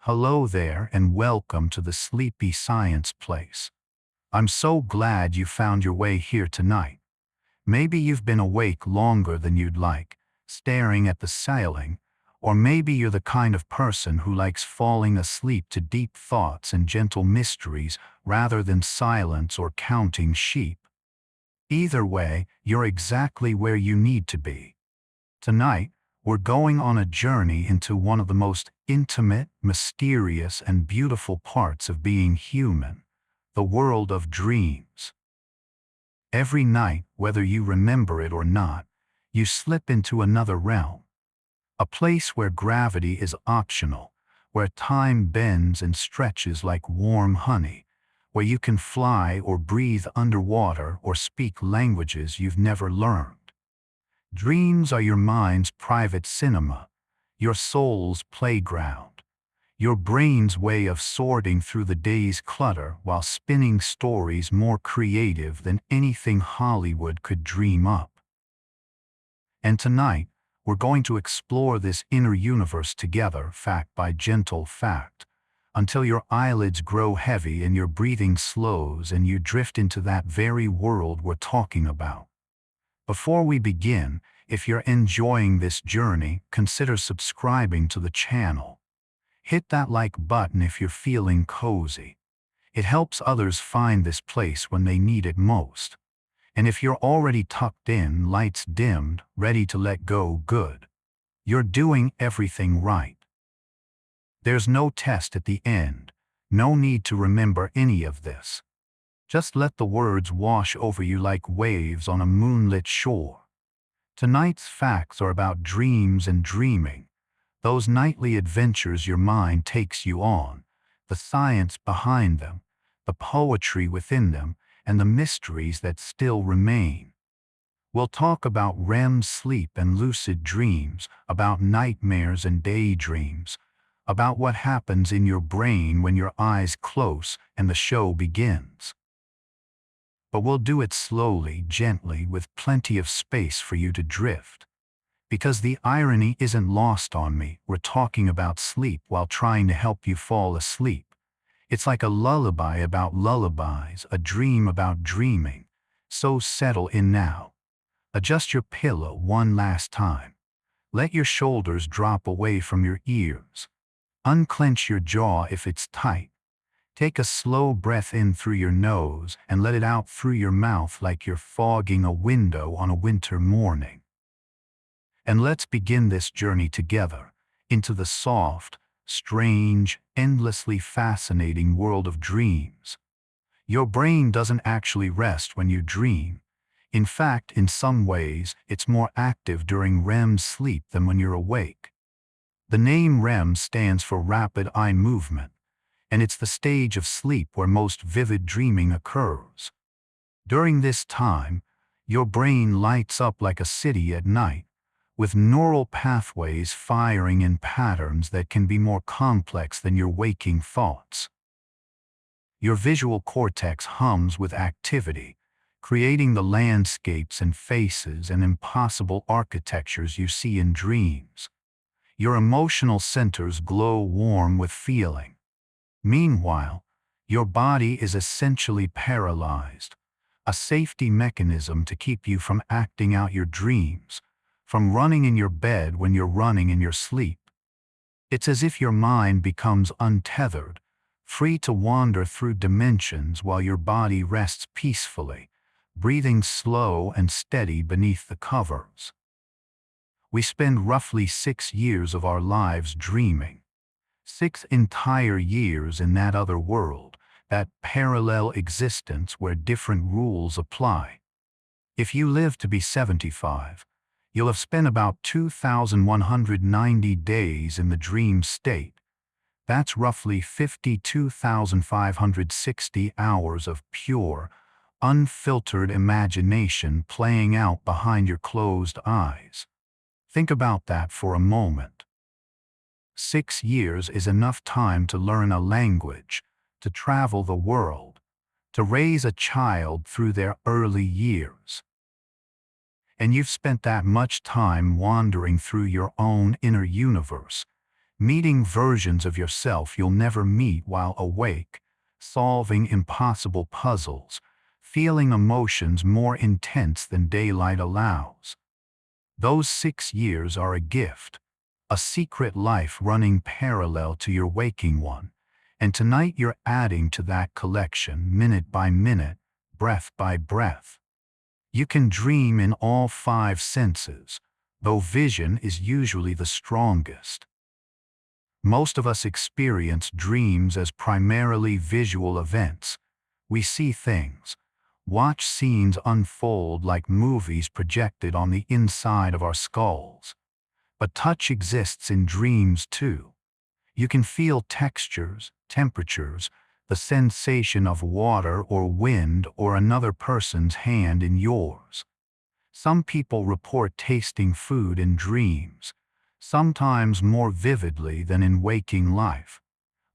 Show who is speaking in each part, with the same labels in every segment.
Speaker 1: Hello there and welcome to the Sleepy Science Place. I'm so glad you found your way here tonight. Maybe you've been awake longer than you'd like, staring at the ceiling, or maybe you're the kind of person who likes falling asleep to deep thoughts and gentle mysteries rather than silence or counting sheep. Either way, you're exactly where you need to be. Tonight, we're going on a journey into one of the most intimate, mysterious, and beautiful parts of being human, the world of dreams. Every night, whether you remember it or not, you slip into another realm, a place where gravity is optional, where time bends and stretches like warm honey, where you can fly or breathe underwater or speak languages you've never learned. Dreams are your mind's private cinema, your soul's playground, your brain's way of sorting through the day's clutter while spinning stories more creative than anything Hollywood could dream up. And tonight, we're going to explore this inner universe together, fact by gentle fact, until your eyelids grow heavy and your breathing slows and you drift into that very world we're talking about. Before we begin, if you're enjoying this journey, consider subscribing to the channel. Hit that like button if you're feeling cozy. It helps others find this place when they need it most. And if you're already tucked in, lights dimmed, ready to let go, good. You're doing everything right. There's no test at the end, no need to remember any of this. Just let the words wash over you like waves on a moonlit shore. Tonight's facts are about dreams and dreaming, those nightly adventures your mind takes you on, the science behind them, the poetry within them, and the mysteries that still remain. We'll talk about REM sleep and lucid dreams, about nightmares and daydreams, about what happens in your brain when your eyes close and the show begins. But we'll do it slowly, gently, with plenty of space for you to drift. Because the irony isn't lost on me, we're talking about sleep while trying to help you fall asleep. It's like a lullaby about lullabies, a dream about dreaming. So settle in now. Adjust your pillow one last time. Let your shoulders drop away from your ears. Unclench your jaw if it's tight. Take a slow breath in through your nose and let it out through your mouth like you're fogging a window on a winter morning. And let's begin this journey together into the soft, strange, endlessly fascinating world of dreams. Your brain doesn't actually rest when you dream. In fact, in some ways, it's more active during REM sleep than when you're awake. The name REM stands for rapid eye movement, and it's the stage of sleep where most vivid dreaming occurs. During this time, your brain lights up like a city at night, with neural pathways firing in patterns that can be more complex than your waking thoughts. Your visual cortex hums with activity, creating the landscapes and faces and impossible architectures you see in dreams. Your emotional centers glow warm with feeling. Meanwhile, your body is essentially paralyzed, a safety mechanism to keep you from acting out your dreams, from running in your bed when you're running in your sleep. It's as if your mind becomes untethered, free to wander through dimensions while your body rests peacefully, breathing slow and steady beneath the covers. We spend roughly 6 years of our lives dreaming. 6 entire years in that other world, that parallel existence where different rules apply. If you live to be 75, you'll have spent about 2,190 days in the dream state. That's roughly 52,560 hours of pure, unfiltered imagination playing out behind your closed eyes. Think about that for a moment. 6 years is enough time to learn a language, to travel the world, to raise a child through their early years. And you've spent that much time wandering through your own inner universe, meeting versions of yourself you'll never meet while awake, solving impossible puzzles, feeling emotions more intense than daylight allows. Those 6 years are a gift, a secret life running parallel to your waking one, and tonight you're adding to that collection minute by minute, breath by breath. You can dream in all 5 senses, though vision is usually the strongest. Most of us experience dreams as primarily visual events. We see things, watch scenes unfold like movies projected on the inside of our skulls. But touch exists in dreams too. You can feel textures, temperatures, the sensation of water or wind or another person's hand in yours. Some people report tasting food in dreams, sometimes more vividly than in waking life.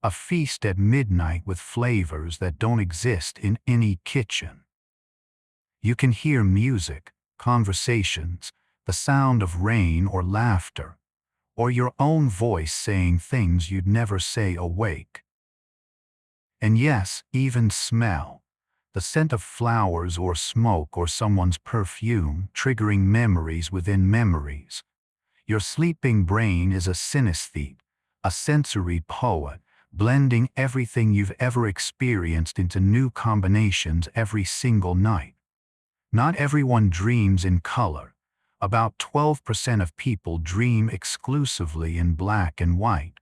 Speaker 1: A feast at midnight with flavors that don't exist in any kitchen. You can hear music, conversations, the sound of rain or laughter, or your own voice saying things you'd never say awake. And yes, even smell, the scent of flowers or smoke or someone's perfume triggering memories within memories. Your sleeping brain is a synesthete, a sensory poet, blending everything you've ever experienced into new combinations every single night. Not everyone dreams in color. About 12% of people dream exclusively in black and white,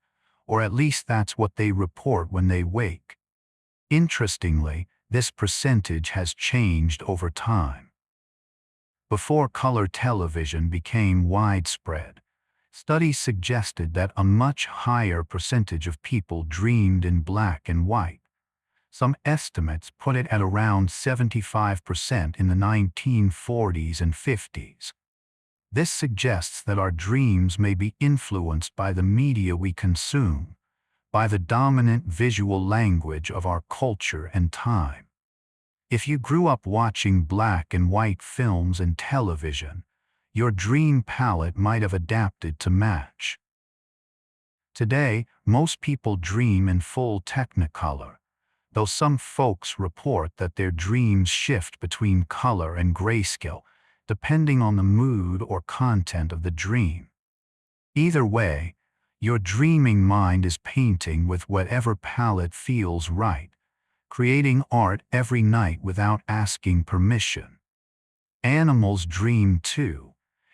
Speaker 1: or at least that's what they report when they wake. Interestingly, this percentage has changed over time. Before color television became widespread, studies suggested that a much higher percentage of people dreamed in black and white. Some estimates put it at around 75% in the 1940s and 50s. This suggests that our dreams may be influenced by the media we consume, by the dominant visual language of our culture and time. If you grew up watching black and white films and television, your dream palette might have adapted to match. Today, most people dream in full Technicolor, though some folks report that their dreams shift between color and grayscale, depending on the mood or content of the dream. Either way, your dreaming mind is painting with whatever palette feels right, creating art every night without asking permission. Animals dream too,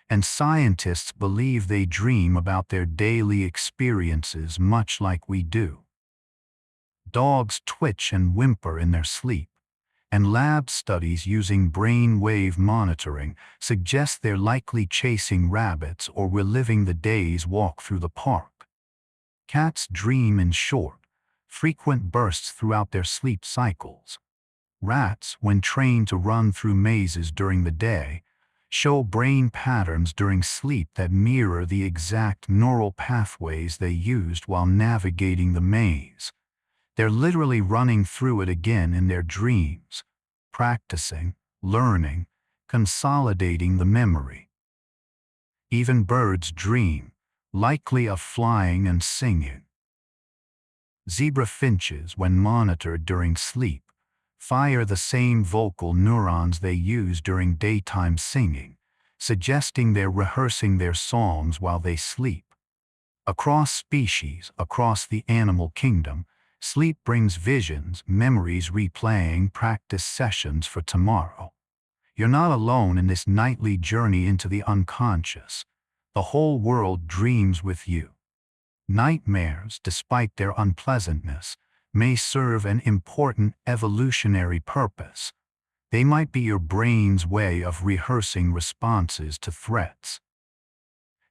Speaker 1: and scientists believe they dream about their daily experiences much like we do. Dogs twitch and whimper in their sleep, and lab studies using brain wave monitoring suggest they're likely chasing rabbits or reliving the day's walk through the park. Cats dream in short, frequent bursts throughout their sleep cycles. Rats, when trained to run through mazes during the day, show brain patterns during sleep that mirror the exact neural pathways they used while navigating the maze. They're literally running through it again in their dreams, practicing, learning, consolidating the memory. Even birds dream, likely of flying and singing. Zebra finches, when monitored during sleep, fire the same vocal neurons they use during daytime singing, suggesting they're rehearsing their songs while they sleep. Across species, across the animal kingdom, sleep brings visions, memories replaying practice sessions for tomorrow. You're not alone in this nightly journey into the unconscious. The whole world dreams with you. Nightmares, despite their unpleasantness, may serve an important evolutionary purpose. They might be your brain's way of rehearsing responses to threats.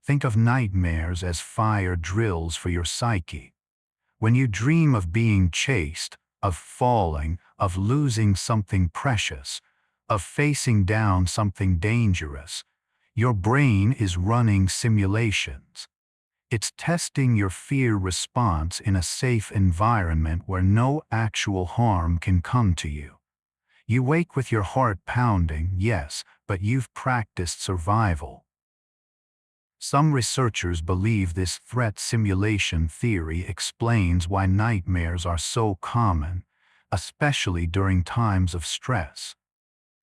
Speaker 1: Think of nightmares as fire drills for your psyche. When you dream of being chased, of falling, of losing something precious, of facing down something dangerous, your brain is running simulations. It's testing your fear response in a safe environment where no actual harm can come to you. You wake with your heart pounding, yes, but you've practiced survival. Some researchers believe this threat simulation theory explains why nightmares are so common, especially during times of stress.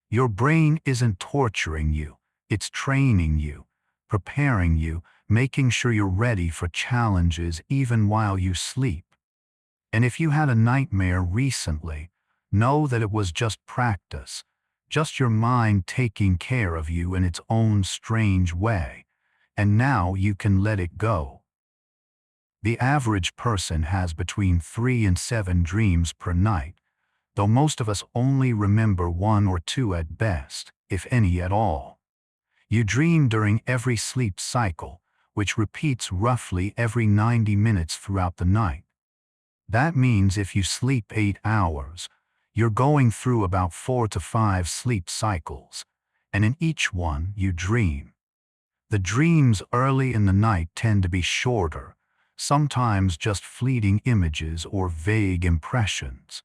Speaker 1: Your brain isn't torturing you, it's training you, preparing you, making sure you're ready for challenges even while you sleep. And if you had a nightmare recently, know that it was just practice, just your mind taking care of you in its own strange way, and now you can let it go. The average person has between 3 and 7 dreams per night, though most of us only remember 1 or 2 at best, if any at all. You dream during every sleep cycle, which repeats roughly every 90 minutes throughout the night. That means if you sleep 8 hours, you're going through about 4 to 5 sleep cycles, and in each one you dream. The dreams early in the night tend to be shorter, sometimes just fleeting images or vague impressions.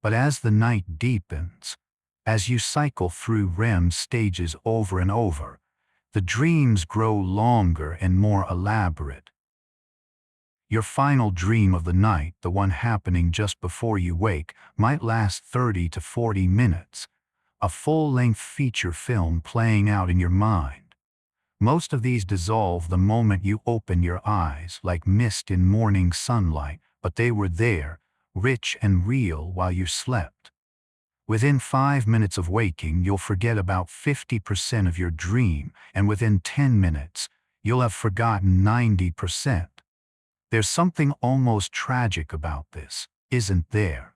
Speaker 1: But as the night deepens, as you cycle through REM stages over and over, the dreams grow longer and more elaborate. Your final dream of the night, the one happening just before you wake, might last 30 to 40 minutes, a full-length feature film playing out in your mind. Most of these dissolve the moment you open your eyes, like mist in morning sunlight, but they were there, rich and real while you slept. Within 5 minutes of waking, you'll forget about 50% of your dream, and within 10 minutes, you'll have forgotten 90%. There's something almost tragic about this, isn't there?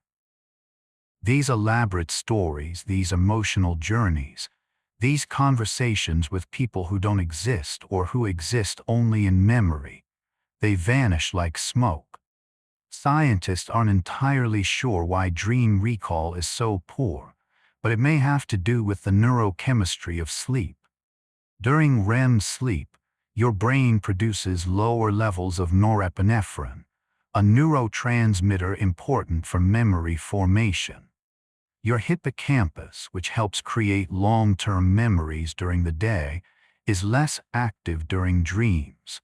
Speaker 1: These elaborate stories, these emotional journeys, these conversations with people who don't exist or who exist only in memory, they vanish like smoke. Scientists aren't entirely sure why dream recall is so poor, but it may have to do with the neurochemistry of sleep. During REM sleep, your brain produces lower levels of norepinephrine, a neurotransmitter important for memory formation. Your hippocampus, which helps create long-term memories during the day, is less active during dreams.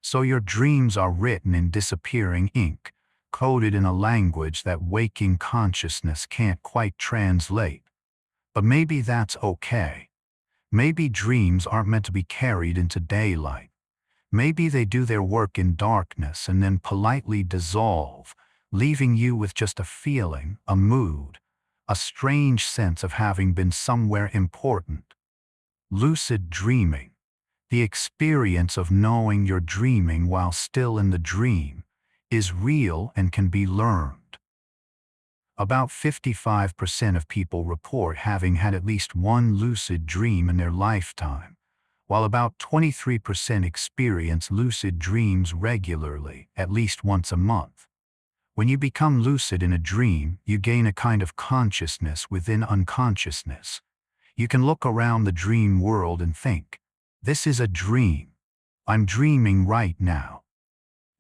Speaker 1: So your dreams are written in disappearing ink, coded in a language that waking consciousness can't quite translate. But maybe that's okay. Maybe dreams aren't meant to be carried into daylight. Maybe they do their work in darkness and then politely dissolve, leaving you with just a feeling, a mood, a strange sense of having been somewhere important. Lucid dreaming, the experience of knowing you're dreaming while still in the dream, is real and can be learned. About 55% of people report having had at least one lucid dream in their lifetime, while about 23% experience lucid dreams regularly, at least once a month. When you become lucid in a dream, you gain a kind of consciousness within unconsciousness. You can look around the dream world and think, this is a dream. I'm dreaming right now.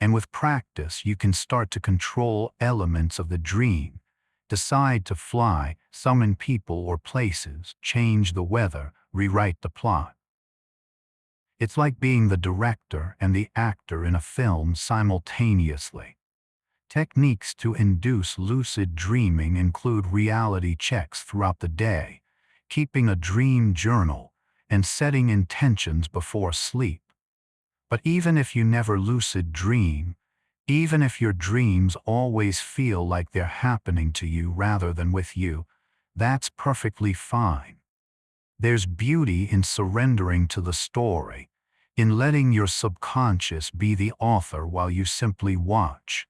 Speaker 1: And with practice, you can start to control elements of the dream, decide to fly, summon people or places, change the weather, rewrite the plot. It's like being the director and the actor in a film simultaneously. Techniques to induce lucid dreaming include reality checks throughout the day, keeping a dream journal, and setting intentions before sleep. But even if you never lucid dream, even if your dreams always feel like they're happening to you rather than with you, that's perfectly fine. There's beauty in surrendering to the story, in letting your subconscious be the author while you simply watch.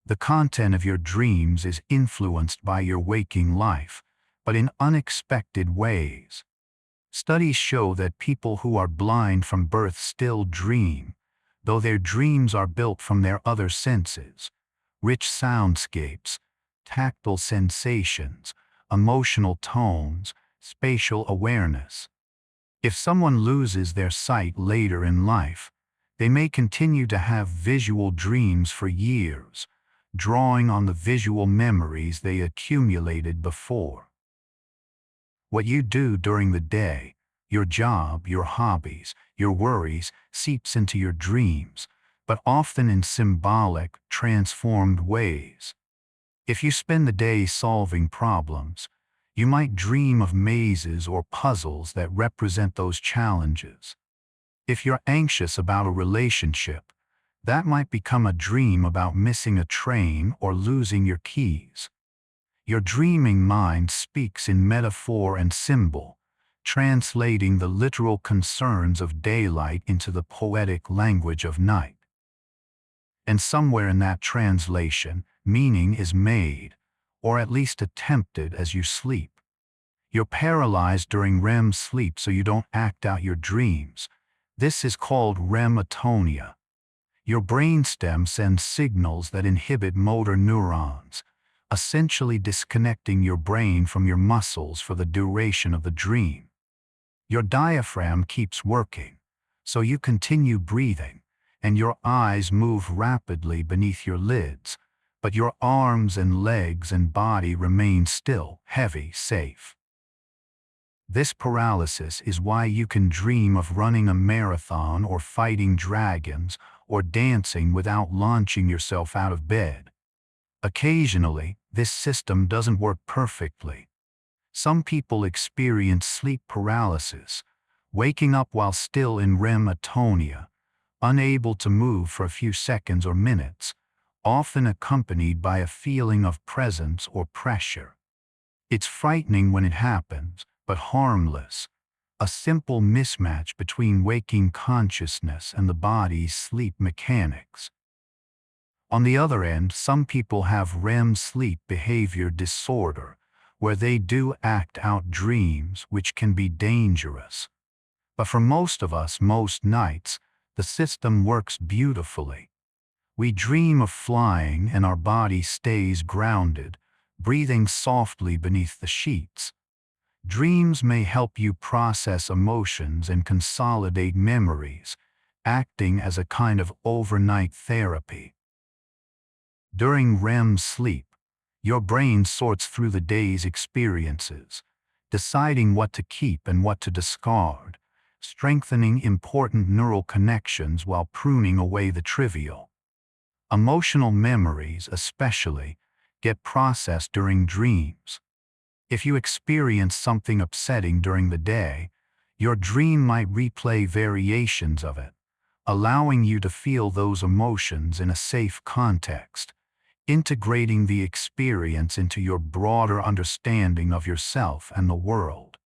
Speaker 1: The content of your dreams is influenced by your waking life, but in unexpected ways. Studies show that people who are blind from birth still dream, though their dreams are built from their other senses, rich soundscapes, tactile sensations, emotional tones, spatial awareness. If someone loses their sight later in life, they may continue to have visual dreams for years, drawing on the visual memories they accumulated before. What you do during the day, Your job, your hobbies, your worries seeps into your dreams, but often in symbolic, transformed ways. If you spend the day solving problems, you might dream of mazes or puzzles that represent those challenges. If you're anxious about a relationship, that might become a dream about missing a train or losing your keys. Your dreaming mind speaks in metaphor and symbol, translating the literal concerns of daylight into the poetic language of night. And somewhere in that translation, meaning is made, or at least attempted as you sleep. You're paralyzed during REM sleep so you don't act out your dreams. This is called REM atonia. Your brainstem sends signals that inhibit motor neurons, essentially disconnecting your brain from your muscles for the duration of the dream. Your diaphragm keeps working, so you continue breathing, and your eyes move rapidly beneath your lids, but your arms and legs and body remain still, heavy, safe. This paralysis is why you can dream of running a marathon or fighting dragons or dancing without launching yourself out of bed. Occasionally, this system doesn't work perfectly. Some people experience sleep paralysis, waking up while still in REM atonia, unable to move for a few seconds or minutes, often accompanied by a feeling of presence or pressure. It's frightening when it happens, but harmless, a simple mismatch between waking consciousness and the body's sleep mechanics. On the other end, some people have REM sleep behavior disorder, where they do act out dreams, which can be dangerous. But for most of us, most nights, the system works beautifully. We dream of flying and our body stays grounded, breathing softly beneath the sheets. Dreams may help you process emotions and consolidate memories, acting as a kind of overnight therapy. During REM sleep, your brain sorts through the day's experiences, deciding what to keep and what to discard, strengthening important neural connections while pruning away the trivial. Emotional memories, especially, get processed during dreams. If you experience something upsetting during the day, your dream might replay variations of it, allowing you to feel those emotions in a safe context, integrating the experience into your broader understanding of yourself and the world.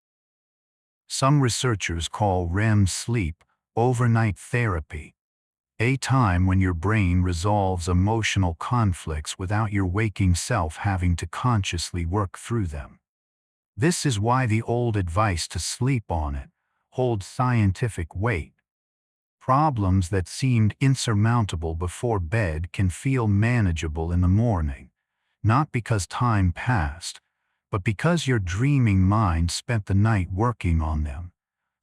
Speaker 1: Some researchers call REM sleep overnight therapy, a time when your brain resolves emotional conflicts without your waking self having to consciously work through them. This is why the old advice to sleep on it holds scientific weight. Problems that seemed insurmountable before bed can feel manageable in the morning, not because time passed, but because your dreaming mind spent the night working on them,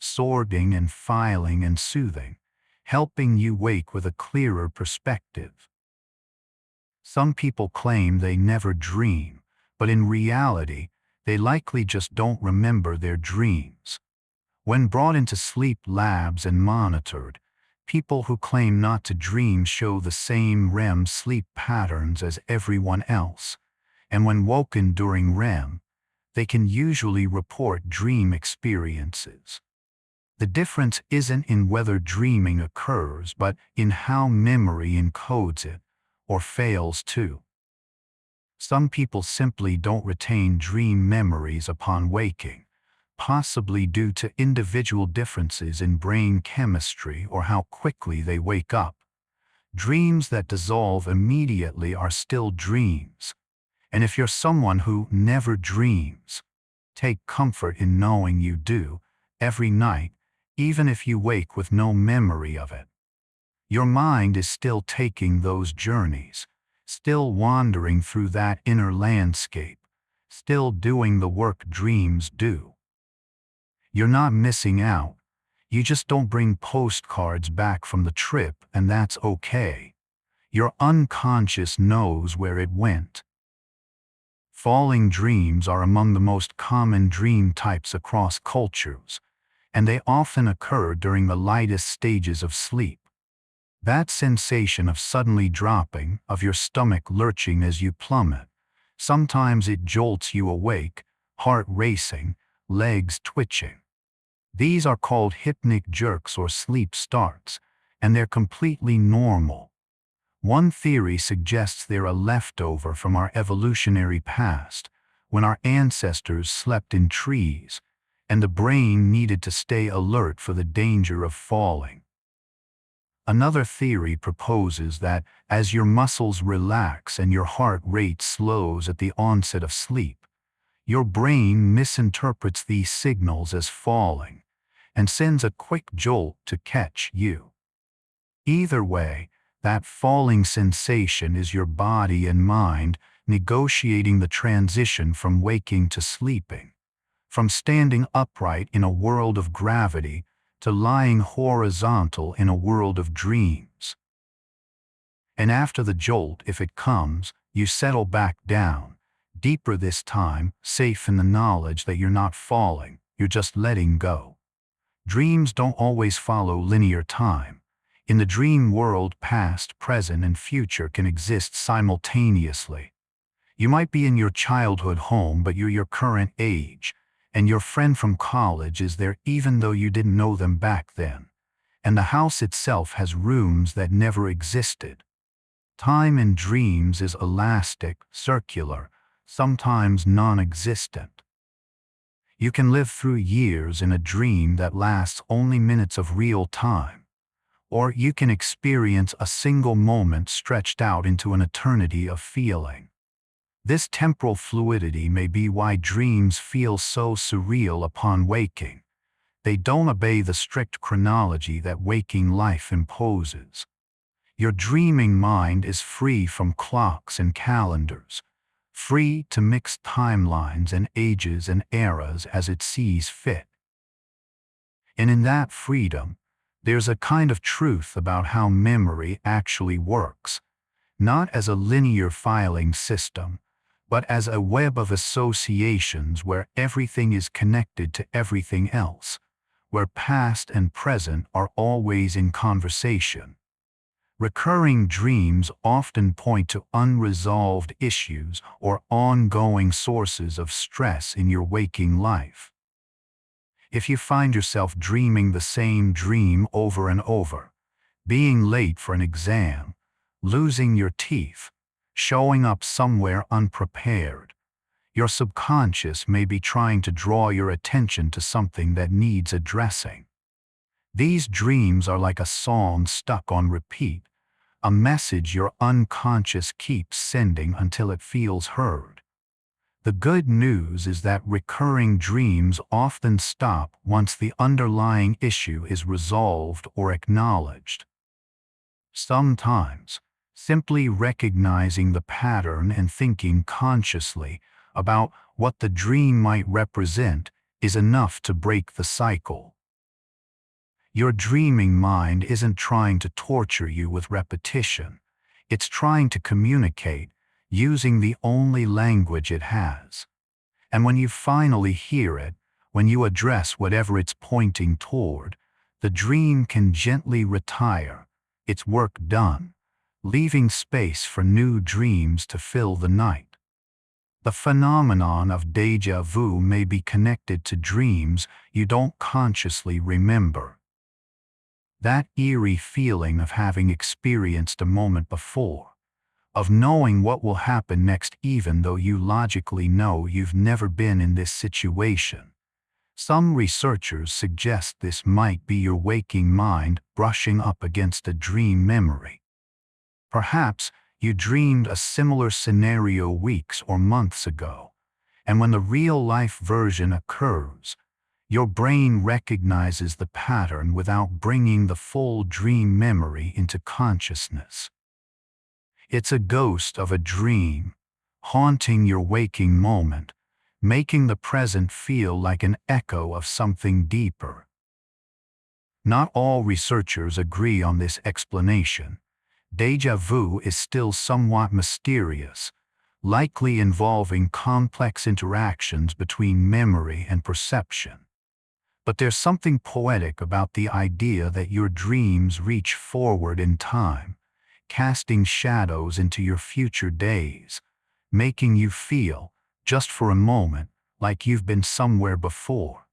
Speaker 1: sorting and filing and soothing, helping you wake with a clearer perspective. Some people claim they never dream, but in reality, they likely just don't remember their dreams. When brought into sleep labs and monitored, people who claim not to dream show the same REM sleep patterns as everyone else, and when woken during REM, they can usually report dream experiences. The difference isn't in whether dreaming occurs, but in how memory encodes it, or fails to. Some people simply don't retain dream memories upon waking, possibly due to individual differences in brain chemistry or how quickly they wake up. Dreams that dissolve immediately are still dreams. And if you're someone who never dreams, take comfort in knowing you do, every night, even if you wake with no memory of it. Your mind is still taking those journeys, still wandering through that inner landscape, still doing the work dreams do. You're not missing out. You just don't bring postcards back from the trip, and that's okay. Your unconscious knows where it went. Falling dreams are among the most common dream types across cultures, and they often occur during the lightest stages of sleep. That sensation of suddenly dropping, of your stomach lurching as you plummet, sometimes it jolts you awake, heart racing, legs twitching. These are called hypnic jerks or sleep starts, and they're completely normal. One theory suggests they're a leftover from our evolutionary past, when our ancestors slept in trees, and the brain needed to stay alert for the danger of falling. Another theory proposes that as your muscles relax and your heart rate slows at the onset of sleep, your brain misinterprets these signals as falling and sends a quick jolt to catch you. Either way, that falling sensation is your body and mind negotiating the transition from waking to sleeping, from standing upright in a world of gravity to lying horizontal in a world of dreams. And after the jolt, if it comes, you settle back down, deeper this time, safe in the knowledge that you're not falling, you're just letting go. Dreams don't always follow linear time. In the dream world, past, present, and future can exist simultaneously. You might be in your childhood home, but you're your current age, and your friend from college is there even though you didn't know them back then. And the house itself has rooms that never existed. Time in dreams is elastic, circular, sometimes non-existent. You can live through years in a dream that lasts only minutes of real time, or you can experience a single moment stretched out into an eternity of feeling. This temporal fluidity may be why dreams feel so surreal upon waking. They don't obey the strict chronology that waking life imposes. Your dreaming mind is free from clocks and calendars, free to mix timelines and ages and eras as it sees fit. And in that freedom, there's a kind of truth about how memory actually works, not as a linear filing system, but as a web of associations where everything is connected to everything else, where past and present are always in conversation. Recurring dreams often point to unresolved issues or ongoing sources of stress in your waking life. If you find yourself dreaming the same dream over and over, being late for an exam, losing your teeth, showing up somewhere unprepared, your subconscious may be trying to draw your attention to something that needs addressing. These dreams are like a song stuck on repeat, a message your unconscious keeps sending until it feels heard. The good news is that recurring dreams often stop once the underlying issue is resolved or acknowledged. Sometimes, simply recognizing the pattern and thinking consciously about what the dream might represent is enough to break the cycle. Your dreaming mind isn't trying to torture you with repetition. It's trying to communicate using the only language it has. And when you finally hear it, when you address whatever it's pointing toward, the dream can gently retire, its work done, leaving space for new dreams to fill the night. The phenomenon of déjà vu may be connected to dreams you don't consciously remember. That eerie feeling of having experienced a moment before, of knowing what will happen next even though you logically know you've never been in this situation. Some researchers suggest this might be your waking mind brushing up against a dream memory. Perhaps you dreamed a similar scenario weeks or months ago, and when the real-life version occurs, your brain recognizes the pattern without bringing the full dream memory into consciousness. It's a ghost of a dream, haunting your waking moment, making the present feel like an echo of something deeper. Not all researchers agree on this explanation. Déjà vu is still somewhat mysterious, likely involving complex interactions between memory and perception. But there's something poetic about the idea that your dreams reach forward in time, casting shadows into your future days, making you feel, just for a moment, like you've been somewhere before.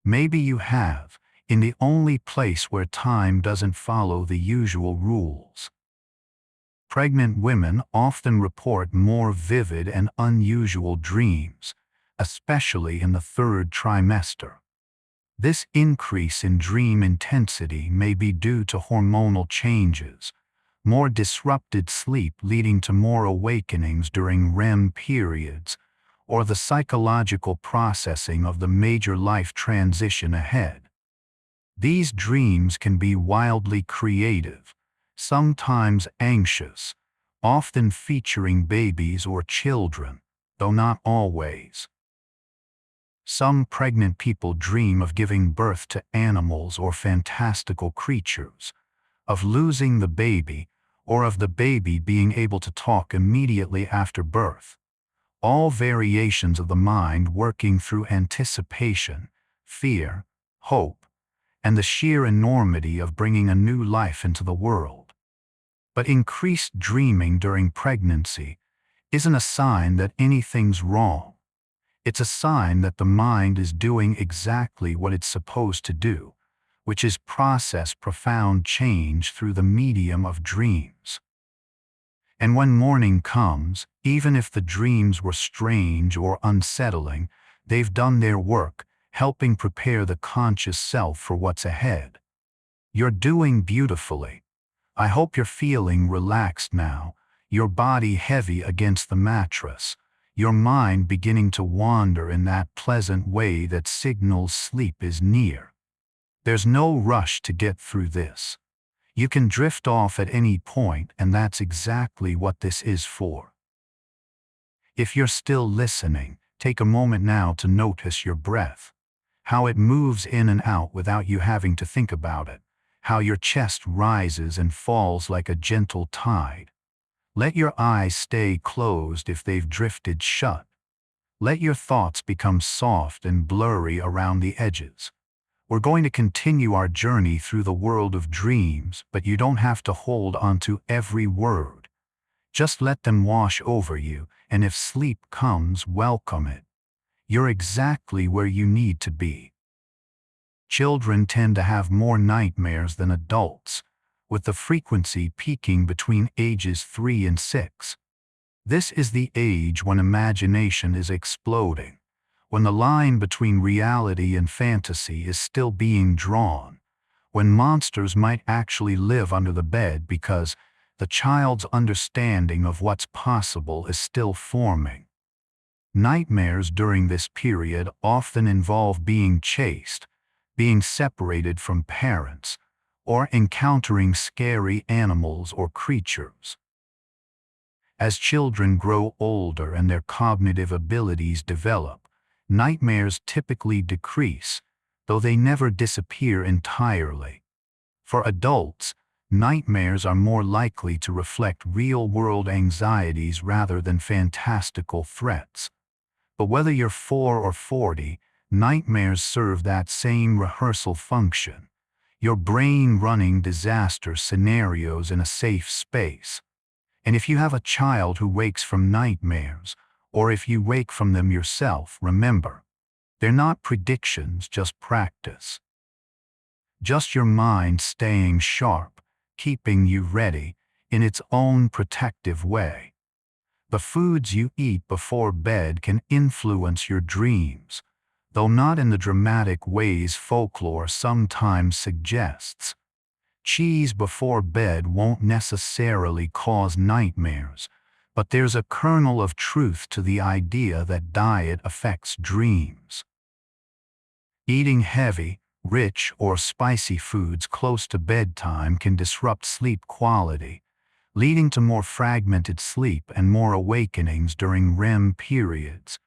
Speaker 1: Maybe you have, in the only place where time doesn't follow the usual rules. Pregnant women often report more vivid and unusual dreams, especially in the third trimester. This increase in dream intensity may be due to hormonal changes, more disrupted sleep leading to more awakenings during REM periods, or the psychological processing of the major life transition ahead. These dreams can be wildly creative, sometimes anxious, often featuring babies or children, though not always. Some pregnant people dream of giving birth to animals or fantastical creatures, of losing the baby, or of the baby being able to talk immediately after birth. All variations of the mind working through anticipation, fear, hope, and the sheer enormity of bringing a new life into the world. But increased dreaming during pregnancy isn't a sign that anything's wrong. It's a sign that the mind is doing exactly what it's supposed to do, which is process profound change through the medium of dreams. And when morning comes, even if the dreams were strange or unsettling, they've done their work, helping prepare the conscious self for what's ahead. You're doing beautifully. I hope you're feeling relaxed now, your body heavy against the mattress, your mind beginning to wander in that pleasant way that signals sleep is near. There's no rush to get through this. You can drift off at any point, and that's exactly what this is for. If you're still listening, take a moment now to notice your breath, how it moves in and out without you having to think about it, how your chest rises and falls like a gentle tide. Let your eyes stay closed if they've drifted shut. Let your thoughts become soft and blurry around the edges. We're going to continue our journey through the world of dreams, but you don't have to hold onto every word. Just let them wash over you, and if sleep comes, welcome it. You're exactly where you need to be. Children tend to have more nightmares than adults, with the frequency peaking between ages 3 and 6. This is the age when imagination is exploding, when the line between reality and fantasy is still being drawn, when monsters might actually live under the bed because the child's understanding of what's possible is still forming. Nightmares during this period often involve being chased, being separated from parents, or encountering scary animals or creatures. As children grow older and their cognitive abilities develop, nightmares typically decrease, though they never disappear entirely. For adults, nightmares are more likely to reflect real-world anxieties rather than fantastical threats. But whether you're 4 or 40, nightmares serve that same rehearsal function, your brain running disaster scenarios in a safe space. And if you have a child who wakes from nightmares, or if you wake from them yourself, remember, they're not predictions, just practice. Just your mind staying sharp, keeping you ready, in its own protective way. The foods you eat before bed can influence your dreams, though not in the dramatic ways folklore sometimes suggests. Cheese before bed won't necessarily cause nightmares, but there's a kernel of truth to the idea that diet affects dreams. Eating heavy, rich, or spicy foods close to bedtime can disrupt sleep quality, leading to more fragmented sleep and more awakenings during REM periods.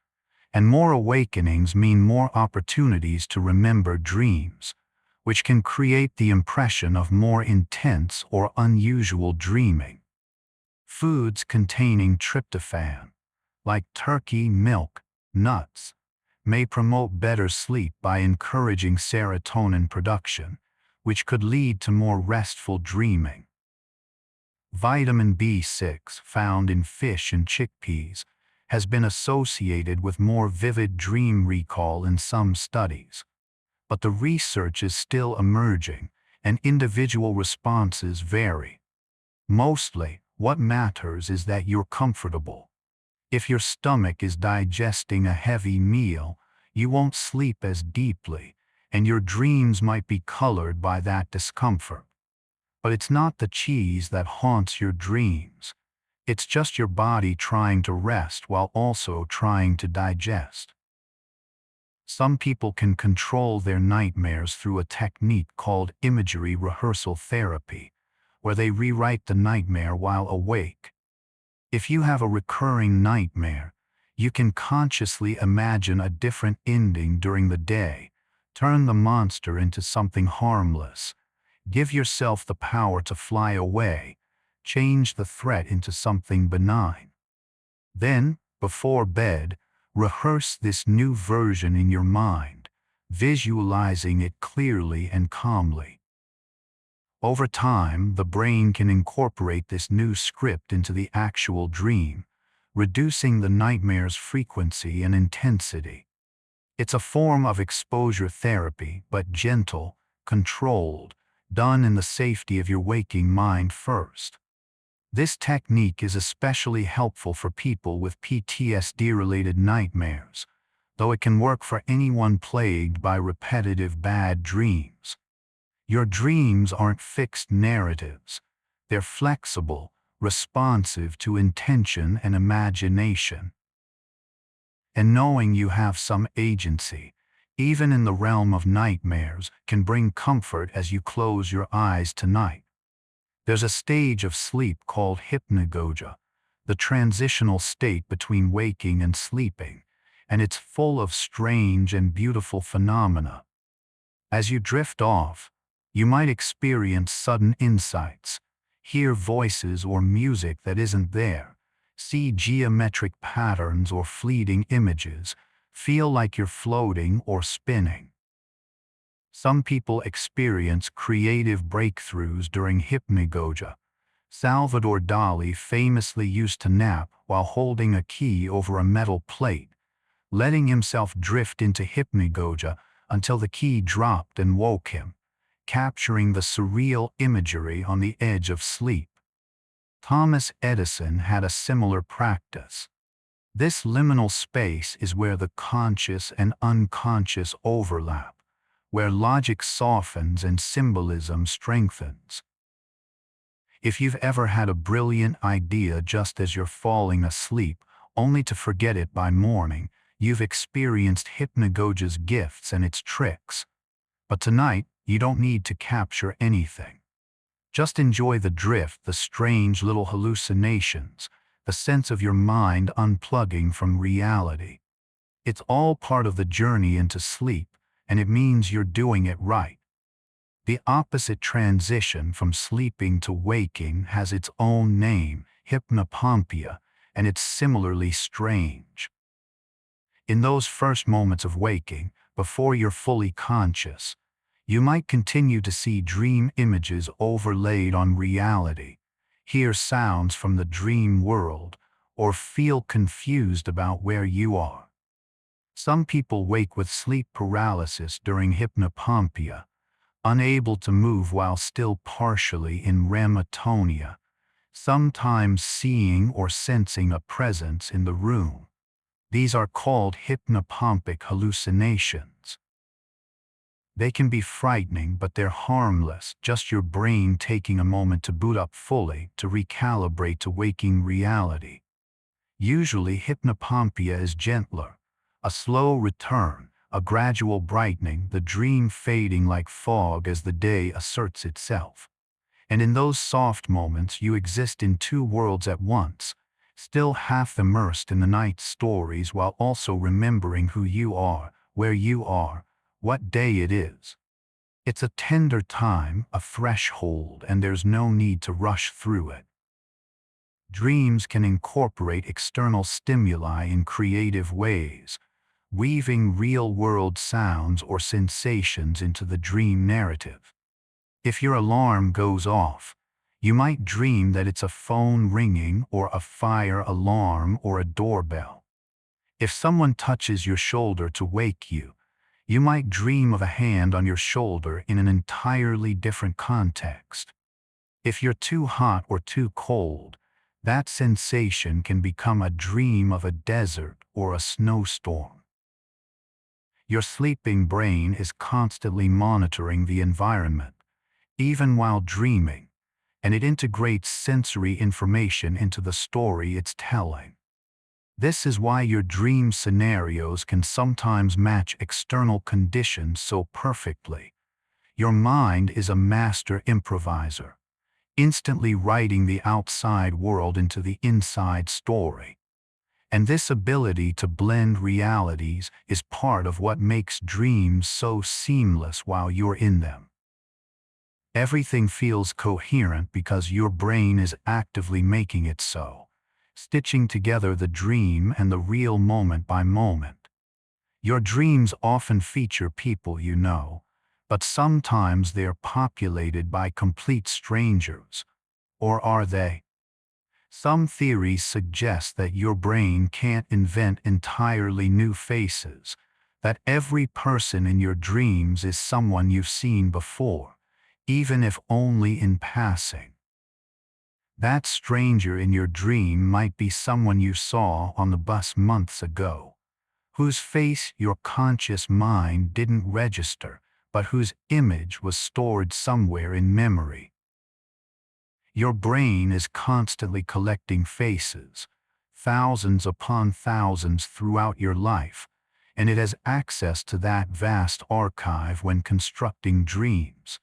Speaker 1: And more awakenings mean more opportunities to remember dreams, which can create the impression of more intense or unusual dreaming. Foods containing tryptophan, like turkey, milk, nuts, may promote better sleep by encouraging serotonin production, which could lead to more restful dreaming. Vitamin B6, found in fish and chickpeas, has been associated with more vivid dream recall in some studies. But the research is still emerging, and individual responses vary. Mostly, what matters is that you're comfortable. If your stomach is digesting a heavy meal, you won't sleep as deeply, and your dreams might be colored by that discomfort. But it's not the cheese that haunts your dreams. It's just your body trying to rest while also trying to digest. Some people can control their nightmares through a technique called imagery rehearsal therapy, where they rewrite the nightmare while awake. If you have a recurring nightmare, you can consciously imagine a different ending during the day, turn the monster into something harmless, give yourself the power to fly away, change the threat into something benign. Then, before bed, rehearse this new version in your mind, visualizing it clearly and calmly. Over time, the brain can incorporate this new script into the actual dream, reducing the nightmare's frequency and intensity. It's a form of exposure therapy, but gentle, controlled, done in the safety of your waking mind first. This technique is especially helpful for people with PTSD-related nightmares, though it can work for anyone plagued by repetitive bad dreams. Your dreams aren't fixed narratives. They're flexible, responsive to intention and imagination. And knowing you have some agency, even in the realm of nightmares, can bring comfort as you close your eyes tonight. There's a stage of sleep called hypnagogia, the transitional state between waking and sleeping, and it's full of strange and beautiful phenomena. As you drift off, you might experience sudden insights, hear voices or music that isn't there, see geometric patterns or fleeting images, feel like you're floating or spinning. Some people experience creative breakthroughs during hypnagogia. Salvador Dali famously used to nap while holding a key over a metal plate, letting himself drift into hypnagogia until the key dropped and woke him, capturing the surreal imagery on the edge of sleep. Thomas Edison had a similar practice. This liminal space is where the conscious and unconscious overlap, where logic softens and symbolism strengthens. If you've ever had a brilliant idea just as you're falling asleep, only to forget it by morning, you've experienced hypnagogia's gifts and its tricks. But tonight, you don't need to capture anything. Just enjoy the drift, the strange little hallucinations, the sense of your mind unplugging from reality. It's all part of the journey into sleep, and it means you're doing it right. The opposite transition from sleeping to waking has its own name, hypnopompia, and it's similarly strange. In those first moments of waking, before you're fully conscious, you might continue to see dream images overlaid on reality, hear sounds from the dream world, or feel confused about where you are. Some people wake with sleep paralysis during hypnopompia, unable to move while still partially in REM atonia, sometimes seeing or sensing a presence in the room. These are called hypnopompic hallucinations. They can be frightening, but they're harmless, just your brain taking a moment to boot up fully, to recalibrate to waking reality. Usually, hypnopompia is gentler, a slow return, a gradual brightening, the dream fading like fog as the day asserts itself. And in those soft moments, you exist in two worlds at once, still half immersed in the night's stories while also remembering who you are, where you are, what day it is. It's a tender time, a threshold, and there's no need to rush through it. Dreams can incorporate external stimuli in creative ways, weaving real-world sounds or sensations into the dream narrative. If your alarm goes off, you might dream that it's a phone ringing or a fire alarm or a doorbell. If someone touches your shoulder to wake you, you might dream of a hand on your shoulder in an entirely different context. If you're too hot or too cold, that sensation can become a dream of a desert or a snowstorm. Your sleeping brain is constantly monitoring the environment, even while dreaming, and it integrates sensory information into the story it's telling. This is why your dream scenarios can sometimes match external conditions so perfectly. Your mind is a master improviser, instantly writing the outside world into the inside story. And this ability to blend realities is part of what makes dreams so seamless while you're in them. Everything feels coherent because your brain is actively making it so, stitching together the dream and the real moment by moment. Your dreams often feature people you know, but sometimes they're populated by complete strangers. Or are they? Some theories suggest that your brain can't invent entirely new faces, that every person in your dreams is someone you've seen before, even if only in passing. That stranger in your dream might be someone you saw on the bus months ago, whose face your conscious mind didn't register, but whose image was stored somewhere in memory. Your brain is constantly collecting faces, thousands upon thousands throughout your life, and it has access to that vast archive when constructing dreams.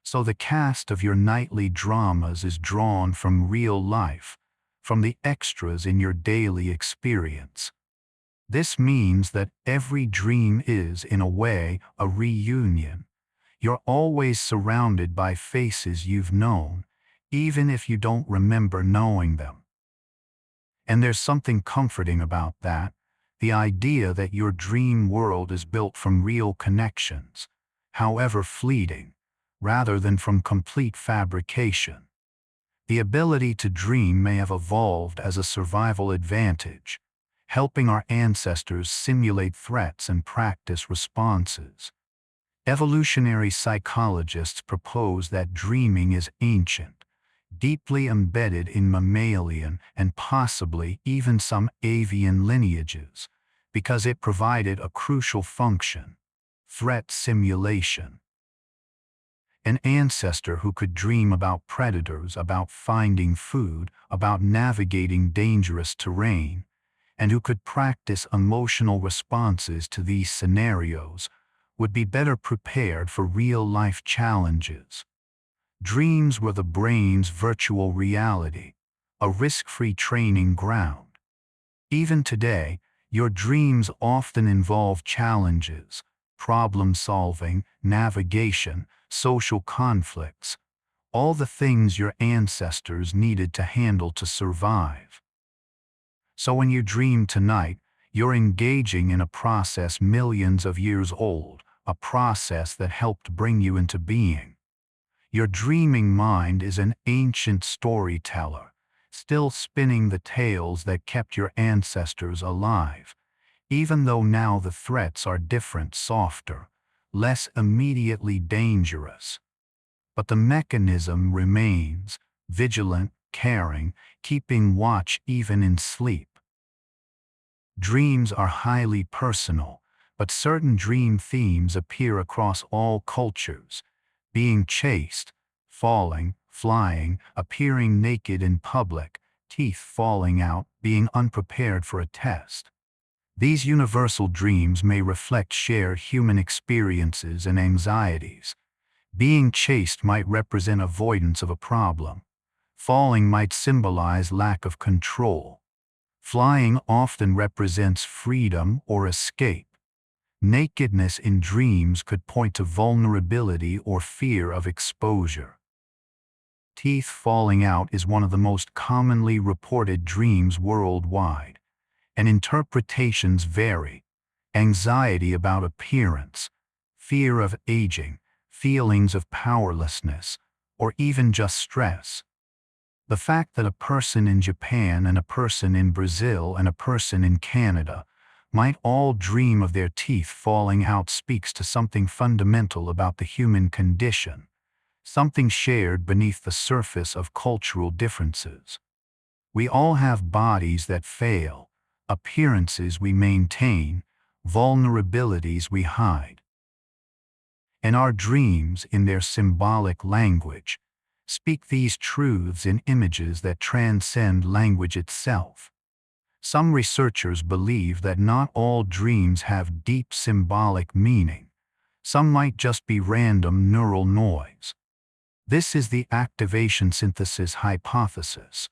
Speaker 1: So the cast of your nightly dramas is drawn from real life, from the extras in your daily experience. This means that every dream is, in a way, a reunion. You're always surrounded by faces you've known, even if you don't remember knowing them. And there's something comforting about that, the idea that your dream world is built from real connections, however fleeting, rather than from complete fabrication. The ability to dream may have evolved as a survival advantage, helping our ancestors simulate threats and practice responses. Evolutionary psychologists propose that dreaming is ancient, deeply embedded in mammalian and possibly even some avian lineages, because it provided a crucial function: threat simulation. An ancestor who could dream about predators, about finding food, about navigating dangerous terrain, and who could practice emotional responses to these scenarios would be better prepared for real-life challenges. Dreams were the brain's virtual reality, a risk-free training ground. Even today, your dreams often involve challenges, problem-solving, navigation, social conflicts, all the things your ancestors needed to handle to survive. So when you dream tonight, you're engaging in a process millions of years old, a process that helped bring you into being. Your dreaming mind is an ancient storyteller, still spinning the tales that kept your ancestors alive, even though now the threats are different, softer, less immediately dangerous. But the mechanism remains, vigilant, caring, keeping watch even in sleep. Dreams are highly personal, but certain dream themes appear across all cultures: being chased, falling, flying, appearing naked in public, teeth falling out, being unprepared for a test. These universal dreams may reflect shared human experiences and anxieties. Being chased might represent avoidance of a problem. Falling might symbolize lack of control. Flying often represents freedom or escape. Nakedness in dreams could point to vulnerability or fear of exposure. Teeth falling out is one of the most commonly reported dreams worldwide, and interpretations vary. anxiety about appearance, fear of aging, feelings of powerlessness, or even just stress. The fact that a person in Japan and a person in Brazil and a person in Canada might all dream of their teeth falling out speaks to something fundamental about the human condition, something shared beneath the surface of cultural differences. We all have bodies that fail, appearances we maintain, vulnerabilities we hide. And our dreams, in their symbolic language, speak these truths in images that transcend language itself. Some researchers believe that not all dreams have deep symbolic meaning. Some might just be random neural noise. This is the activation synthesis hypothesis,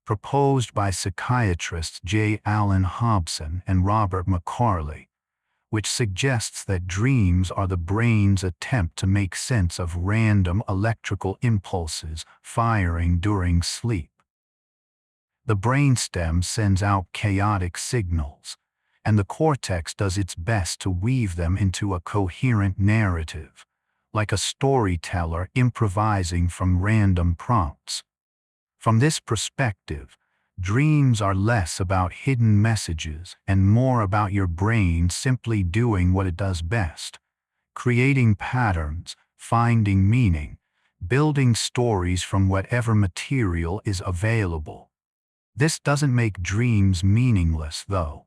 Speaker 1: proposed by psychiatrists J. Allen Hobson and Robert McCarley, which suggests that dreams are the brain's attempt to make sense of random electrical impulses firing during sleep. The brainstem sends out chaotic signals, and the cortex does its best to weave them into a coherent narrative, like a storyteller improvising from random prompts. From this perspective, dreams are less about hidden messages and more about your brain simply doing what it does best, creating patterns, finding meaning, building stories from whatever material is available. This doesn't make dreams meaningless, though.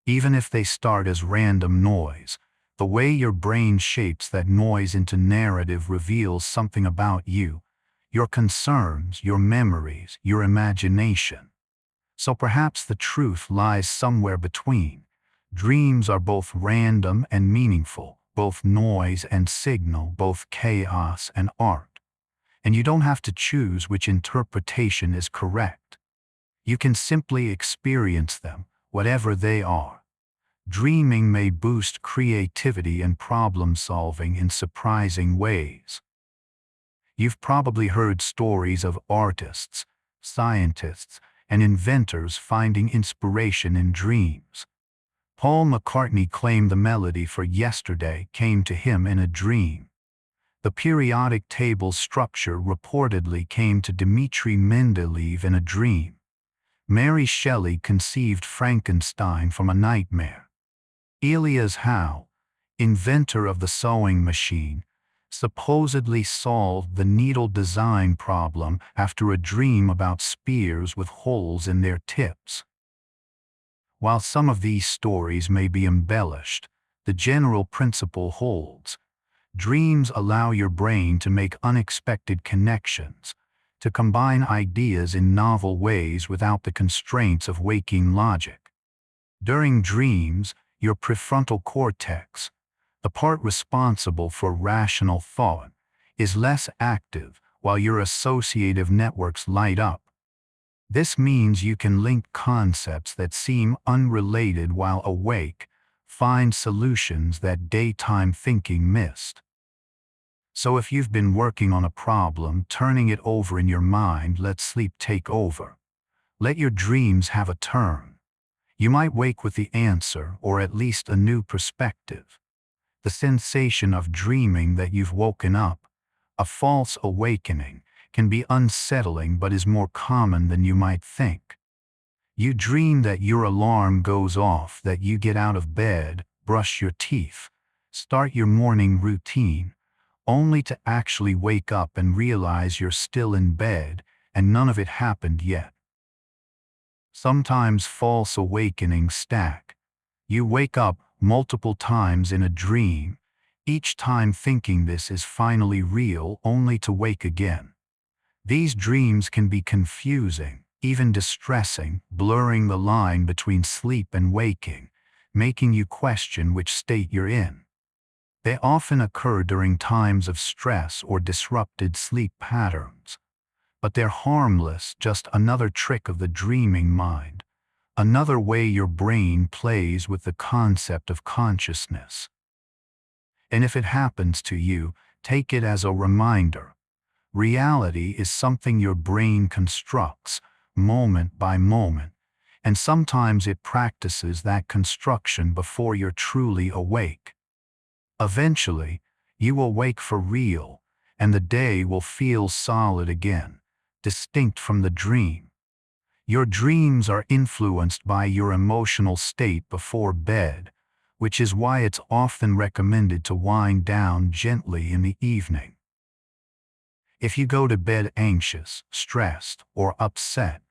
Speaker 1: Even if they start as random noise, the way your brain shapes that noise into narrative reveals something about you, your concerns, your memories, your imagination. So perhaps the truth lies somewhere between. Dreams are both random and meaningful, both noise and signal, both chaos and art. And you don't have to choose which interpretation is correct. You can simply experience them, whatever they are. Dreaming may boost creativity and problem-solving in surprising ways. You've probably heard stories of artists, scientists, and inventors finding inspiration in dreams. Paul McCartney claimed the melody for Yesterday came to him in a dream. The periodic table structure reportedly came to Dmitri Mendeleev in a dream. Mary Shelley conceived Frankenstein from a nightmare. Elias Howe, inventor of the sewing machine, supposedly solved the needle design problem after a dream about spears with holes in their tips. While some of these stories may be embellished, the general principle holds. Dreams allow your brain to make unexpected connections, to combine ideas in novel ways without the constraints of waking logic. During dreams, your prefrontal cortex, the part responsible for rational thought, is less active while your associative networks light up. This means you can link concepts that seem unrelated while awake, find solutions that daytime thinking missed. So if you've been working on a problem, turning it over in your mind, let sleep take over. Let your dreams have a turn. You might wake with the answer, or at least a new perspective. The sensation of dreaming that you've woken up, a false awakening, can be unsettling but is more common than you might think. You dream that your alarm goes off, that you get out of bed, brush your teeth, start your morning routine, only to actually wake up and realize you're still in bed and none of it happened yet. Sometimes false awakenings stack. You wake up multiple times in a dream, each time thinking this is finally real, only to wake again. These dreams can be confusing, even distressing, blurring the line between sleep and waking, making you question which state you're in. They often occur during times of stress or disrupted sleep patterns. But they're harmless, just another trick of the dreaming mind, another way your brain plays with the concept of consciousness. And if it happens to you, take it as a reminder. Reality is something your brain constructs, moment by moment, and sometimes it practices that construction before you're truly awake. Eventually, you will wake for real, and the day will feel solid again, distinct from the dream. Your dreams are influenced by your emotional state before bed, which is why it's often recommended to wind down gently in the evening. If you go to bed anxious, stressed, or upset,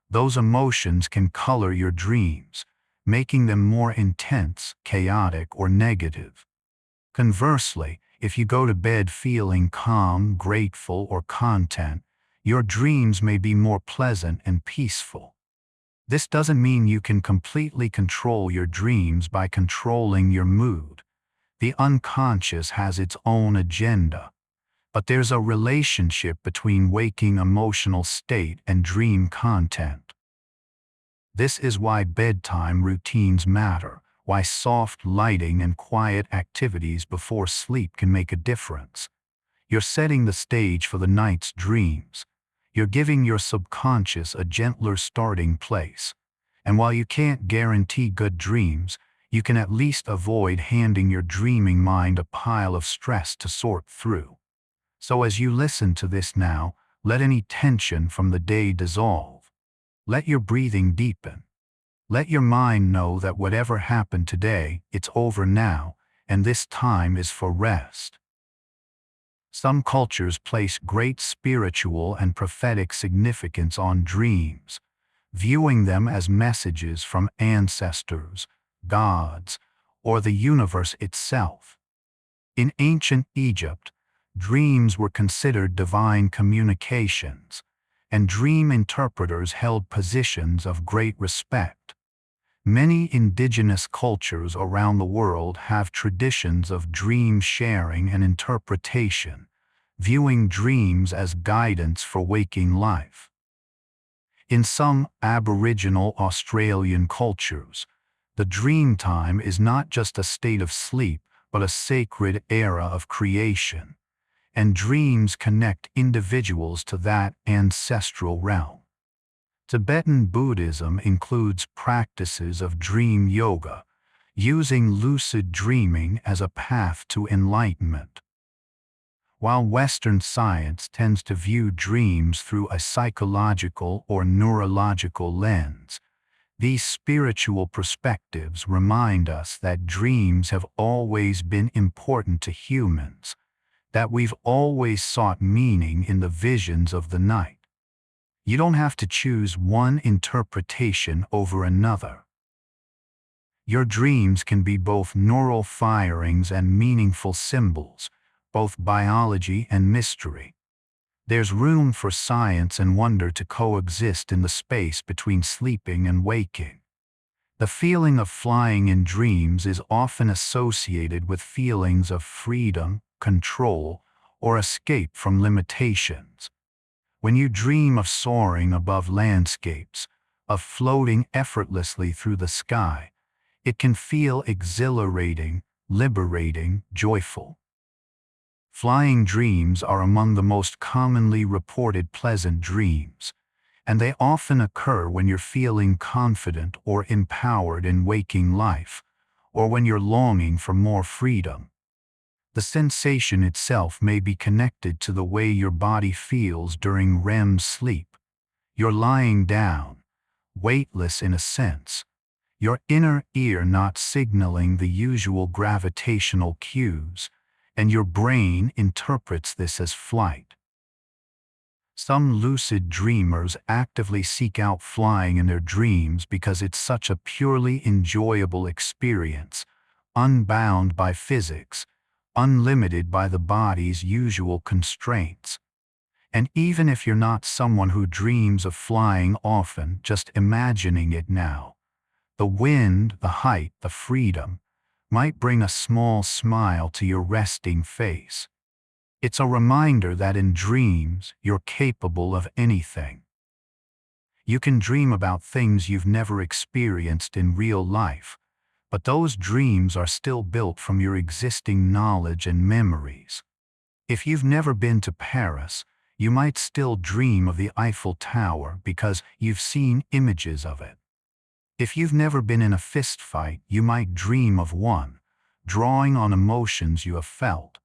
Speaker 1: those emotions can color your dreams, making them more intense, chaotic, or negative. Conversely, if you go to bed feeling calm, grateful, or content, your dreams may be more pleasant and peaceful. This doesn't mean you can completely control your dreams by controlling your mood. The unconscious has its own agenda, but there's a relationship between waking emotional state and dream content. This is why bedtime routines matter, why soft lighting and quiet activities before sleep can make a difference. You're setting the stage for the night's dreams. You're giving your subconscious a gentler starting place. And while you can't guarantee good dreams, you can at least avoid handing your dreaming mind a pile of stress to sort through. So as you listen to this now, let any tension from the day dissolve. Let your breathing deepen. Let your mind know that whatever happened today, it's over now, and this time is for rest. Some cultures place great spiritual and prophetic significance on dreams, viewing them as messages from ancestors, gods, or the universe itself. In ancient Egypt, dreams were considered divine communications, and dream interpreters held positions of great respect. Many indigenous cultures around the world have traditions of dream sharing and interpretation, viewing dreams as guidance for waking life. In some Aboriginal Australian cultures, the dream time is not just a state of sleep, but a sacred era of creation, and dreams connect individuals to that ancestral realm. Tibetan Buddhism includes practices of dream yoga, using lucid dreaming as a path to enlightenment. While Western science tends to view dreams through a psychological or neurological lens, these spiritual perspectives remind us that dreams have always been important to humans, that we've always sought meaning in the visions of the night. You don't have to choose one interpretation over another. Your dreams can be both neural firings and meaningful symbols, both biology and mystery. There's room for science and wonder to coexist in the space between sleeping and waking. The feeling of flying in dreams is often associated with feelings of freedom, control, or escape from limitations. When you dream of soaring above landscapes, of floating effortlessly through the sky, it can feel exhilarating, liberating, joyful. Flying dreams are among the most commonly reported pleasant dreams, and they often occur when you're feeling confident or empowered in waking life, or when you're longing for more freedom. The sensation itself may be connected to the way your body feels during REM sleep. You're lying down, weightless in a sense, your inner ear not signaling the usual gravitational cues, and your brain interprets this as flight. Some lucid dreamers actively seek out flying in their dreams because it's such a purely enjoyable experience, unbound by physics, unlimited by the body's usual constraints. And even if you're not someone who dreams of flying often, just imagining it now, the wind, the height, the freedom, might bring a small smile to your resting face. It's a reminder that in dreams, you're capable of anything. You can dream about things you've never experienced in real life, but those dreams are still built from your existing knowledge and memories. If you've never been to Paris, you might still dream of the Eiffel Tower because you've seen images of it. If you've never been in a fist fight, you might dream of one, drawing on emotions you have felt,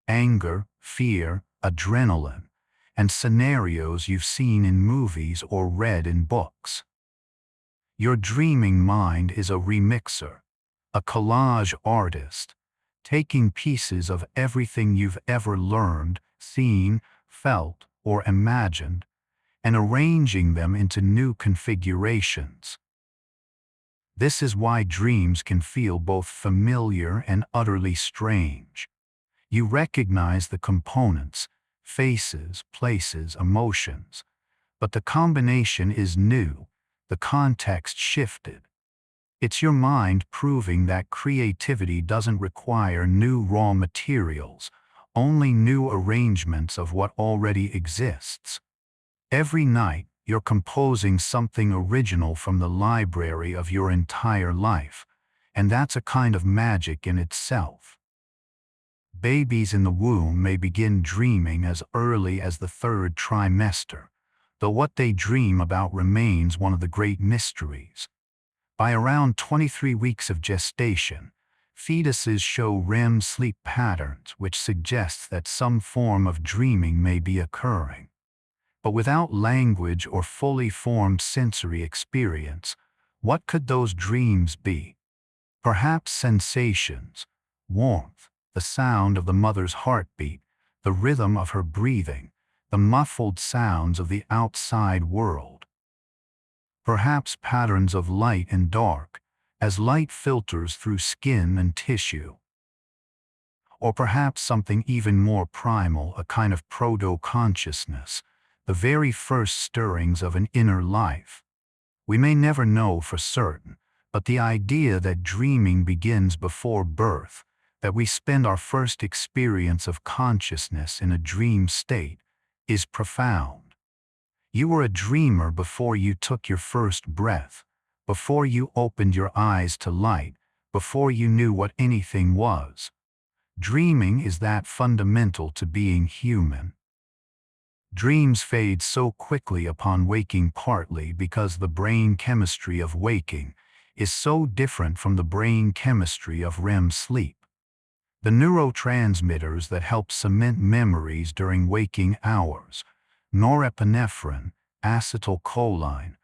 Speaker 1: anger, fear, adrenaline, and scenarios you've seen in movies or read in books. Your dreaming mind is a remixer, a collage artist, taking pieces of everything you've ever learned, seen, felt, or imagined, and arranging them into new configurations. This is why dreams can feel both familiar and utterly strange. You recognize the components, faces, places, emotions, but the combination is new, the context shifted. It's your mind proving that creativity doesn't require new raw materials, only new arrangements of what already exists. Every night, you're composing something original from the library of your entire life, and that's a kind of magic in itself. Babies in the womb may begin dreaming as early as the third trimester, though what they dream about remains one of the great mysteries. By around 23 weeks of gestation, fetuses show REM sleep patterns, which suggests that some form of dreaming may be occurring. But without language or fully formed sensory experience, what could those dreams be? Perhaps sensations, warmth, the sound of the mother's heartbeat, the rhythm of her breathing, the muffled sounds of the outside world. Perhaps patterns of light and dark, as light filters through skin and tissue. Or perhaps something even more primal, a kind of proto-consciousness, the very first stirrings of an inner life. We may never know for certain, but the idea that dreaming begins before birth, that we spend our first experience of consciousness in a dream state, is profound. You were a dreamer before you took your first breath, before you opened your eyes to light, before you knew what anything was. Dreaming is that fundamental to being human. Dreams fade so quickly upon waking, partly because the brain chemistry of waking is so different from the brain chemistry of REM sleep. The neurotransmitters that help cement memories during waking hours, norepinephrine, acetylcholine,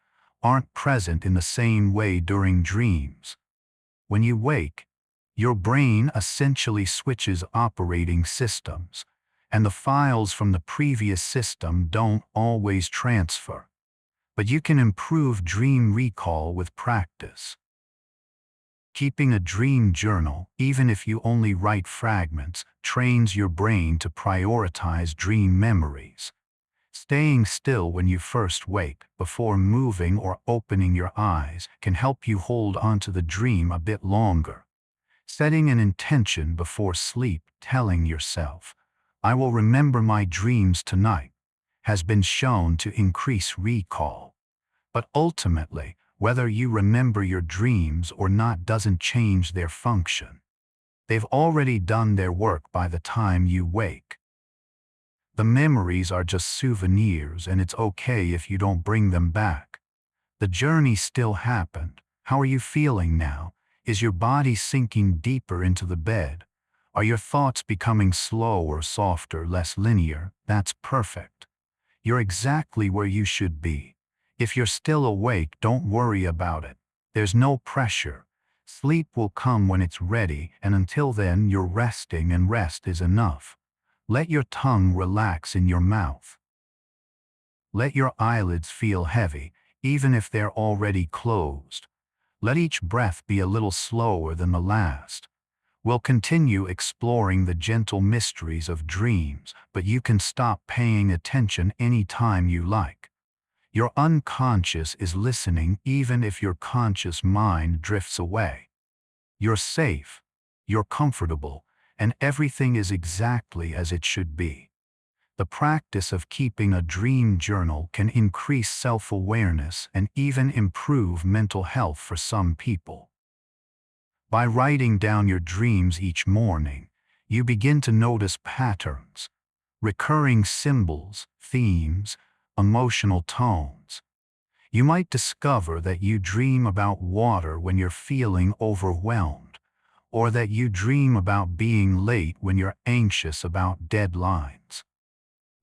Speaker 1: aren't present in the same way during dreams. When you wake, your brain essentially switches operating systems, and the files from the previous system don't always transfer. But you can improve dream recall with practice. Keeping a dream journal, even if you only write fragments, trains your brain to prioritize dream memories. Staying still when you first wake, before moving or opening your eyes, can help you hold onto the dream a bit longer. Setting an intention before sleep, telling yourself, "I will remember my dreams tonight," has been shown to increase recall. But ultimately, whether you remember your dreams or not doesn't change their function. They've already done their work by the time you wake. The memories are just souvenirs, and it's okay if you don't bring them back. The journey still happened. How are you feeling now? Is your body sinking deeper into the bed? Are your thoughts becoming slower, softer, less linear? That's perfect. You're exactly where you should be. If you're still awake, don't worry about it. There's no pressure. Sleep will come when it's ready, and until then you're resting, and rest is enough. Let your tongue relax in your mouth. Let your eyelids feel heavy, even if they're already closed. Let each breath be a little slower than the last. We'll continue exploring the gentle mysteries of dreams, but you can stop paying attention any time you like. Your unconscious is listening even if your conscious mind drifts away. You're safe, you're comfortable, and everything is exactly as it should be. The practice of keeping a dream journal can increase self-awareness and even improve mental health for some people. By writing down your dreams each morning, you begin to notice patterns, recurring symbols, themes, emotional tones. You might discover that you dream about water when you're feeling overwhelmed, or that you dream about being late when you're anxious about deadlines.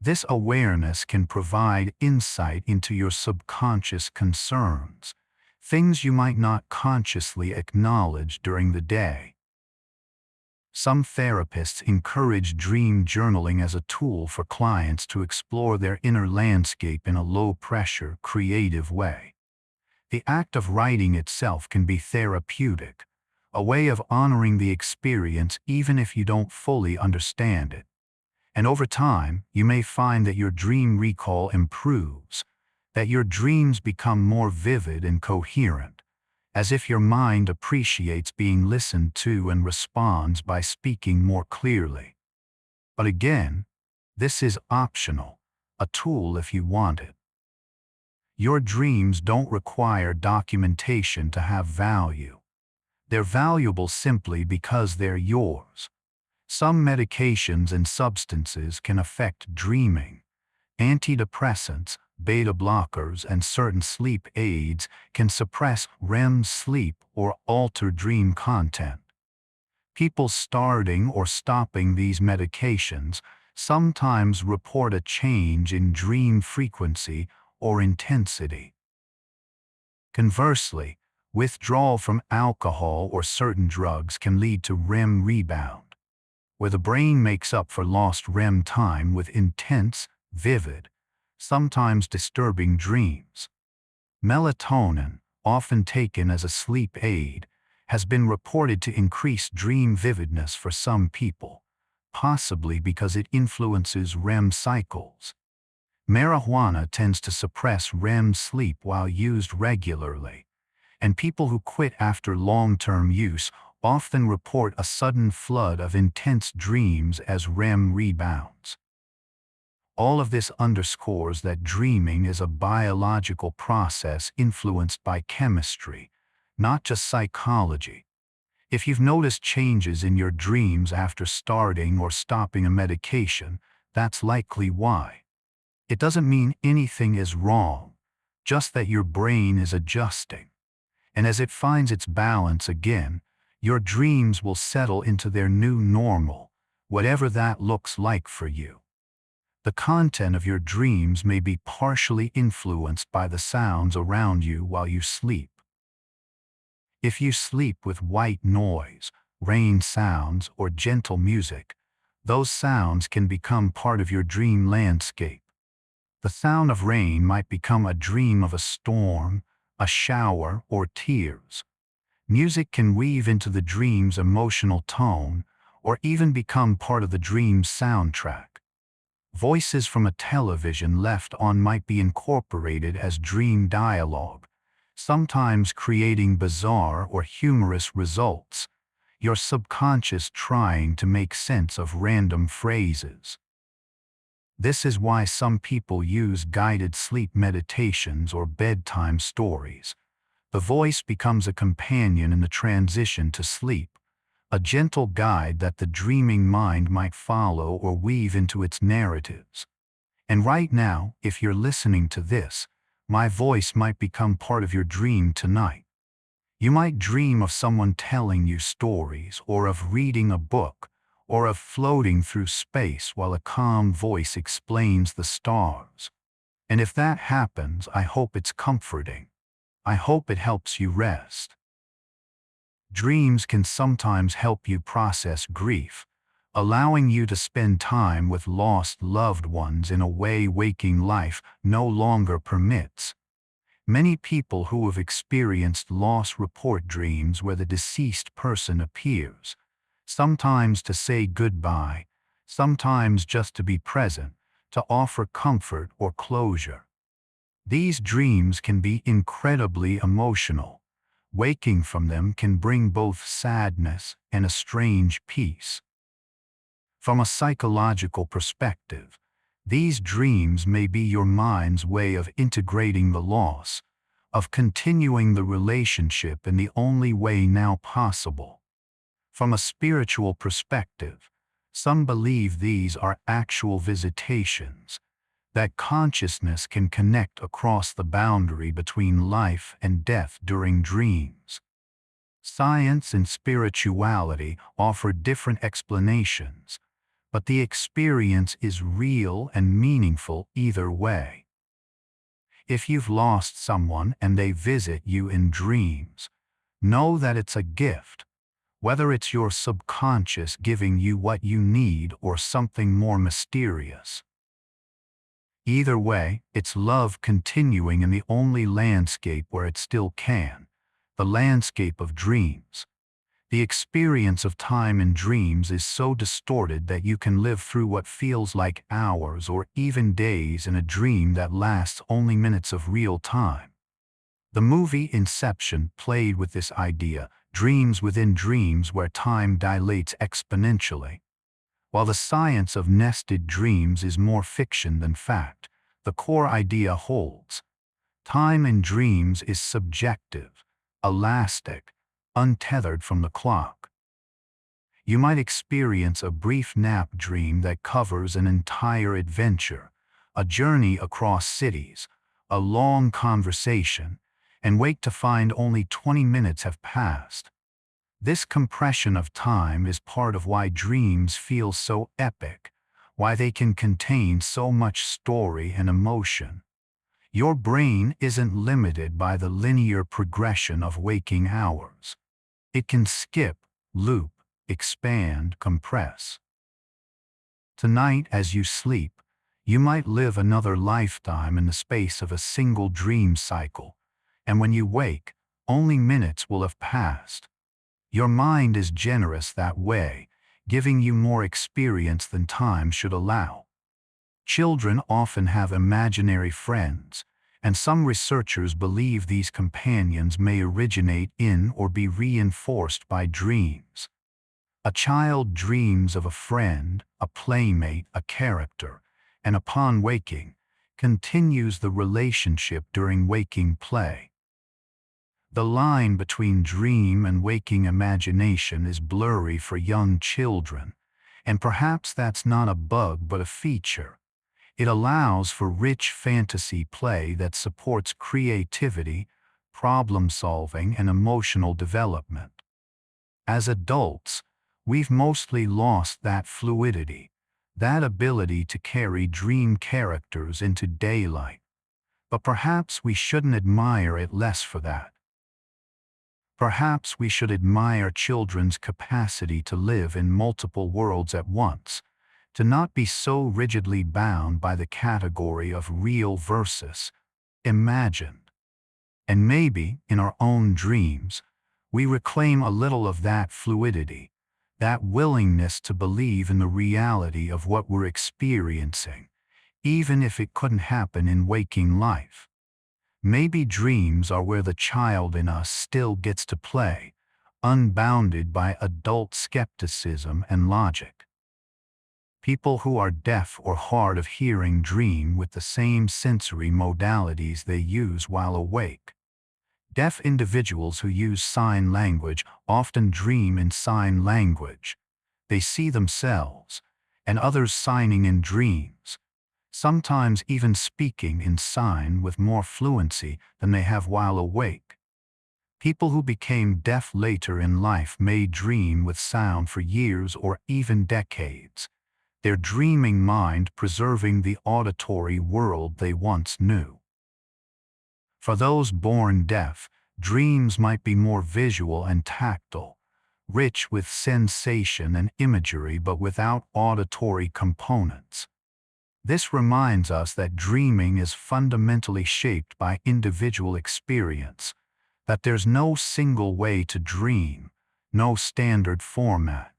Speaker 1: This awareness can provide insight into your subconscious concerns, things you might not consciously acknowledge during the day. Some therapists encourage dream journaling as a tool for clients to explore their inner landscape in a low-pressure, creative way. The act of writing itself can be therapeutic, a way of honoring the experience even if you don't fully understand it. And over time, you may find that your dream recall improves, that your dreams become more vivid and coherent, as if your mind appreciates being listened to and responds by speaking more clearly. But again, this is optional, a tool if you want it. Your dreams don't require documentation to have value. They're valuable simply because they're yours. Some medications and substances can affect dreaming. Antidepressants, beta blockers, and certain sleep aids can suppress REM sleep or alter dream content. People starting or stopping these medications sometimes report a change in dream frequency or intensity. Conversely, withdrawal from alcohol or certain drugs can lead to REM rebound, where the brain makes up for lost REM time with intense, vivid, sometimes disturbing dreams. Melatonin, often taken as a sleep aid, has been reported to increase dream vividness for some people, possibly because it influences REM cycles. Marijuana tends to suppress REM sleep while used regularly, and people who quit after long-term use often report a sudden flood of intense dreams as REM rebounds. All of this underscores that dreaming is a biological process influenced by chemistry, not just psychology. If you've noticed changes in your dreams after starting or stopping a medication, that's likely why. It doesn't mean anything is wrong, just that your brain is adjusting. And as it finds its balance again, your dreams will settle into their new normal, whatever that looks like for you. The content of your dreams may be partially influenced by the sounds around you while you sleep. If you sleep with white noise, rain sounds, or gentle music, those sounds can become part of your dream landscape. The sound of rain might become a dream of a storm, a shower, or tears. Music can weave into the dream's emotional tone, or even become part of the dream's soundtrack. Voices from a television left on might be incorporated as dream dialogue, sometimes creating bizarre or humorous results, your subconscious trying to make sense of random phrases. This is why some people use guided sleep meditations or bedtime stories. The voice becomes a companion in the transition to sleep, a gentle guide that the dreaming mind might follow or weave into its narratives. And right now, if you're listening to this, my voice might become part of your dream tonight. You might dream of someone telling you stories, or of reading a book, or of floating through space while a calm voice explains the stars. And if that happens, I hope it's comforting. I hope it helps you rest. Dreams can sometimes help you process grief, allowing you to spend time with lost loved ones in a way waking life no longer permits. Many people who have experienced loss report dreams where the deceased person appears, sometimes to say goodbye, sometimes just to be present, to offer comfort or closure. These dreams can be incredibly emotional. Waking from them can bring both sadness and a strange peace. From a psychological perspective, these dreams may be your mind's way of integrating the loss, of continuing the relationship in the only way now possible. From a spiritual perspective, some believe these are actual visitations, that consciousness can connect across the boundary between life and death during dreams. Science and spirituality offer different explanations, but the experience is real and meaningful either way. If you've lost someone and they visit you in dreams, know that it's a gift, whether it's your subconscious giving you what you need or something more mysterious. Either way, it's love continuing in the only landscape where it still can, the landscape of dreams. The experience of time in dreams is so distorted that you can live through what feels like hours or even days in a dream that lasts only minutes of real time. The movie Inception played with this idea, dreams within dreams where time dilates exponentially. While the science of nested dreams is more fiction than fact, the core idea holds. Time in dreams is subjective, elastic, untethered from the clock. You might experience a brief nap dream that covers an entire adventure, a journey across cities, a long conversation, and wake to find only 20 minutes have passed. This compression of time is part of why dreams feel so epic, why they can contain so much story and emotion. Your brain isn't limited by the linear progression of waking hours. It can skip, loop, expand, compress. Tonight, as you sleep, you might live another lifetime in the space of a single dream cycle, and when you wake, only minutes will have passed. Your mind is generous that way, giving you more experience than time should allow. Children often have imaginary friends, and some researchers believe these companions may originate in or be reinforced by dreams. A child dreams of a friend, a playmate, a character, and upon waking, continues the relationship during waking play. The line between dream and waking imagination is blurry for young children, and perhaps that's not a bug but a feature. It allows for rich fantasy play that supports creativity, problem-solving, and emotional development. As adults, we've mostly lost that fluidity, that ability to carry dream characters into daylight. But perhaps we shouldn't admire it less for that. Perhaps we should admire children's capacity to live in multiple worlds at once, to not be so rigidly bound by the category of real versus imagined. And maybe, in our own dreams, we reclaim a little of that fluidity, that willingness to believe in the reality of what we're experiencing, even if it couldn't happen in waking life. Maybe dreams are where the child in us still gets to play, unbounded by adult skepticism and logic. People who are deaf or hard of hearing dream with the same sensory modalities they use while awake. Deaf individuals who use sign language often dream in sign language. They see themselves, and others signing in dreams, sometimes even speaking in sign with more fluency than they have while awake. People who became deaf later in life may dream with sound for years or even decades, their dreaming mind preserving the auditory world they once knew. For those born deaf, dreams might be more visual and tactile, rich with sensation and imagery but without auditory components. This reminds us that dreaming is fundamentally shaped by individual experience, that there's no single way to dream, no standard format.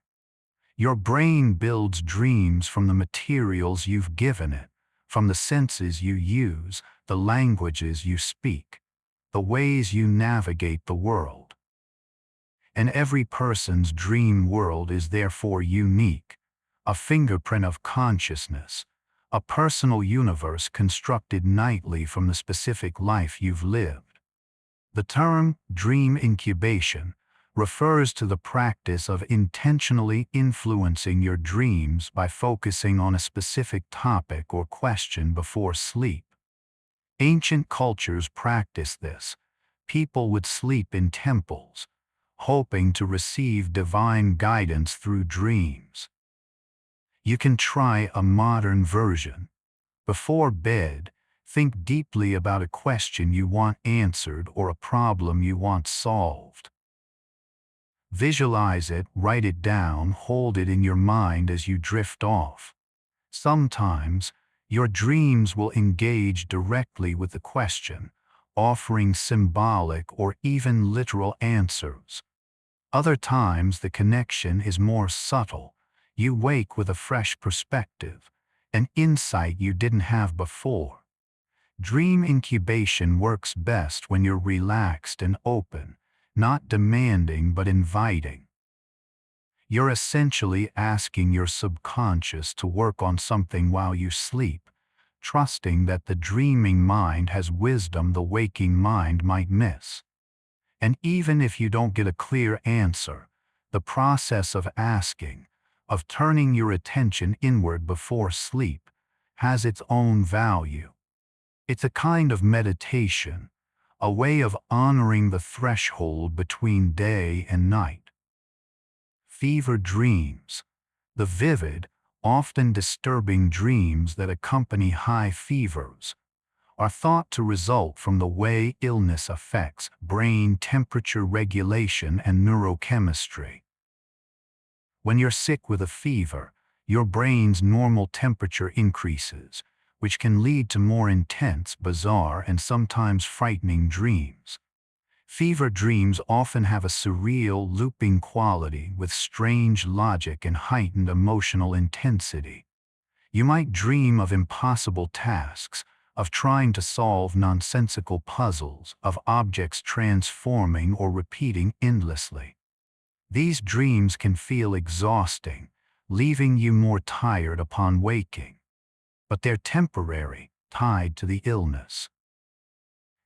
Speaker 1: Your brain builds dreams from the materials you've given it, from the senses you use, the languages you speak, the ways you navigate the world. And every person's dream world is therefore unique, a fingerprint of consciousness, a personal universe constructed nightly from the specific life you've lived. The term dream incubation refers to the practice of intentionally influencing your dreams by focusing on a specific topic or question before sleep. Ancient cultures practiced this. People would sleep in temples, hoping to receive divine guidance through dreams. You can try a modern version. Before bed, think deeply about a question you want answered or a problem you want solved. Visualize it, write it down, hold it in your mind as you drift off. Sometimes, your dreams will engage directly with the question, offering symbolic or even literal answers. Other times, the connection is more subtle. You wake with a fresh perspective, an insight you didn't have before. Dream incubation works best when you're relaxed and open, not demanding but inviting. You're essentially asking your subconscious to work on something while you sleep, trusting that the dreaming mind has wisdom the waking mind might miss. And even if you don't get a clear answer, the process of asking, of turning your attention inward before sleep, has its own value. It's a kind of meditation, a way of honoring the threshold between day and night. Fever dreams, the vivid, often disturbing dreams that accompany high fevers, are thought to result from the way illness affects brain temperature regulation and neurochemistry. When you're sick with a fever, your brain's normal temperature increases, which can lead to more intense, bizarre, and sometimes frightening dreams. Fever dreams often have a surreal, looping quality with strange logic and heightened emotional intensity. You might dream of impossible tasks, of trying to solve nonsensical puzzles, of objects transforming or repeating endlessly. These dreams can feel exhausting, leaving you more tired upon waking. But they're temporary, tied to the illness.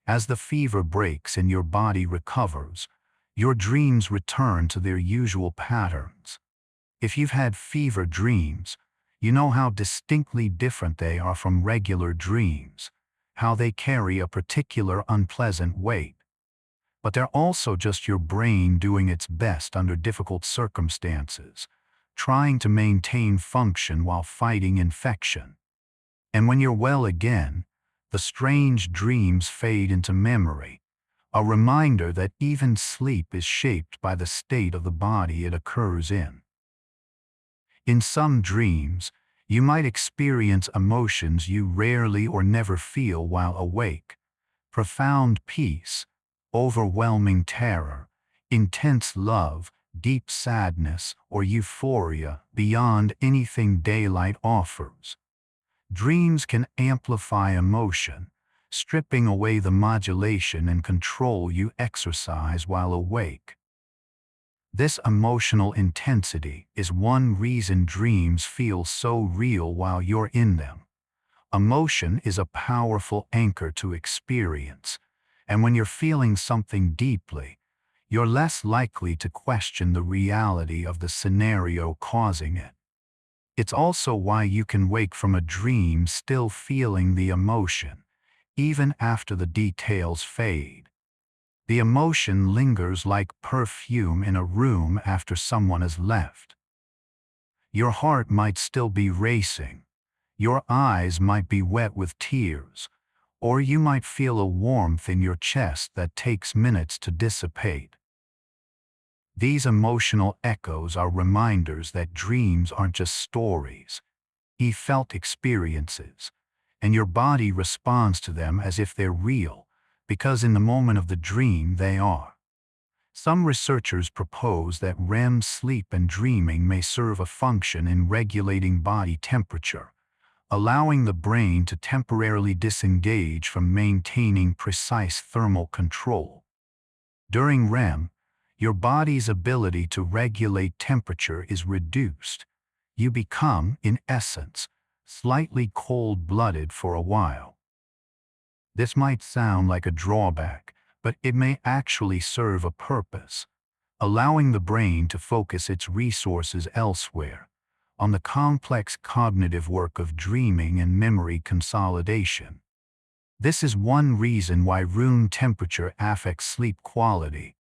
Speaker 1: As the fever breaks and your body recovers, your dreams return to their usual patterns. If you've had fever dreams, you know how distinctly different they are from regular dreams, how they carry a particular unpleasant weight. But they're also just your brain doing its best under difficult circumstances, trying to maintain function while fighting infection. And when you're well again, the strange dreams fade into memory, a reminder that even sleep is shaped by the state of the body it occurs in. In some dreams, you might experience emotions you rarely or never feel while awake: profound peace, overwhelming terror, intense love, deep sadness, or euphoria beyond anything daylight offers. Dreams can amplify emotion, stripping away the modulation and control you exercise while awake. This emotional intensity is one reason dreams feel so real while you're in them. Emotion is a powerful anchor to experience, and when you're feeling something deeply, you're less likely to question the reality of the scenario causing it. It's also why you can wake from a dream still feeling the emotion, even after the details fade. The emotion lingers like perfume in a room after someone has left. Your heart might still be racing, your eyes might be wet with tears, or you might feel a warmth in your chest that takes minutes to dissipate. These emotional echoes are reminders that dreams aren't just stories, felt experiences, and your body responds to them as if they're real, because in the moment of the dream they are. Some researchers propose that REM sleep and dreaming may serve a function in regulating body temperature, allowing the brain to temporarily disengage from maintaining precise thermal control. During REM, your body's ability to regulate temperature is reduced. You become, in essence, slightly cold-blooded for a while. This might sound like a drawback, but it may actually serve a purpose. allowing the brain to focus its resources elsewhere, on the complex cognitive work of dreaming and memory consolidation. This is one reason why room temperature affects sleep quality.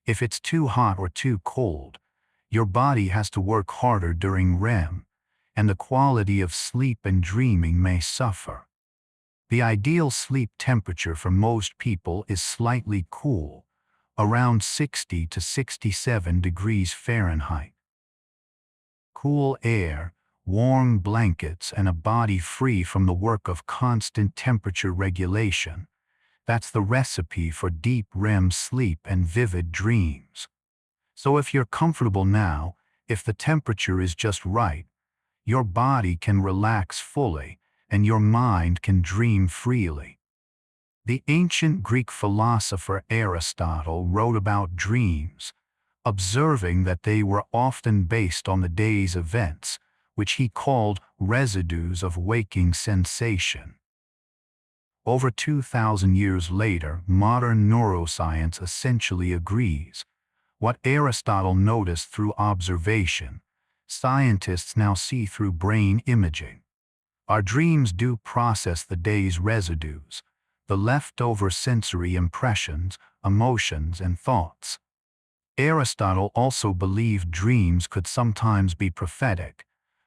Speaker 1: If it's too hot or too cold, your body has to work harder during REM, and the quality of sleep and dreaming may suffer. The ideal sleep temperature for most people is slightly cool, around 60 to 67 degrees Fahrenheit. Cool air, warm blankets, and a body free from the work of constant temperature regulation. That's the recipe for deep REM sleep and vivid dreams. So if you're comfortable now, if the temperature is just right, your body can relax fully and your mind can dream freely. The ancient Greek philosopher Aristotle wrote about dreams, observing that they were often based on the day's events, which he called residues of waking sensation. Over 2,000 years later, modern neuroscience essentially agrees. What Aristotle noticed through observation, scientists now see through brain imaging. Our dreams do process the day's residues, the leftover sensory impressions, emotions, and thoughts. Aristotle also believed dreams could sometimes be prophetic,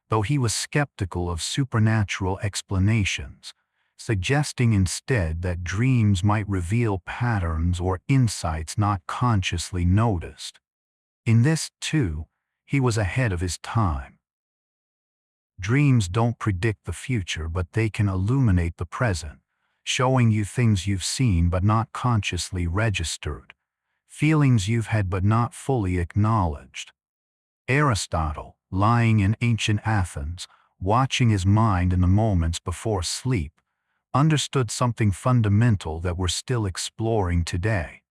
Speaker 1: though he was skeptical of supernatural explanations, suggesting instead that dreams might reveal patterns or insights not consciously noticed. In this, too, he was ahead of his time. Dreams don't predict the future, but they can illuminate the present, showing you things you've seen but not consciously registered, feelings you've had but not fully acknowledged. Aristotle, lying in ancient Athens, watching his mind in the moments before sleep, understood something fundamental that we're still exploring today.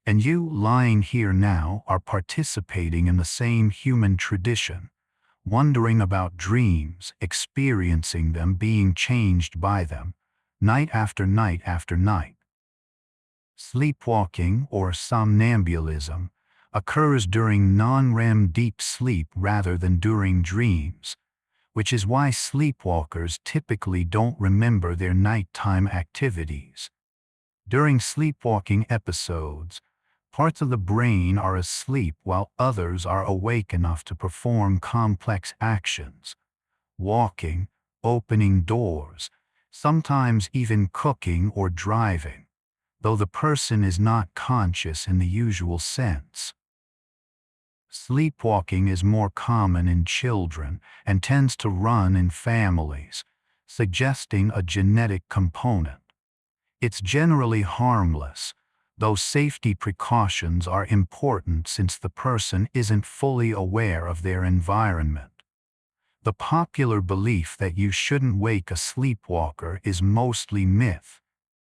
Speaker 1: And you, lying here now, are participating in the same human tradition, wondering about dreams, experiencing them, being changed by them, night after night after night. Sleepwalking, or somnambulism, occurs during non-REM deep sleep rather than during dreams, which is why sleepwalkers typically don't remember their nighttime activities. During sleepwalking episodes, parts of the brain are asleep while others are awake enough to perform complex actions, walking, opening doors, sometimes even cooking or driving, though the person is not conscious in the usual sense. Sleepwalking is more common in children and tends to run in families, suggesting a genetic component. It's generally harmless, though safety precautions are important since the person isn't fully aware of their environment. The popular belief that you shouldn't wake a sleepwalker is mostly myth.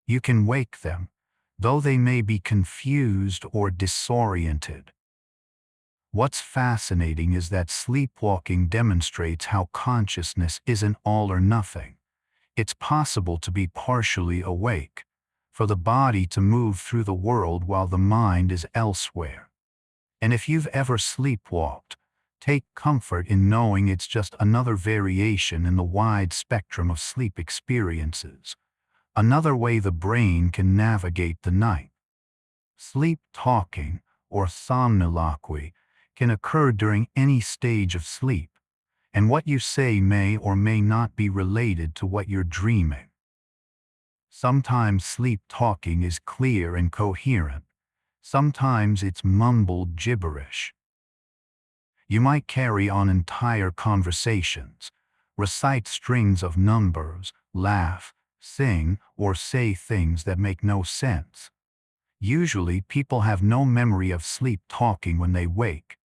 Speaker 1: You can wake them, though they may be confused or disoriented. What's fascinating is that sleepwalking demonstrates how consciousness isn't all or nothing. It's possible to be partially awake, for the body to move through the world while the mind is elsewhere. And if you've ever sleepwalked, take comfort in knowing it's just another variation in the wide spectrum of sleep experiences, another way the brain can navigate the night. Sleep talking, or somniloquy, can occur during any stage of sleep, and what you say may or may not be related to what you're dreaming. Sometimes sleep talking is clear and coherent, sometimes it's mumbled gibberish. You might carry on entire conversations, recite strings of numbers, laugh, sing, or say things that make no sense. Usually, people have no memory of sleep talking when they wake.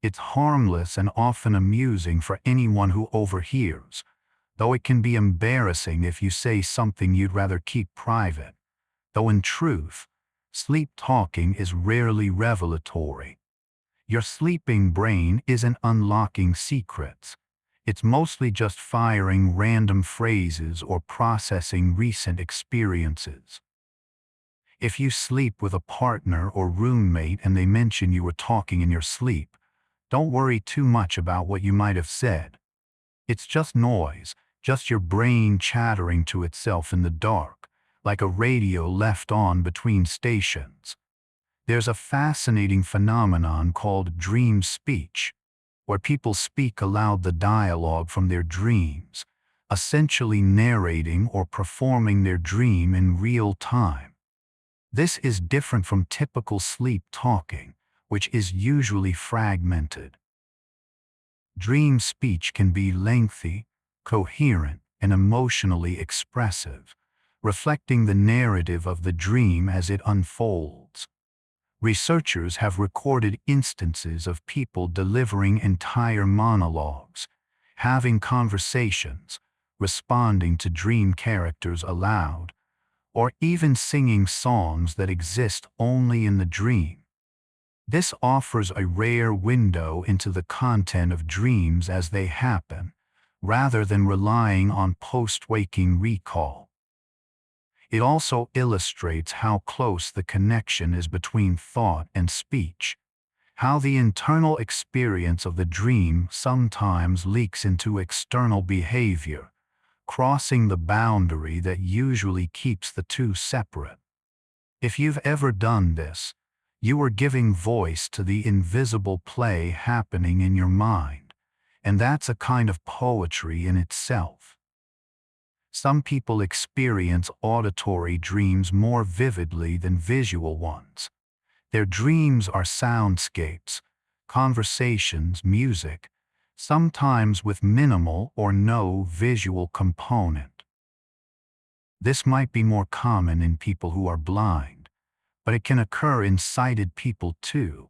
Speaker 1: It's harmless and often amusing for anyone who overhears, though it can be embarrassing if you say something you'd rather keep private. Though in truth, sleep talking is rarely revelatory. Your sleeping brain isn't unlocking secrets. It's mostly just firing random phrases or processing recent experiences. If you sleep with a partner or roommate and they mention you were talking in your sleep, don't worry too much about what you might have said. It's just noise, just your brain chattering to itself in the dark, like a radio left on between stations. There's a fascinating phenomenon called dream speech, where people speak aloud the dialogue from their dreams, essentially narrating or performing their dream in real time. This is different from typical sleep talking, which is usually fragmented. Dream speech can be lengthy, coherent, and emotionally expressive, reflecting the narrative of the dream as it unfolds. Researchers have recorded instances of people delivering entire monologues, having conversations, responding to dream characters aloud, or even singing songs that exist only in the dream. This offers a rare window into the content of dreams as they happen, rather than relying on post-waking recall. It also illustrates how close the connection is between thought and speech, how the internal experience of the dream sometimes leaks into external behavior, crossing the boundary that usually keeps the two separate. If you've ever done this, you are giving voice to the invisible play happening in your mind, and that's a kind of poetry in itself. Some people experience auditory dreams more vividly than visual ones. Their dreams are soundscapes, conversations, music, sometimes with minimal or no visual component. This might be more common in people who are blind, but it can occur in sighted people too,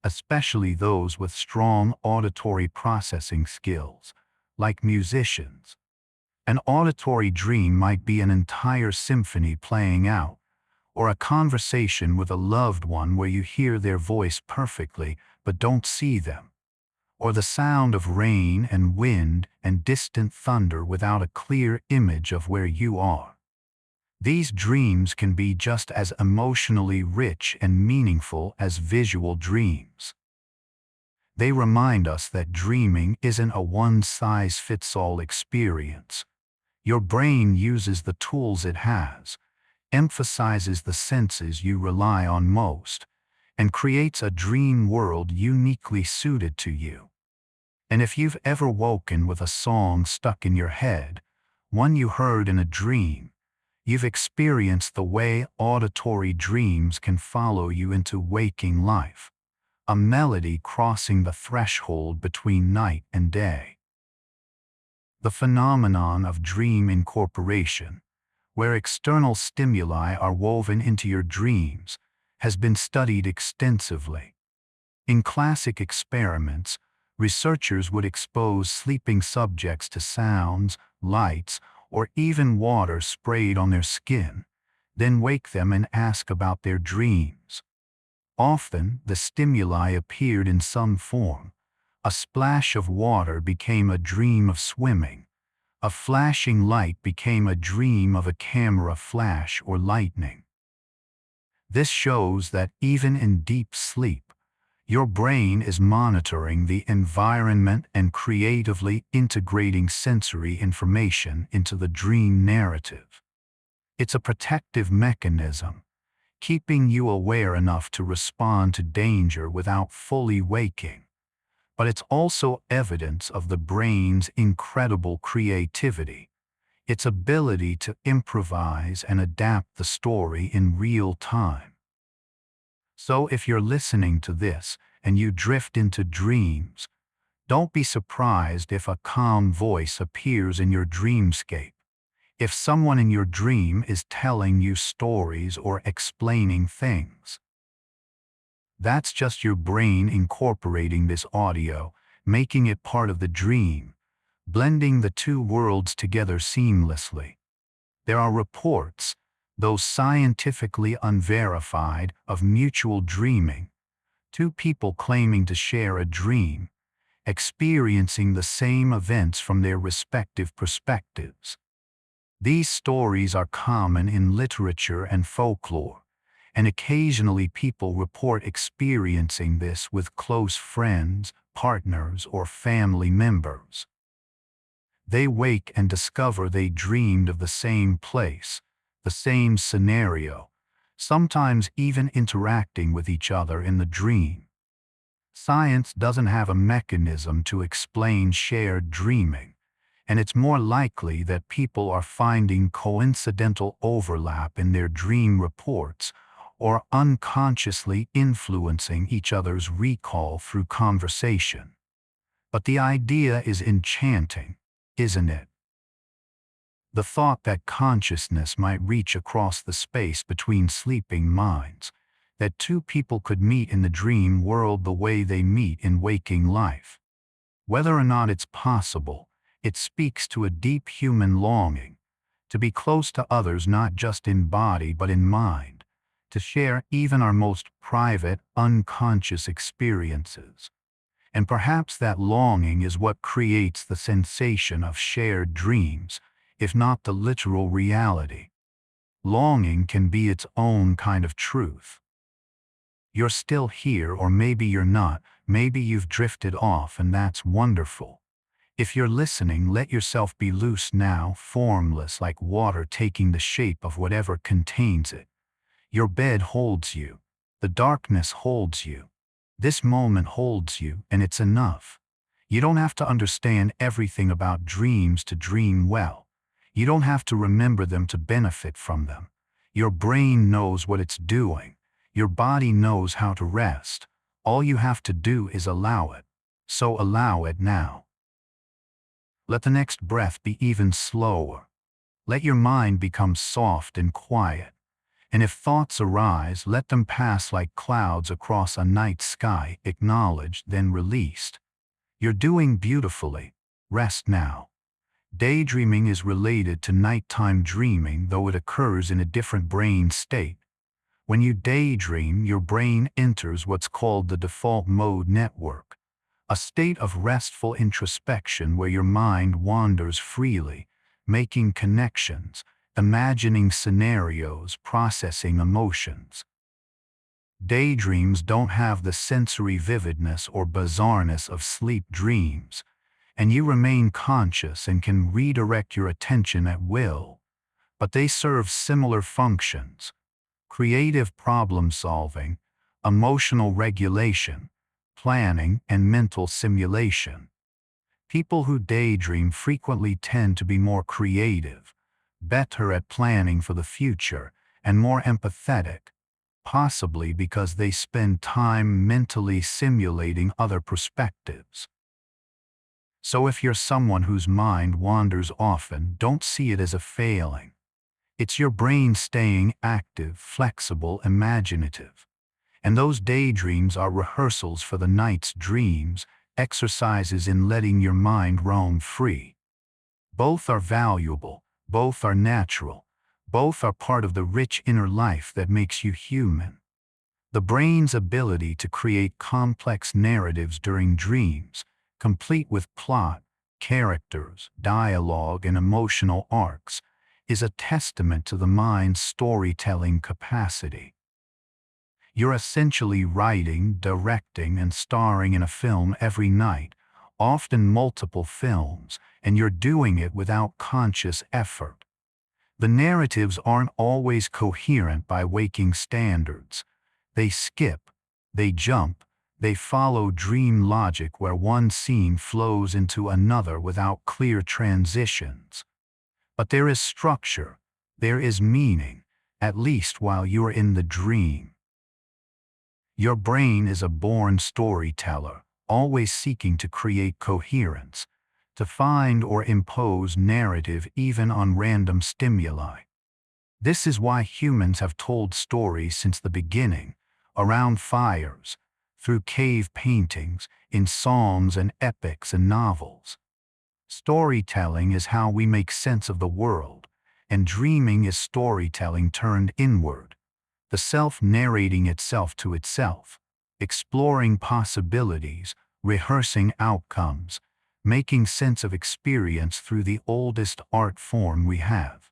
Speaker 1: especially those with strong auditory processing skills, like musicians. An auditory dream might be an entire symphony playing out, or a conversation with a loved one where you hear their voice perfectly but don't see them, or the sound of rain and wind and distant thunder without a clear image of where you are. These dreams can be just as emotionally rich and meaningful as visual dreams. They remind us that dreaming isn't a one-size-fits-all experience. Your brain uses the tools it has, emphasizes the senses you rely on most, and creates a dream world uniquely suited to you. And if you've ever woken with a song stuck in your head, one you heard in a dream, you've experienced the way auditory dreams can follow you into waking life, a melody crossing the threshold between night and day. The phenomenon of dream incorporation, where external stimuli are woven into your dreams, has been studied extensively. In classic experiments, researchers would expose sleeping subjects to sounds, lights, or even water sprayed on their skin, then wake them and ask about their dreams. Often, the stimuli appeared in some form. A splash of water became a dream of swimming. A flashing light became a dream of a camera flash or lightning. This shows that even in deep sleep, your brain is monitoring the environment and creatively integrating sensory information into the dream narrative. It's a protective mechanism, keeping you aware enough to respond to danger without fully waking. But it's also evidence of the brain's incredible creativity, its ability to improvise and adapt the story in real time. So if you're listening to this and you drift into dreams, don't be surprised if a calm voice appears in your dreamscape, if someone in your dream is telling you stories or explaining things. That's just your brain incorporating this audio, making it part of the dream, blending the two worlds together seamlessly. There are reports, though scientifically unverified, of mutual dreaming, two people claiming to share a dream, experiencing the same events from their respective perspectives. These stories are common in literature and folklore, and occasionally people report experiencing this with close friends, partners, or family members. They wake and discover they dreamed of the same place, the same scenario, sometimes even interacting with each other in the dream. Science doesn't have a mechanism to explain shared dreaming, and it's more likely that people are finding coincidental overlap in their dream reports or unconsciously influencing each other's recall through conversation. But the idea is enchanting, isn't it? The thought that consciousness might reach across the space between sleeping minds, that two people could meet in the dream world the way they meet in waking life. Whether or not it's possible, it speaks to a deep human longing, to be close to others not just in body but in mind, to share even our most private, unconscious experiences. And perhaps that longing is what creates the sensation of shared dreams, if not the literal reality. Longing can be its own kind of truth. You're still here, or maybe you're not, maybe you've drifted off, and that's wonderful. If you're listening, let yourself be loose now, formless like water taking the shape of whatever contains it. Your bed holds you. The darkness holds you. This moment holds you, and it's enough. You don't have to understand everything about dreams to dream well. You don't have to remember them to benefit from them. Your brain knows what it's doing. Your body knows how to rest. All you have to do is allow it. So allow it now. Let the next breath be even slower. Let your mind become soft and quiet. And if thoughts arise, let them pass like clouds across a night sky, acknowledged, then released. You're doing beautifully. Rest now. Daydreaming is related to nighttime dreaming, though it occurs in a different brain state. When you daydream, your brain enters what's called the default mode network, a state of restful introspection where your mind wanders freely, making connections, imagining scenarios, processing emotions. Daydreams don't have the sensory vividness or bizarreness of sleep dreams, and you remain conscious and can redirect your attention at will, but they serve similar functions: creative problem solving, emotional regulation, planning, and mental simulation. People who daydream frequently tend to be more creative, better at planning for the future, and more empathetic, possibly because they spend time mentally simulating other perspectives. So if you're someone whose mind wanders often, don't see it as a failing. It's your brain staying active, flexible, imaginative. And those daydreams are rehearsals for the night's dreams, exercises in letting your mind roam free. Both are valuable, both are natural, both are part of the rich inner life that makes you human. The brain's ability to create complex narratives during dreams, complete with plot, characters, dialogue, and emotional arcs, is a testament to the mind's storytelling capacity. You're essentially writing, directing, and starring in a film every night, often multiple films, and you're doing it without conscious effort. The narratives aren't always coherent by waking standards. They skip, they jump, they follow dream logic where one scene flows into another without clear transitions. But there is structure, there is meaning, at least while you're in the dream. Your brain is a born storyteller, always seeking to create coherence, to find or impose narrative even on random stimuli. This is why humans have told stories since the beginning, around fires, through cave paintings, in songs and epics and novels. Storytelling is how we make sense of the world, and dreaming is storytelling turned inward, the self narrating itself to itself, exploring possibilities, rehearsing outcomes, making sense of experience through the oldest art form we have.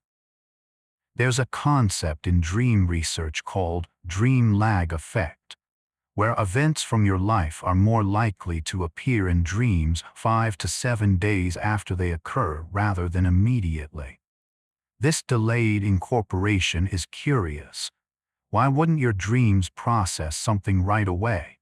Speaker 1: There's a concept in dream research called dream lag effect, where events from your life are more likely to appear in dreams 5 to 7 days after they occur rather than immediately. This delayed incorporation is curious. Why wouldn't your dreams process something right away?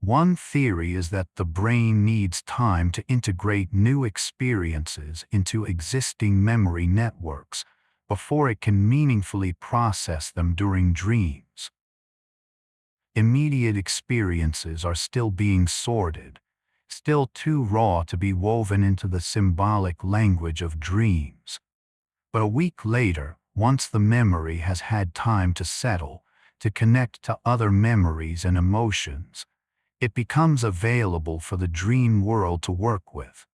Speaker 1: One theory is that the brain needs time to integrate new experiences into existing memory networks before it can meaningfully process them during dreams. Immediate experiences are still being sorted, still too raw to be woven into the symbolic language of dreams. But a week later, once the memory has had time to settle, to connect to other memories and emotions, it becomes available for the dream world to work with.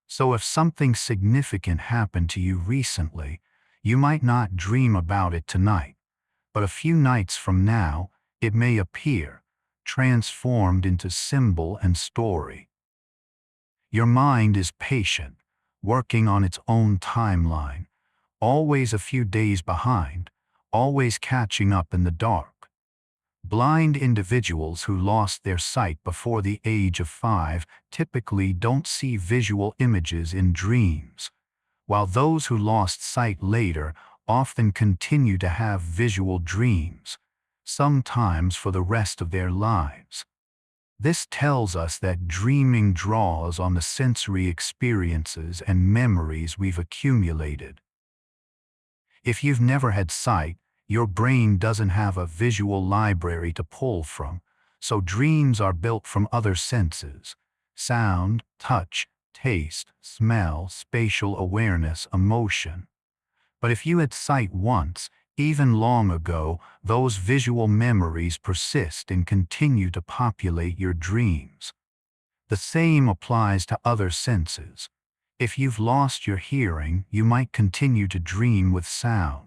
Speaker 1: So if something significant happened to you recently, you might not dream about it tonight, but a few nights from now, it may appear, transformed into symbol and story. Your mind is patient, working on its own timeline, always a few days behind, always catching up in the dark. Blind individuals who lost their sight before the age of 5 typically don't see visual images in dreams, while those who lost sight later often continue to have visual dreams, sometimes for the rest of their lives. This tells us that dreaming draws on the sensory experiences and memories we've accumulated. If you've never had sight, your brain doesn't have a visual library to pull from, so dreams are built from other senses: sound, touch, taste, smell, spatial awareness, emotion. But if you had sight once, even long ago, those visual memories persist and continue to populate your dreams. The same applies to other senses. If you've lost your hearing, you might continue to dream with sound.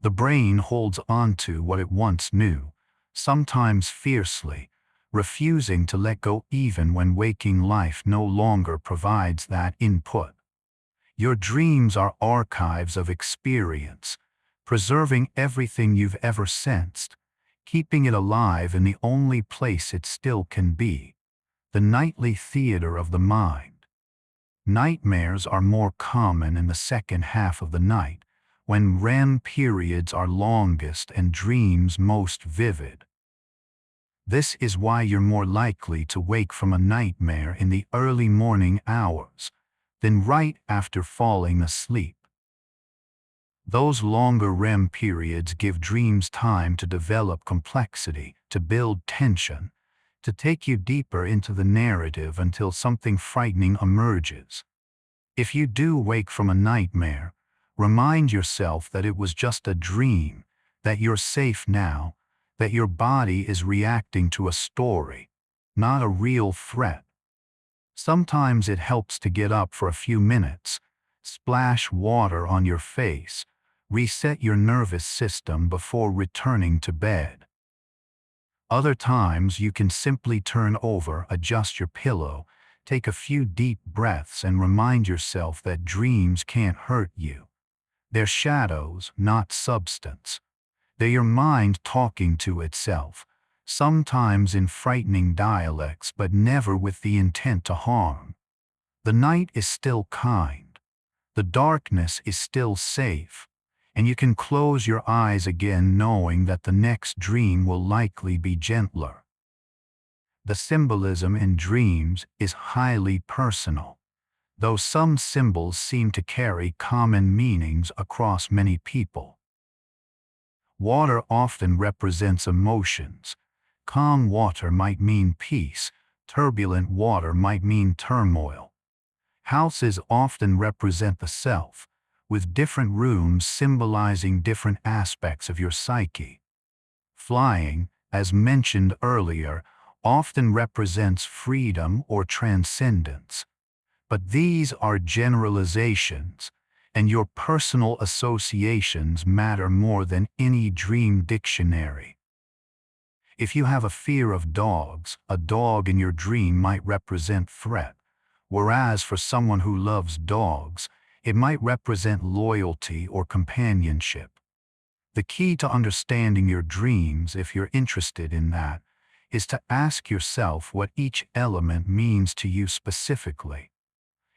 Speaker 1: The brain holds onto what it once knew, sometimes fiercely, refusing to let go even when waking life no longer provides that input. Your dreams are archives of experience, preserving everything you've ever sensed, keeping it alive in the only place it still can be, the nightly theater of the mind. Nightmares are more common in the second half of the night, when REM periods are longest and dreams most vivid. This is why you're more likely to wake from a nightmare in the early morning hours than right after falling asleep. Those longer REM periods give dreams time to develop complexity, to build tension, to take you deeper into the narrative until something frightening emerges. If you do wake from a nightmare, remind yourself that it was just a dream, that you're safe now, that your body is reacting to a story, not a real threat. Sometimes it helps to get up for a few minutes, splash water on your face, reset your nervous system before returning to bed. Other times you can simply turn over, adjust your pillow, take a few deep breaths and remind yourself that dreams can't hurt you. They're shadows, not substance. They're your mind talking to itself, sometimes in frightening dialects but never with the intent to harm. The night is still kind. The darkness is still safe, and you can close your eyes again knowing that the next dream will likely be gentler. The symbolism in dreams is highly personal, though some symbols seem to carry common meanings across many people. Water often represents emotions. Calm water might mean peace, turbulent water might mean turmoil. Houses often represent the self, with different rooms symbolizing different aspects of your psyche. Flying, as mentioned earlier, often represents freedom or transcendence. But these are generalizations, and your personal associations matter more than any dream dictionary. If you have a fear of dogs, a dog in your dream might represent threat, whereas for someone who loves dogs, It might represent loyalty or companionship. The key to understanding your dreams, if you're interested in that, is to ask yourself what each element means to you specifically.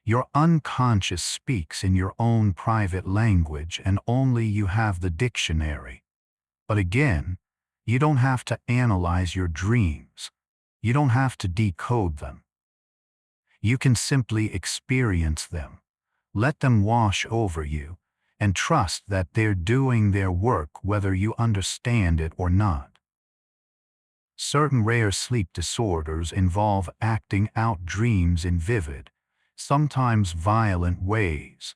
Speaker 1: Your unconscious speaks in your own private language and only you have the dictionary. But again, you don't have to analyze your dreams. You don't have to decode them. You can simply experience them, let them wash over you, and trust that they're doing their work whether you understand it or not. Certain rare sleep disorders involve acting out dreams in vivid, sometimes violent ways.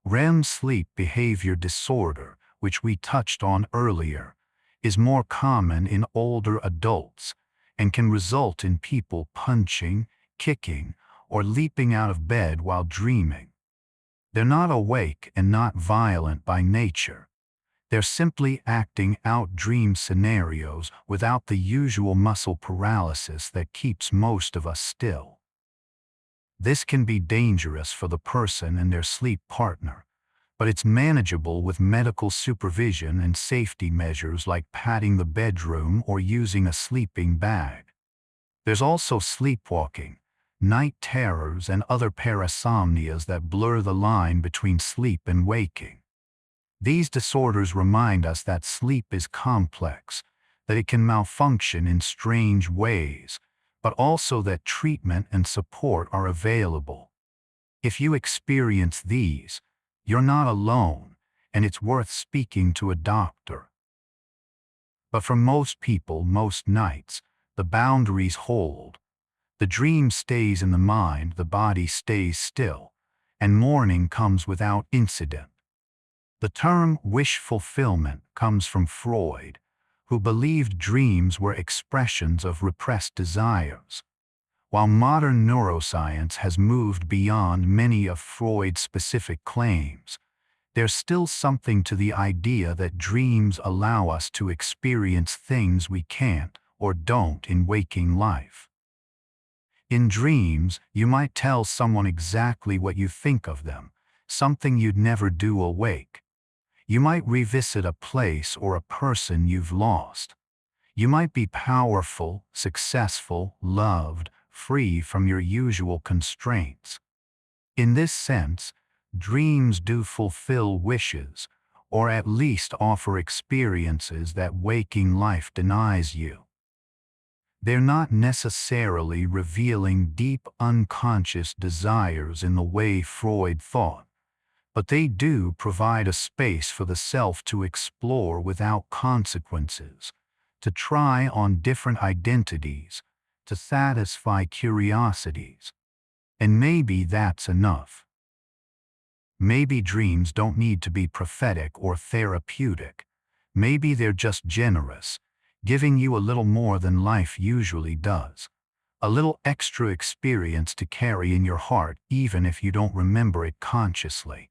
Speaker 1: REM sleep behavior disorder, which we touched on earlier, is more common in older adults and can result in people punching, kicking, or leaping out of bed while dreaming. They're not awake and not violent by nature. They're simply acting out dream scenarios without the usual muscle paralysis that keeps most of us still. This can be dangerous for the person and their sleep partner, but it's manageable with medical supervision and safety measures like padding the bedroom or using a sleeping bag. There's also sleepwalking, night terrors, and other parasomnias that blur the line between sleep and waking. These disorders remind us that sleep is complex, that it can malfunction in strange ways, but also that treatment and support are available. If you experience these, you're not alone, and it's worth speaking to a doctor. But for most people, most nights, the boundaries hold. The dream stays in the mind, the body stays still, and morning comes without incident. The term wish fulfillment comes from Freud, who believed dreams were expressions of repressed desires. While modern neuroscience has moved beyond many of Freud's specific claims, there's still something to the idea that dreams allow us to experience things we can't or don't in waking life. In dreams, you might tell someone exactly what you think of them, something you'd never do awake. You might revisit a place or a person you've lost. You might be powerful, successful, loved, free from your usual constraints. In this sense, dreams do fulfill wishes, or at least offer experiences that waking life denies you. They're not necessarily revealing deep unconscious desires in the way Freud thought, but they do provide a space for the self to explore without consequences, to try on different identities, to satisfy curiosities. And maybe that's enough. Maybe dreams don't need to be prophetic or therapeutic. Maybe they're just generous, giving you a little more than life usually does. A little extra experience to carry in your heart even if you don't remember it consciously.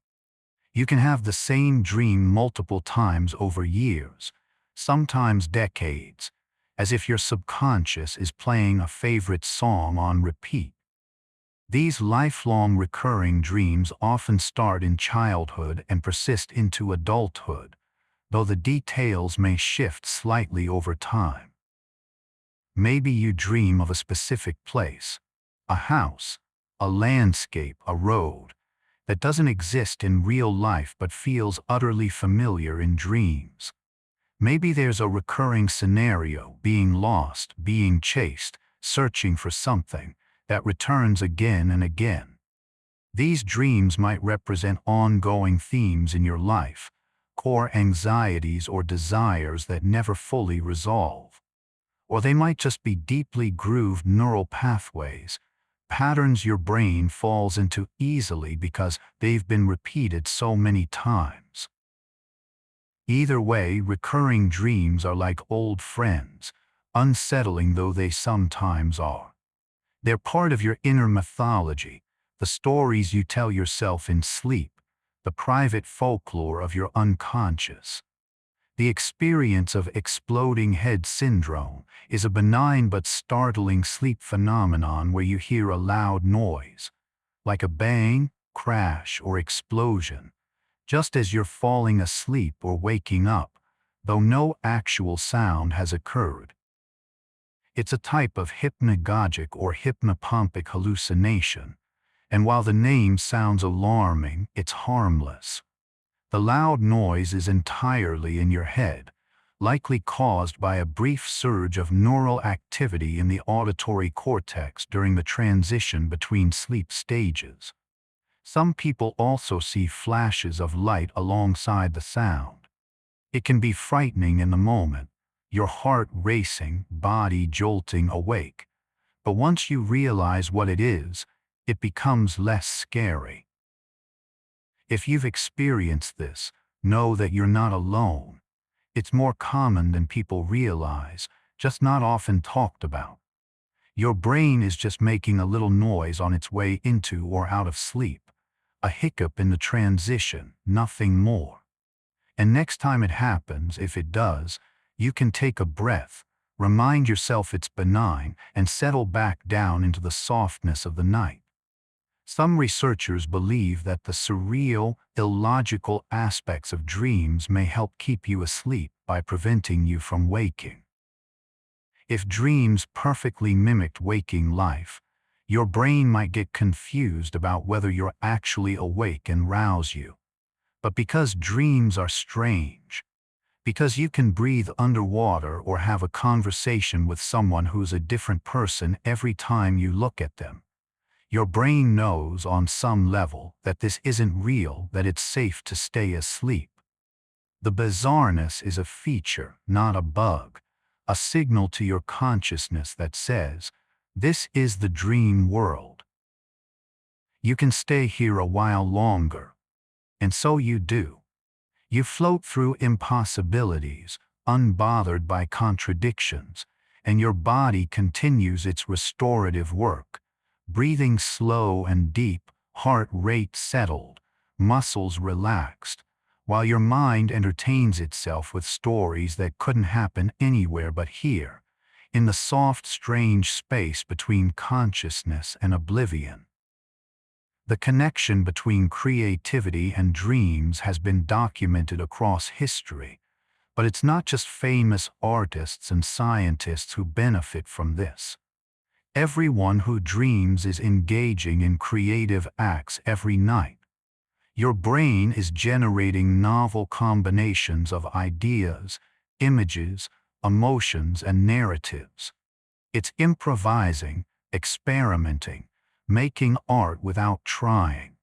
Speaker 1: You can have the same dream multiple times over years, sometimes decades, as if your subconscious is playing a favorite song on repeat. These lifelong recurring dreams often start in childhood and persist into adulthood, though the details may shift slightly over time. Maybe you dream of a specific place, a house, a landscape, a road, that doesn't exist in real life but feels utterly familiar in dreams. Maybe there's a recurring scenario, being lost, being chased, searching for something, that returns again and again. These dreams might represent ongoing themes in your life, core anxieties or desires that never fully resolve. Or they might just be deeply grooved neural pathways, patterns your brain falls into easily because they've been repeated so many times. Either way, recurring dreams are like old friends, unsettling though they sometimes are. They're part of your inner mythology, the stories you tell yourself in sleep, the private folklore of your unconscious. The experience of exploding head syndrome is a benign but startling sleep phenomenon where you hear a loud noise, like a bang crash, or explosion, just as you're falling asleep or waking up, though no actual sound has occurred. It's a type of hypnagogic or hypnopompic hallucination, and while the name sounds alarming, it's harmless. The loud noise is entirely in your head, likely caused by a brief surge of neural activity in the auditory cortex during the transition between sleep stages. Some people also see flashes of light alongside the sound. It can be frightening in the moment, your heart racing, body jolting awake. But once you realize what it is, it becomes less scary. If you've experienced this, know that you're not alone. It's more common than people realize, just not often talked about. Your brain is just making a little noise on its way into or out of sleep, a hiccup in the transition, nothing more. And next time it happens, if it does, you can take a breath, remind yourself it's benign, and settle back down into the softness of the night. Some researchers believe that the surreal, illogical aspects of dreams may help keep you asleep by preventing you from waking. If dreams perfectly mimicked waking life, your brain might get confused about whether you're actually awake and rouse you. But because dreams are strange, because you can breathe underwater or have a conversation with someone who's a different person every time you look at them, your brain knows on some level that this isn't real, that it's safe to stay asleep. The bizarreness is a feature, not a bug, a signal to your consciousness that says, this is the dream world. You can stay here a while longer. And so you do. You float through impossibilities, unbothered by contradictions, and your body continues its restorative work, breathing slow and deep, heart rate settled, muscles relaxed, while your mind entertains itself with stories that couldn't happen anywhere but here, in the soft, strange space between consciousness and oblivion. The connection between creativity and dreams has been documented across history, but it's not just famous artists and scientists who benefit from this. Everyone who dreams is engaging in creative acts every night. Your brain is generating novel combinations of ideas, images, emotions, and narratives. It's improvising, experimenting, making art without trying.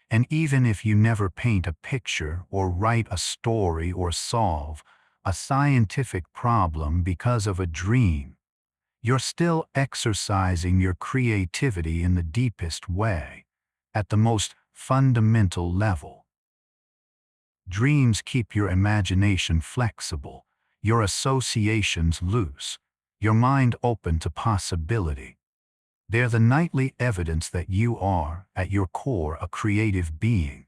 Speaker 1: And even if you never paint a picture or write a story or solve a scientific problem because of a dream, you're still exercising your creativity in the deepest way, at the most fundamental level. Dreams keep your imagination flexible, your associations loose, your mind open to possibility. They're the nightly evidence that you are, at your core, a creative being,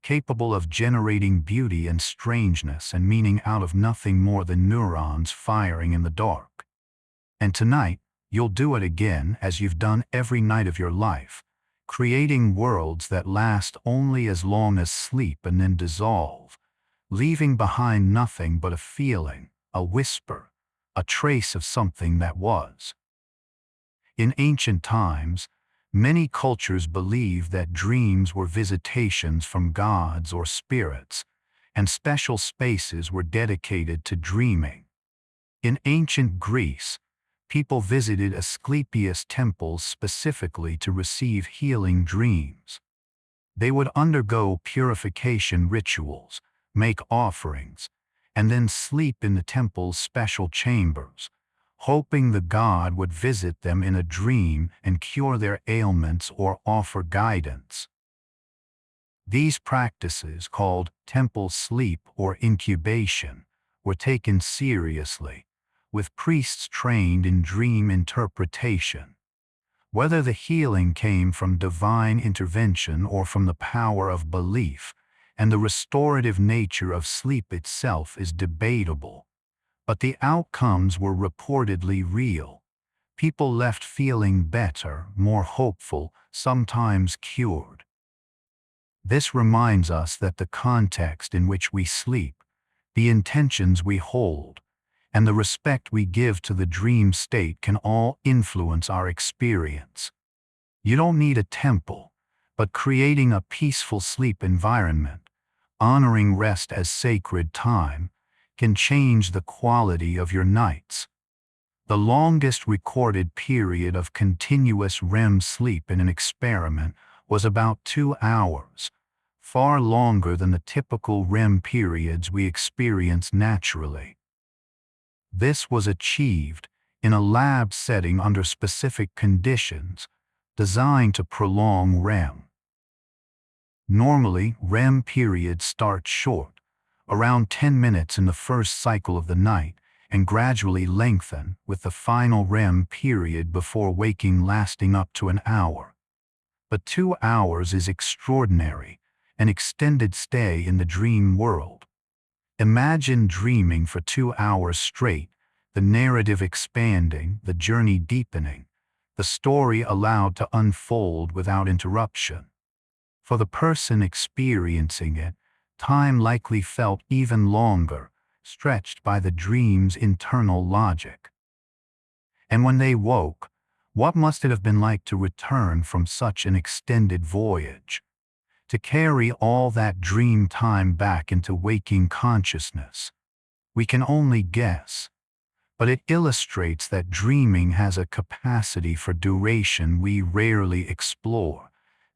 Speaker 1: capable of generating beauty and strangeness and meaning out of nothing more than neurons firing in the dark. And tonight, you'll do it again, as you've done every night of your life, creating worlds that last only as long as sleep and then dissolve, leaving behind nothing but a feeling, a whisper, a trace of something that was. In ancient times, many cultures believed that dreams were visitations from gods or spirits, and special spaces were dedicated to dreaming. In ancient Greece, people visited Asclepius temples specifically to receive healing dreams. They would undergo purification rituals, make offerings, and then sleep in the temple's special chambers, hoping the god would visit them in a dream and cure their ailments or offer guidance. These practices, called temple sleep or incubation, were taken seriously, with priests trained in dream interpretation. Whether the healing came from divine intervention or from the power of belief, and the restorative nature of sleep itself is debatable, but the outcomes were reportedly real. People left feeling better, more hopeful, sometimes cured. This reminds us that the context in which we sleep, the intentions we hold, and the respect we give to the dream state can all influence our experience. You don't need a temple, but creating a peaceful sleep environment, honoring rest as sacred time, can change the quality of your nights. The longest recorded period of continuous REM sleep in an experiment was about 2 hours, far longer than the typical REM periods we experience naturally. This was achieved in a lab setting under specific conditions designed to prolong REM. Normally, REM periods start short, around 10 minutes in the first cycle of the night, and gradually lengthen with the final REM period before waking lasting up to an hour. But 2 hours is extraordinary, an extended stay in the dream world. Imagine dreaming for 2 hours straight, the narrative expanding, the journey deepening, the story allowed to unfold without interruption. For the person experiencing it, time likely felt even longer, stretched by the dream's internal logic. And when they woke, what must it have been like to return from such an extended voyage? To carry all that dream time back into waking consciousness? We can only guess, but it illustrates that dreaming has a capacity for duration we rarely explore,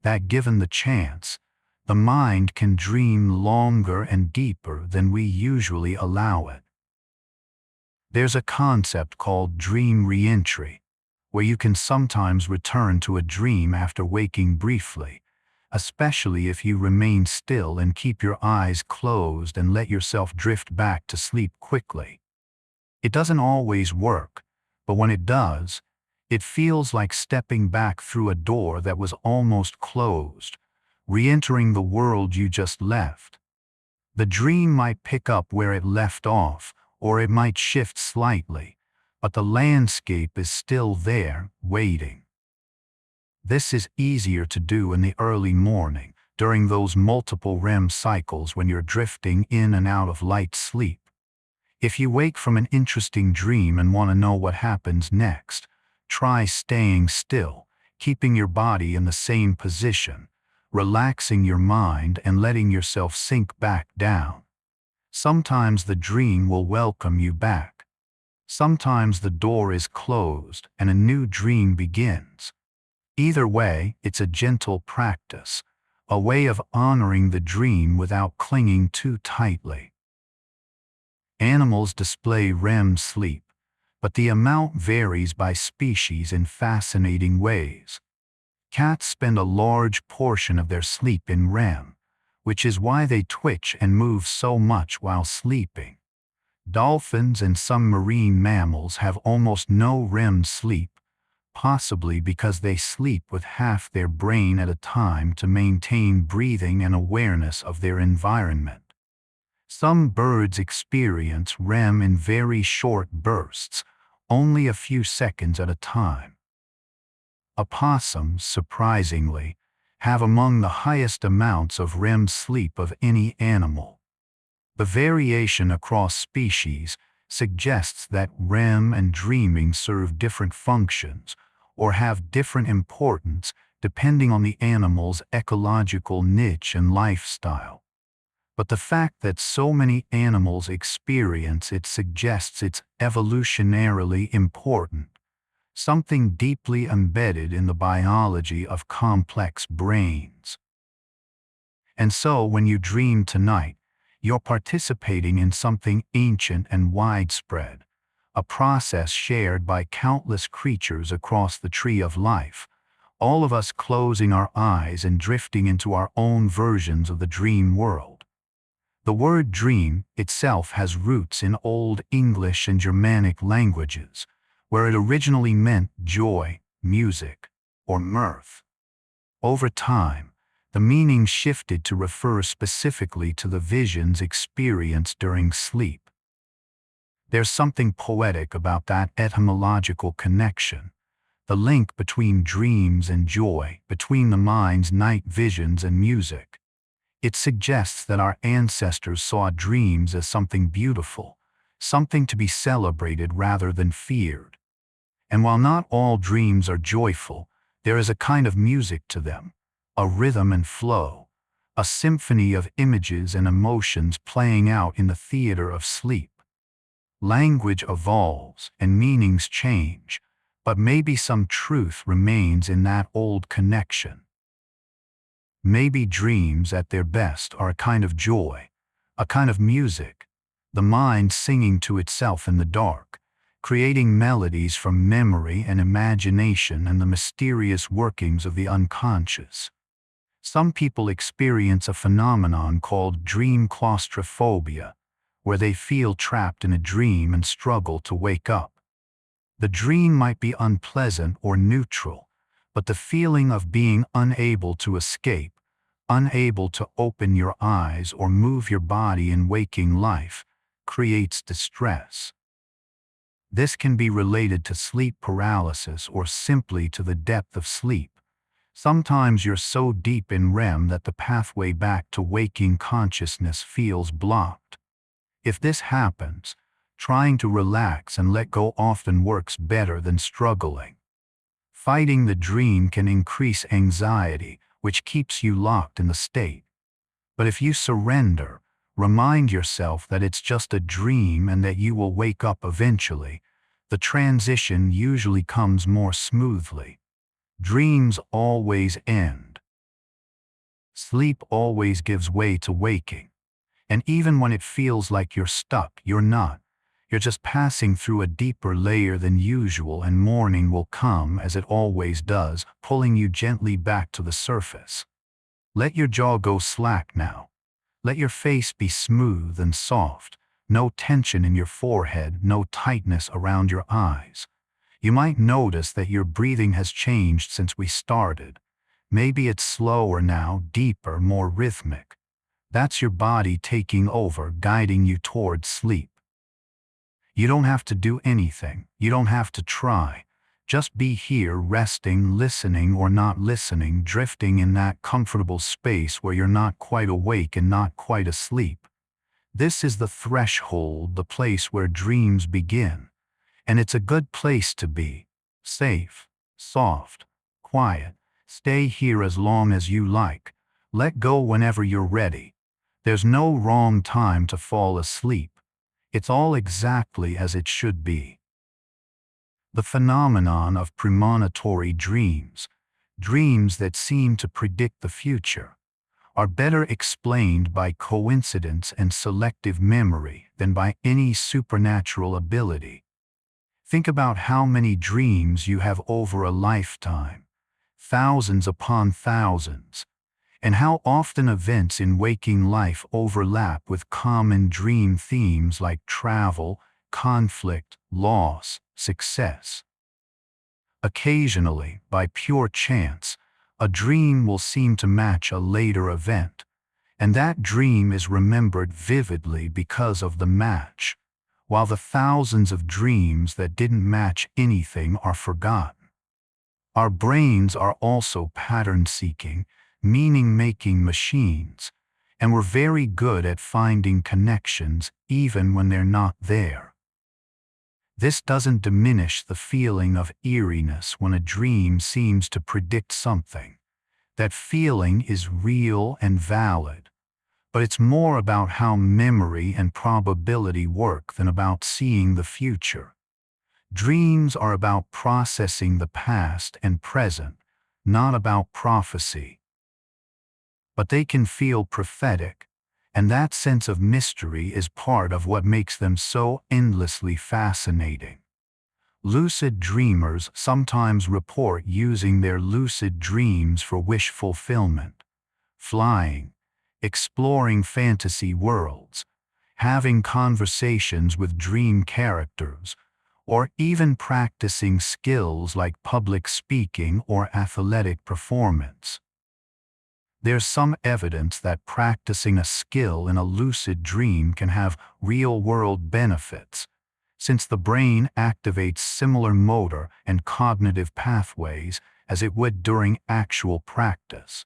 Speaker 1: that given the chance, the mind can dream longer and deeper than we usually allow it. There's a concept called dream reentry, where you can sometimes return to a dream after waking briefly, especially if you remain still and keep your eyes closed and let yourself drift back to sleep quickly. It doesn't always work, but when it does, it feels like stepping back through a door that was almost closed, re-entering the world you just left. The dream might pick up where it left off, or it might shift slightly, but the landscape is still there, waiting. This is easier to do in the early morning, during those multiple REM cycles when you're drifting in and out of light sleep. If you wake from an interesting dream and want to know what happens next, try staying still, keeping your body in the same position, relaxing your mind and letting yourself sink back down. Sometimes the dream will welcome you back. Sometimes the door is closed and a new dream begins. Either way, it's a gentle practice, a way of honoring the dream without clinging too tightly. Animals display REM sleep, but the amount varies by species in fascinating ways. Cats spend a large portion of their sleep in REM, which is why they twitch and move so much while sleeping. Dolphins and some marine mammals have almost no REM sleep, possibly because they sleep with half their brain at a time to maintain breathing and awareness of their environment. Some birds experience REM in very short bursts, only a few seconds at a time. Opossums, surprisingly, have among the highest amounts of REM sleep of any animal. The variation across species suggests that REM and dreaming serve different functions or have different importance depending on the animal's ecological niche and lifestyle. But the fact that so many animals experience it suggests it's evolutionarily important, something deeply embedded in the biology of complex brains. And so when you dream tonight, you're participating in something ancient and widespread, a process shared by countless creatures across the tree of life, all of us closing our eyes and drifting into our own versions of the dream world. The word dream itself has roots in Old English and Germanic languages, where it originally meant joy, music, or mirth. Over time, the meaning shifted to refer specifically to the visions experienced during sleep. There's something poetic about that etymological connection, the link between dreams and joy, between the mind's night visions and music. It suggests that our ancestors saw dreams as something beautiful, something to be celebrated rather than feared. And while not all dreams are joyful, there is a kind of music to them, a rhythm and flow, a symphony of images and emotions playing out in the theater of sleep. Language evolves and meanings change, but maybe some truth remains in that old connection. Maybe dreams at their best are a kind of joy, a kind of music, the mind singing to itself in the dark, creating melodies from memory and imagination and the mysterious workings of the unconscious. Some people experience a phenomenon called dream claustrophobia, where they feel trapped in a dream and struggle to wake up. The dream might be unpleasant or neutral, but the feeling of being unable to escape, unable to open your eyes or move your body in waking life, creates distress. This can be related to sleep paralysis or simply to the depth of sleep. Sometimes you're so deep in REM that the pathway back to waking consciousness feels blocked. If this happens, trying to relax and let go often works better than struggling. Fighting the dream can increase anxiety, which keeps you locked in the state. But if you surrender, remind yourself that it's just a dream and that you will wake up eventually, the transition usually comes more smoothly. Dreams always end. Sleep always gives way to waking. And even when it feels like you're stuck, you're not. You're just passing through a deeper layer than usual, and morning will come, as it always does, pulling you gently back to the surface. Let your jaw go slack now. Let your face be smooth and soft. No tension in your forehead, no tightness around your eyes. You might notice that your breathing has changed since we started. Maybe it's slower now, deeper, more rhythmic. That's your body taking over, guiding you toward sleep. You don't have to do anything. You don't have to try. Just be here, resting, listening or not listening, drifting in that comfortable space where you're not quite awake and not quite asleep. This is the threshold, the place where dreams begin. And it's a good place to be. Safe, soft, quiet. Stay here as long as you like. Let go whenever you're ready. There's no wrong time to fall asleep. It's all exactly as it should be. The phenomenon of premonitory dreams, dreams that seem to predict the future, are better explained by coincidence and selective memory than by any supernatural ability. Think about how many dreams you have over a lifetime, thousands upon thousands, and how often events in waking life overlap with common dream themes like travel, conflict, loss, success. Occasionally, by pure chance, a dream will seem to match a later event, and that dream is remembered vividly because of the match, while the thousands of dreams that didn't match anything are forgotten. Our brains are also pattern-seeking, meaning-making machines, and we're very good at finding connections even when they're not there. This doesn't diminish the feeling of eeriness when a dream seems to predict something. That feeling is real and valid, but it's more about how memory and probability work than about seeing the future. Dreams are about processing the past and present, not about prophecy. But they can feel prophetic, and that sense of mystery is part of what makes them so endlessly fascinating. Lucid dreamers sometimes report using their lucid dreams for wish fulfillment, flying, exploring fantasy worlds, having conversations with dream characters, or even practicing skills like public speaking or athletic performance. There's some evidence that practicing a skill in a lucid dream can have real-world benefits, since the brain activates similar motor and cognitive pathways as it would during actual practice.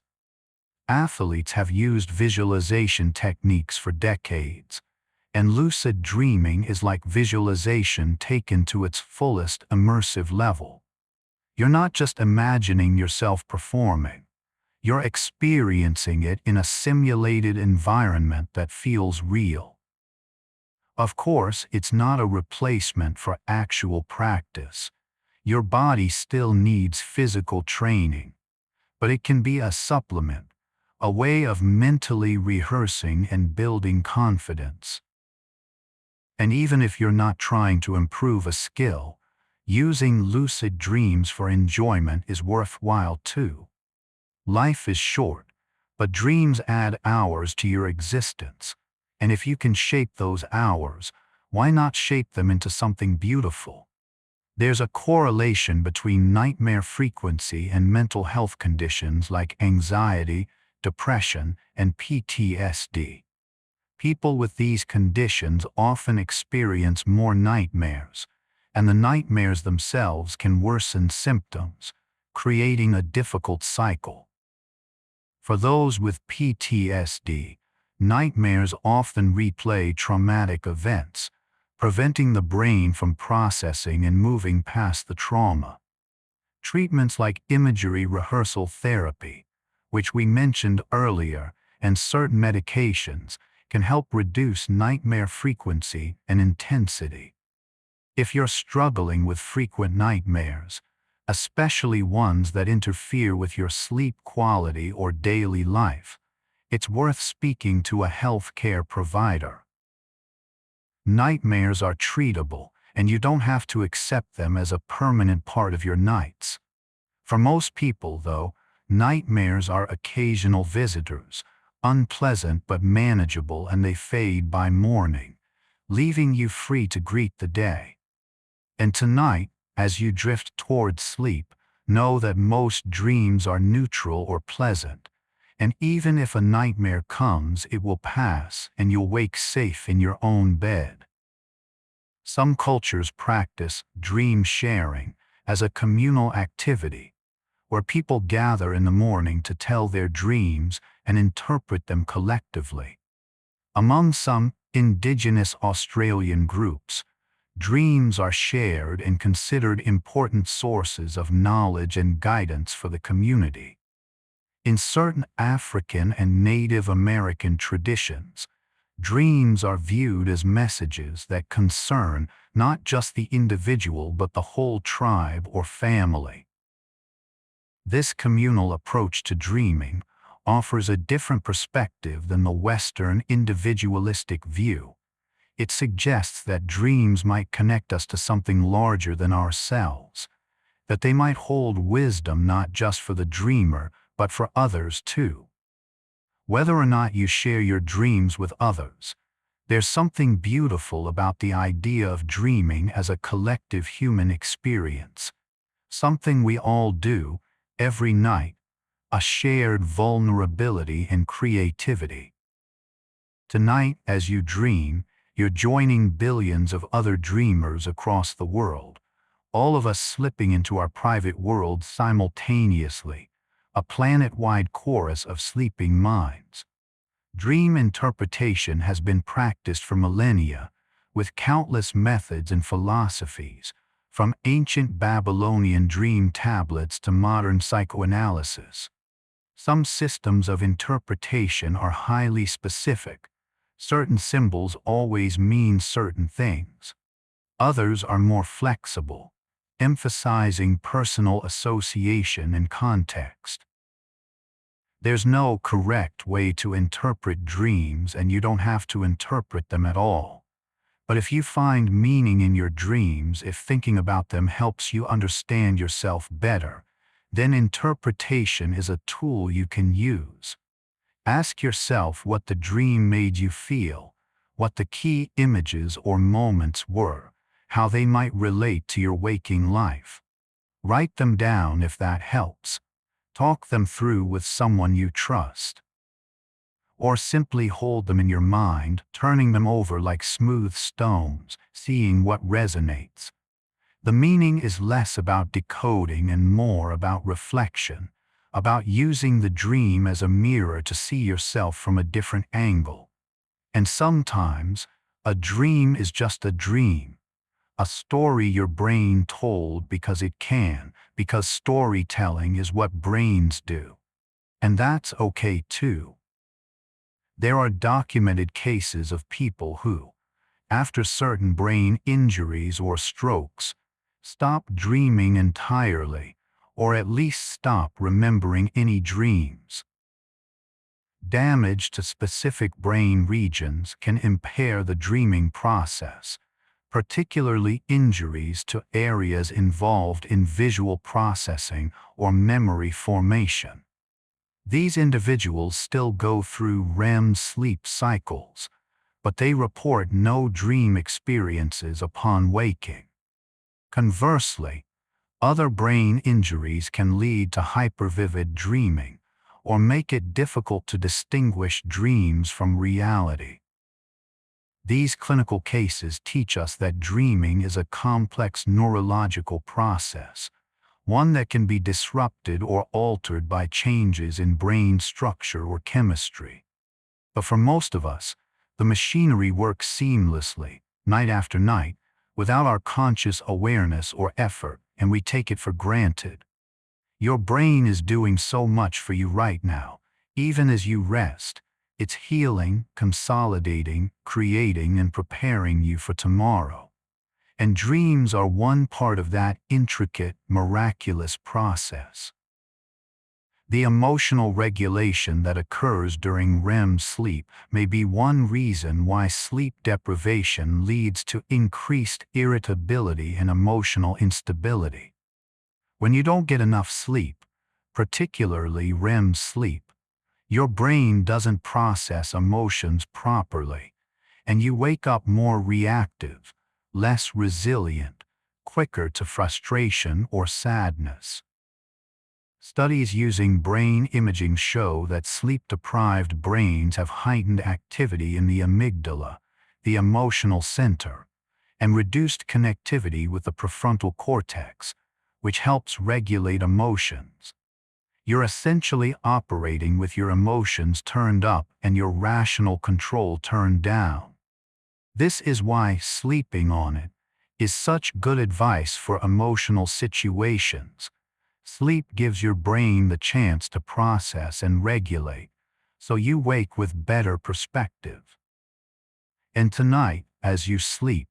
Speaker 1: Athletes have used visualization techniques for decades, and lucid dreaming is like visualization taken to its fullest immersive level. You're not just imagining yourself performing, you're experiencing it in a simulated environment that feels real. Of course, it's not a replacement for actual practice. Your body still needs physical training, but it can be a supplement, a way of mentally rehearsing and building confidence. And even if you're not trying to improve a skill, using lucid dreams for enjoyment is worthwhile too. Life is short, but dreams add hours to your existence. And if you can shape those hours, why not shape them into something beautiful? There's a correlation between nightmare frequency and mental health conditions like anxiety, depression, and PTSD. People with these conditions often experience more nightmares, and the nightmares themselves can worsen symptoms, creating a difficult cycle. For those with PTSD, nightmares often replay traumatic events, preventing the brain from processing and moving past the trauma. Treatments like imagery rehearsal therapy, which we mentioned earlier, and certain medications can help reduce nightmare frequency and intensity. If you're struggling with frequent nightmares, especially ones that interfere with your sleep quality or daily life, it's worth speaking to a healthcare provider. Nightmares are treatable, and you don't have to accept them as a permanent part of your nights. For most people, though, nightmares are occasional visitors, unpleasant but manageable, and they fade by morning, leaving you free to greet the day. And tonight, as you drift toward sleep, know that most dreams are neutral or pleasant, and even if a nightmare comes, it will pass and you'll wake safe in your own bed. Some cultures practice dream sharing as a communal activity, where people gather in the morning to tell their dreams and interpret them collectively. Among some indigenous Australian groups, dreams are shared and considered important sources of knowledge and guidance for the community. In certain African and Native American traditions, dreams are viewed as messages that concern not just the individual but the whole tribe or family. This communal approach to dreaming offers a different perspective than the Western individualistic view. It suggests that dreams might connect us to something larger than ourselves, that they might hold wisdom not just for the dreamer, but for others too. Whether or not you share your dreams with others, there's something beautiful about the idea of dreaming as a collective human experience, something we all do every night, a shared vulnerability and creativity. Tonight, as you dream, you're joining billions of other dreamers across the world, all of us slipping into our private world simultaneously, a planet-wide chorus of sleeping minds. Dream interpretation has been practiced for millennia, with countless methods and philosophies, from ancient Babylonian dream tablets to modern psychoanalysis. Some systems of interpretation are highly specific. Certain symbols always mean certain things. Others are more flexible, emphasizing personal association and context. There's no correct way to interpret dreams, and you don't have to interpret them at all. But if you find meaning in your dreams, if thinking about them helps you understand yourself better, then interpretation is a tool you can use. Ask yourself what the dream made you feel, what the key images or moments were, how they might relate to your waking life. Write them down if that helps. Talk them through with someone you trust. Or simply hold them in your mind, turning them over like smooth stones, seeing what resonates. The meaning is less about decoding and more about reflection, about using the dream as a mirror to see yourself from a different angle. And sometimes, a dream is just a dream, a story your brain told because it can, because storytelling is what brains do. And that's okay too. There are documented cases of people who, after certain brain injuries or strokes, stop dreaming entirely, or at least stop remembering any dreams. Damage to specific brain regions can impair the dreaming process, particularly injuries to areas involved in visual processing or memory formation. These individuals still go through REM sleep cycles, but they report no dream experiences upon waking. Conversely, other brain injuries can lead to hypervivid dreaming or make it difficult to distinguish dreams from reality. These clinical cases teach us that dreaming is a complex neurological process, one that can be disrupted or altered by changes in brain structure or chemistry. But for most of us, the machinery works seamlessly, night after night, without our conscious awareness or effort, and we take it for granted. Your brain is doing so much for you right now, even as you rest. It's healing, consolidating, creating, and preparing you for tomorrow. And dreams are one part of that intricate, miraculous process. The emotional regulation that occurs during REM sleep may be one reason why sleep deprivation leads to increased irritability and emotional instability. When you don't get enough sleep, particularly REM sleep, your brain doesn't process emotions properly, and you wake up more reactive, less resilient, quicker to frustration or sadness. Studies using brain imaging show that sleep-deprived brains have heightened activity in the amygdala, the emotional center, and reduced connectivity with the prefrontal cortex, which helps regulate emotions. You're essentially operating with your emotions turned up and your rational control turned down. This is why sleeping on it is such good advice for emotional situations. Sleep gives your brain the chance to process and regulate, so you wake with better perspective. And tonight, as you sleep,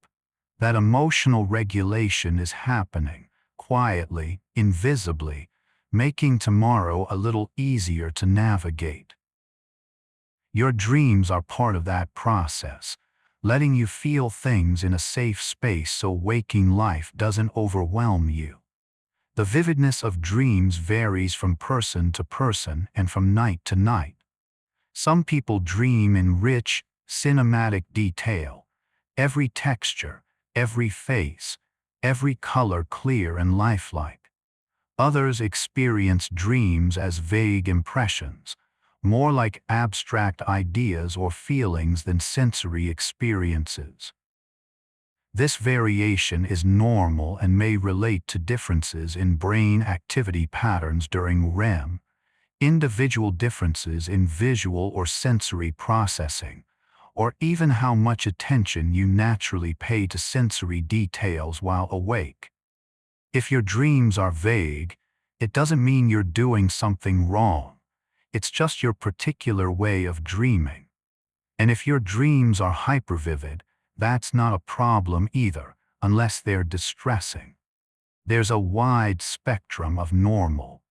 Speaker 1: that emotional regulation is happening, quietly, invisibly, making tomorrow a little easier to navigate. Your dreams are part of that process, letting you feel things in a safe space so waking life doesn't overwhelm you. The vividness of dreams varies from person to person and from night to night. Some people dream in rich, cinematic detail, every texture, every face, every color clear and lifelike. Others experience dreams as vague impressions, more like abstract ideas or feelings than sensory experiences. This variation is normal and may relate to differences in brain activity patterns during REM, individual differences in visual or sensory processing, or even how much attention you naturally pay to sensory details while awake. If your dreams are vague, it doesn't mean you're doing something wrong. It's just your particular way of dreaming. And if your dreams are hypervivid, that's not a problem either, unless they're distressing. There's a wide spectrum of normal.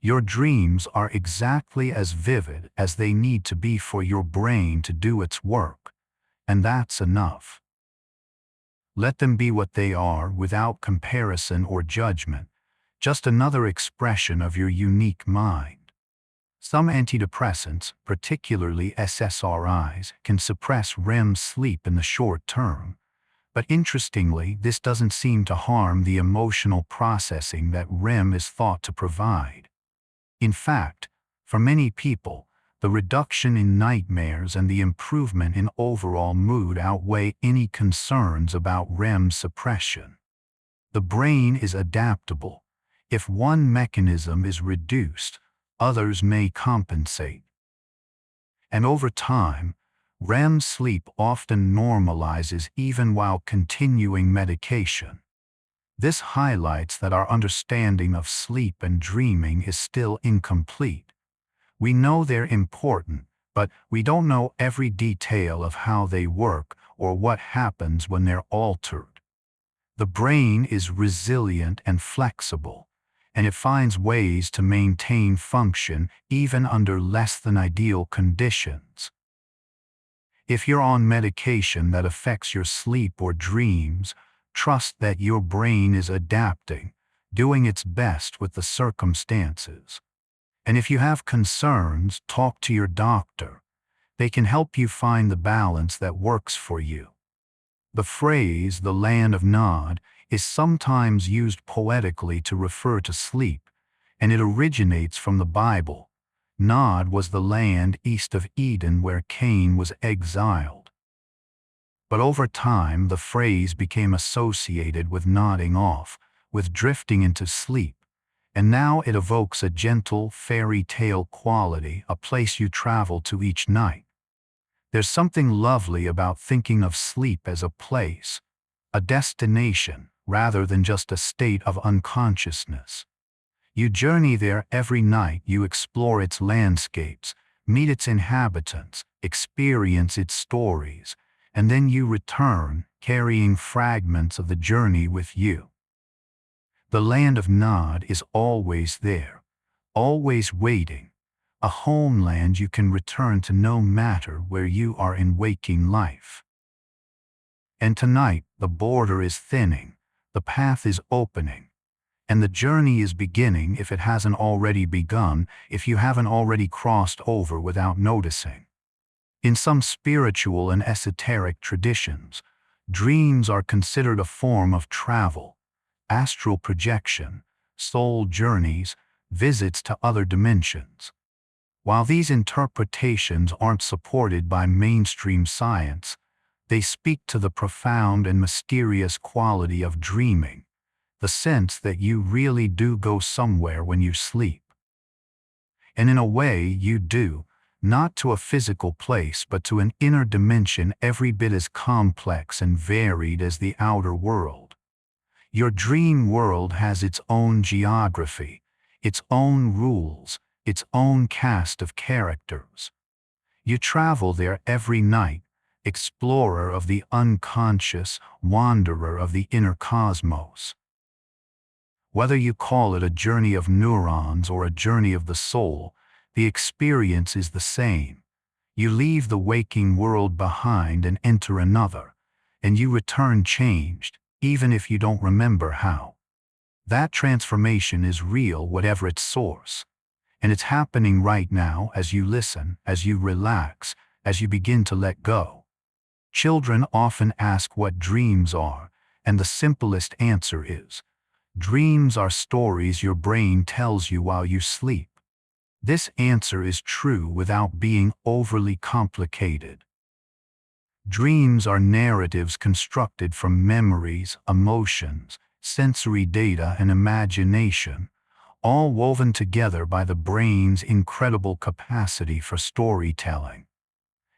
Speaker 1: Your dreams are exactly as vivid as they need to be for your brain to do its work, and that's enough. Let them be what they are without comparison or judgment, just another expression of your unique mind. Some antidepressants, particularly SSRIs, can suppress REM sleep in the short term, but interestingly, this doesn't seem to harm the emotional processing that REM is thought to provide. In fact, for many people, the reduction in nightmares and the improvement in overall mood outweigh any concerns about REM suppression. The brain is adaptable. If one mechanism is reduced, others may compensate. And over time, REM sleep often normalizes even while continuing medication. This highlights that our understanding of sleep and dreaming is still incomplete. We know they're important, but we don't know every detail of how they work or what happens when they're altered. The brain is resilient and flexible, and it finds ways to maintain function even under less than ideal conditions. If you're on medication that affects your sleep or dreams, trust that your brain is adapting, doing its best with the circumstances. And if you have concerns, talk to your doctor. They can help you find the balance that works for you. The phrase, the land of Nod, is sometimes used poetically to refer to sleep, and it originates from the Bible. Nod was the land east of Eden where Cain was exiled. But over time, the phrase became associated with nodding off, with drifting into sleep, and now it evokes a gentle fairy tale quality, a place you travel to each night. There's something lovely about thinking of sleep as a place, a destination, rather than just a state of unconsciousness. You journey there every night, you explore its landscapes, meet its inhabitants, experience its stories, and then you return, carrying fragments of the journey with you. The land of Nod is always there, always waiting, a homeland you can return to no matter where you are in waking life. And tonight, the border is thinning, the path is opening, and the journey is beginning if it hasn't already begun, if you haven't already crossed over without noticing. In some spiritual and esoteric traditions, dreams are considered a form of travel, astral projection, soul journeys, visits to other dimensions. While these interpretations aren't supported by mainstream science, they speak to the profound and mysterious quality of dreaming, the sense that you really do go somewhere when you sleep. And in a way, you do, not to a physical place but to an inner dimension every bit as complex and varied as the outer world. Your dream world has its own geography, its own rules, its own cast of characters. You travel there every night, explorer of the unconscious, wanderer of the inner cosmos. Whether you call it a journey of neurons or a journey of the soul, the experience is the same. You leave the waking world behind and enter another, and you return changed, even if you don't remember how. That transformation is real, whatever its source. And it's happening right now as you listen, as you relax, as you begin to let go. Children often ask what dreams are, and the simplest answer is, dreams are stories your brain tells you while you sleep. This answer is true without being overly complicated. Dreams are narratives constructed from memories, emotions, sensory data, and imagination, all woven together by the brain's incredible capacity for storytelling.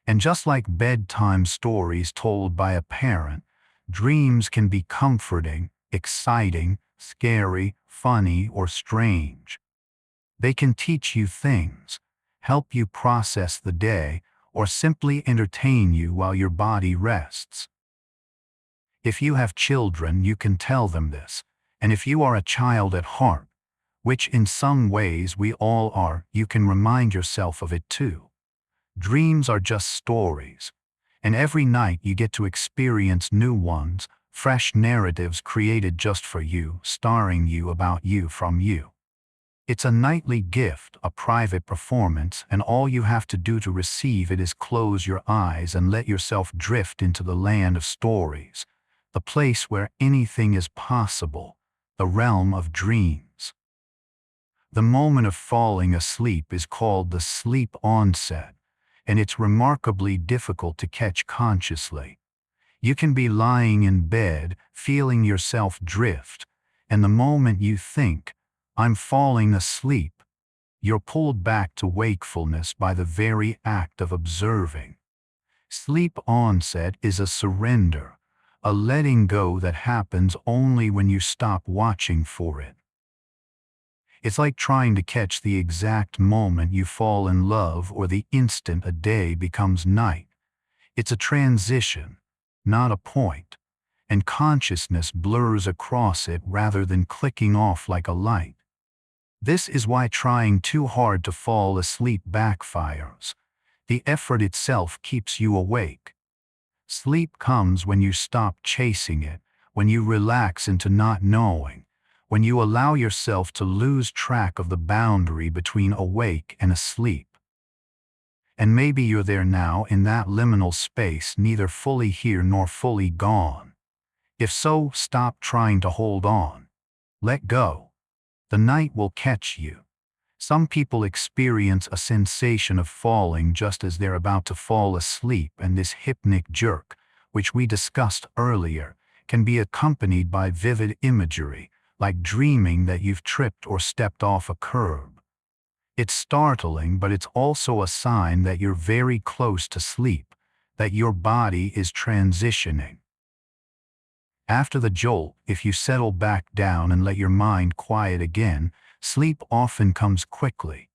Speaker 1: And just like bedtime stories told by a parent, dreams can be comforting, exciting, scary, funny, or strange. They can teach you things, help you process the day, or simply entertain you while your body rests. If you have children, you can tell them this, and if you are a child at heart, which in some ways we all are, you can remind yourself of it too. Dreams are just stories, and every night you get to experience new ones, fresh narratives created just for you, starring you, about you, from you. It's a nightly gift, a private performance, and all you have to do to receive it is close your eyes and let yourself drift into the land of stories, the place where anything is possible, the realm of dreams. The moment of falling asleep is called the sleep onset, and it's remarkably difficult to catch consciously. You can be lying in bed, feeling yourself drift, and the moment you think, I'm falling asleep. You're pulled back to wakefulness by the very act of observing. Sleep onset is a surrender, a letting go that happens only when you stop watching for it. It's like trying to catch the exact moment you fall in love or the instant a day becomes night. It's a transition, not a point, and consciousness blurs across it rather than clicking off like a light. This is why trying too hard to fall asleep backfires. The effort itself keeps you awake. Sleep comes when you stop chasing it, when you relax into not knowing, when you allow yourself to lose track of the boundary between awake and asleep. And maybe you're there now in that liminal space, neither fully here nor fully gone. If so, stop trying to hold on. Let go. The night will catch you. Some people experience a sensation of falling just as they're about to fall asleep, and this hypnic jerk, which we discussed earlier, can be accompanied by vivid imagery, like dreaming that you've tripped or stepped off a curb. It's startling, but it's also a sign that you're very close to sleep, that your body is transitioning. After the jolt, if you settle back down and let your mind quiet again, sleep often comes quickly.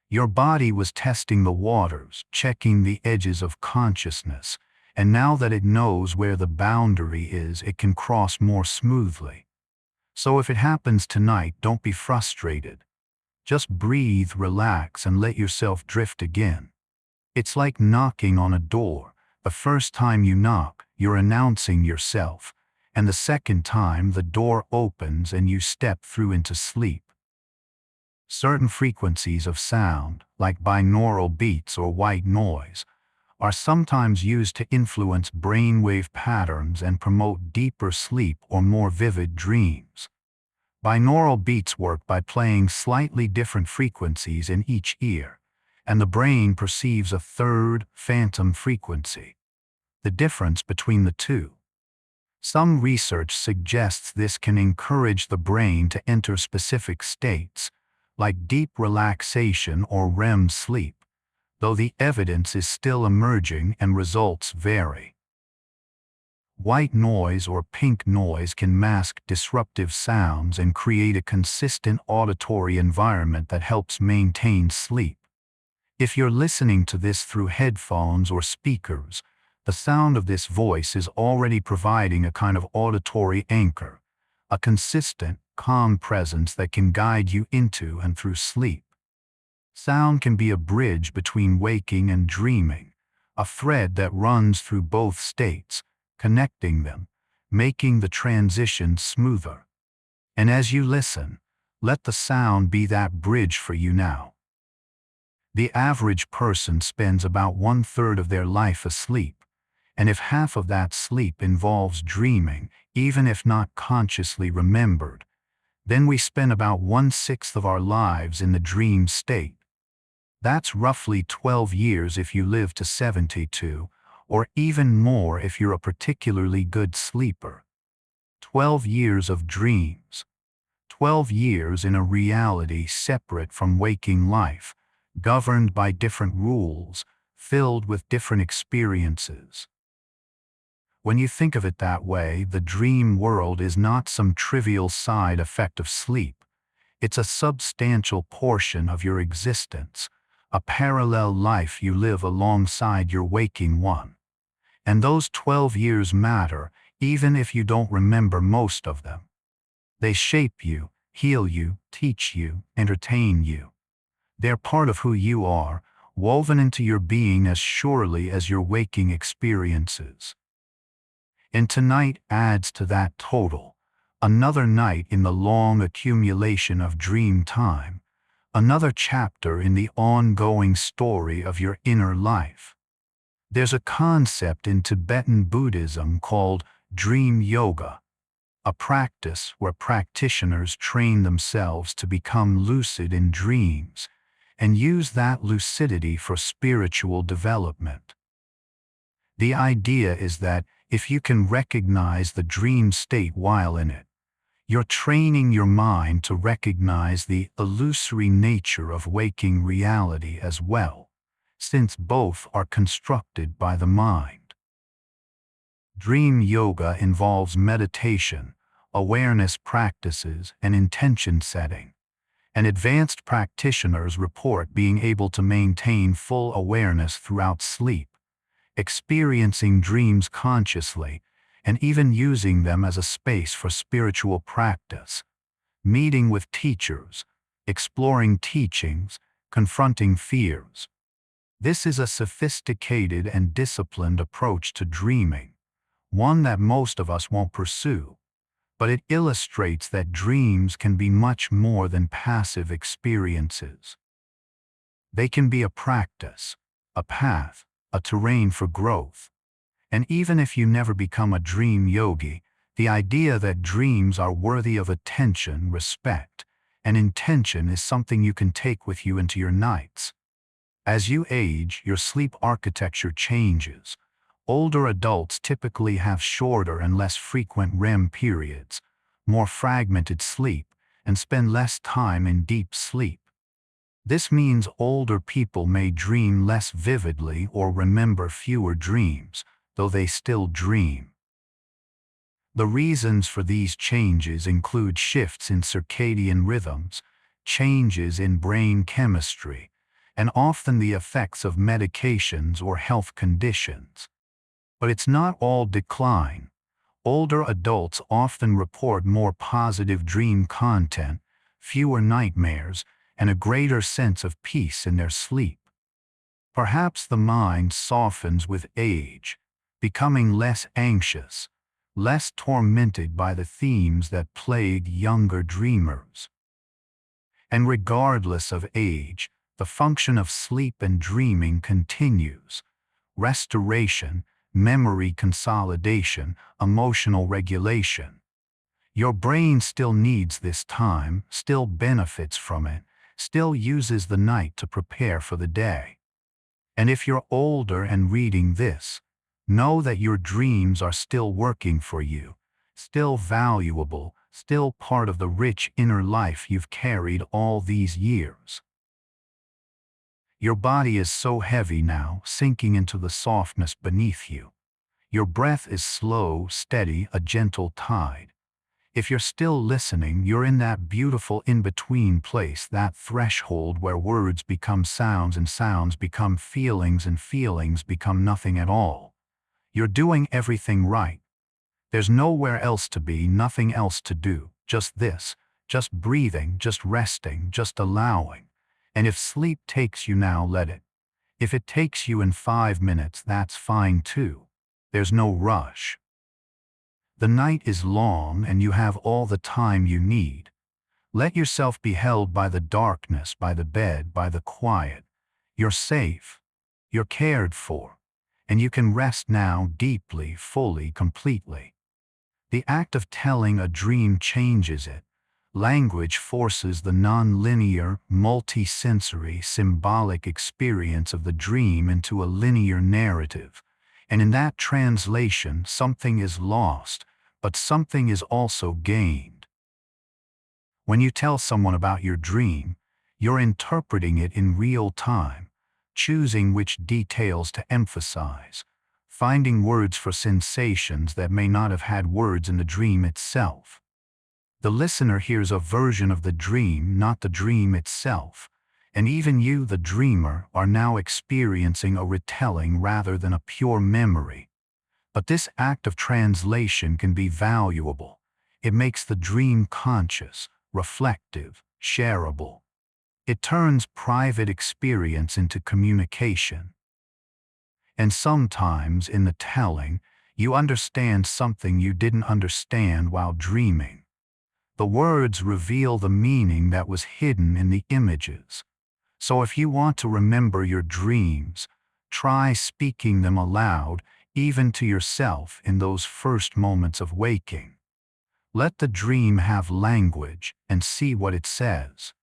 Speaker 1: Your body was testing the waters, checking the edges of consciousness, and now that it knows where the boundary is, it can cross more smoothly. So if it happens tonight, don't be frustrated. Just breathe, relax, and let yourself drift again. It's like knocking on a door. The first time you knock, you're announcing yourself, and the second time the door opens and you step through into sleep. Certain frequencies of sound, like binaural beats or white noise, are sometimes used to influence brainwave patterns and promote deeper sleep or more vivid dreams. Binaural beats work by playing slightly different frequencies in each ear, and the brain perceives a third, phantom frequency. The difference between the two. Some research suggests this can encourage the brain to enter specific states, like deep relaxation or REM sleep, though the evidence is still emerging and results vary. White noise or pink noise can mask disruptive sounds and create a consistent auditory environment that helps maintain sleep. If you're listening to this through headphones or speakers, the sound of this voice is already providing a kind of auditory anchor, a consistent, calm presence that can guide you into and through sleep. Sound can be a bridge between waking and dreaming, a thread that runs through both states, connecting them, making the transition smoother. And as you listen, let the sound be that bridge for you now. The average person spends about 1/3 of their life asleep, and if half of that sleep involves dreaming, even if not consciously remembered, then we spend about 1/6 of our lives in the dream state. That's roughly 12 years if you live to 72, or even more if you're a particularly good sleeper. 12 years of dreams. 12 years in a reality separate from waking life, governed by different rules, filled with different experiences. When you think of it that way, the dream world is not some trivial side effect of sleep. It's a substantial portion of your existence, a parallel life you live alongside your waking one. And those 12 years matter, even if you don't remember most of them. They shape you, heal you, teach you, entertain you. They're part of who you are, woven into your being as surely as your waking experiences. And tonight adds to that total, another night in the long accumulation of dream time, another chapter in the ongoing story of your inner life. There's a concept in Tibetan Buddhism called dream yoga, a practice where practitioners train themselves to become lucid in dreams and use that lucidity for spiritual development. The idea is that if you can recognize the dream state while in it, You're training your mind to recognize the illusory nature of waking reality as well, since both are constructed by the mind. Dream yoga involves meditation, awareness practices, and intention setting, and advanced practitioners report being able to maintain full awareness throughout sleep, experiencing dreams consciously, and even using them as a space for spiritual practice, meeting with teachers, exploring teachings, confronting fears. This is a sophisticated and disciplined approach to dreaming, one that most of us won't pursue, but it illustrates that dreams can be much more than passive experiences. They can be a practice, a path, a terrain for growth. And even if you never become a dream yogi, the idea that dreams are worthy of attention, respect, and intention is something you can take with you into your nights. As you age, your sleep architecture changes. Older adults typically have shorter and less frequent REM periods, more fragmented sleep, and spend less time in deep sleep. This means older people may dream less vividly or remember fewer dreams, though they still dream. The reasons for these changes include shifts in circadian rhythms, changes in brain chemistry, and often the effects of medications or health conditions. But it's not all decline. Older adults often report more positive dream content, fewer nightmares, and a greater sense of peace in their sleep. Perhaps the mind softens with age, becoming less anxious, less tormented by the themes that plague younger dreamers. And regardless of age, the function of sleep and dreaming continues. Restoration, memory consolidation, emotional regulation. Your brain still needs this time, still benefits from it, still uses the night to prepare for the day. And if you're older and reading this, know that your dreams are still working for you, still valuable, still part of the rich inner life you've carried all these years. Your body is so heavy now, sinking into the softness beneath you. Your breath is slow, steady, a gentle tide. If you're still listening, you're in that beautiful in-between place, that threshold where words become sounds and sounds become feelings and feelings become nothing at all. You're doing everything right. There's nowhere else to be, nothing else to do, just this, just breathing, just resting, just allowing. And if sleep takes you now, let it. If it takes you in 5 minutes, that's fine too. There's no rush. The night is long and you have all the time you need. Let yourself be held by the darkness, by the bed, by the quiet. You're safe. You're cared for. And you can rest now deeply, fully, completely. The act of telling a dream changes it. Language forces the non-linear, multi-sensory, symbolic experience of the dream into a linear narrative. And in that translation, something is lost, but something is also gained. When you tell someone about your dream, you're interpreting it in real time, choosing which details to emphasize, finding words for sensations that may not have had words in the dream itself. The listener hears a version of the dream, not the dream itself, and even you, the dreamer, are now experiencing a retelling rather than a pure memory. But this act of translation can be valuable. It makes the dream conscious, reflective, shareable. It turns private experience into communication. And sometimes, in the telling, you understand something you didn't understand while dreaming. The words reveal the meaning that was hidden in the images. So if you want to remember your dreams, try speaking them aloud, even to yourself in those first moments of waking. Let the dream have language and see what it says.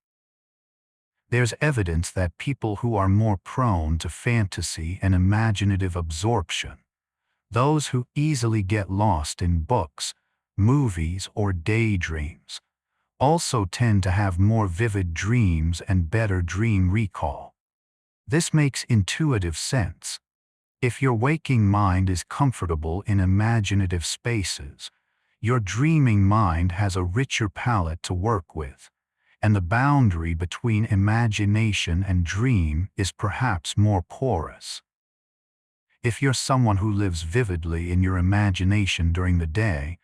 Speaker 1: There's evidence that people who are more prone to fantasy and imaginative absorption, those who easily get lost in books, movies, or daydreams also tend to have more vivid dreams and better dream recall. This makes intuitive sense. If your waking mind is comfortable in imaginative spaces, your dreaming mind has a richer palette to work with, and the boundary between imagination and dream is perhaps more porous. If you're someone who lives vividly in your imagination during the day,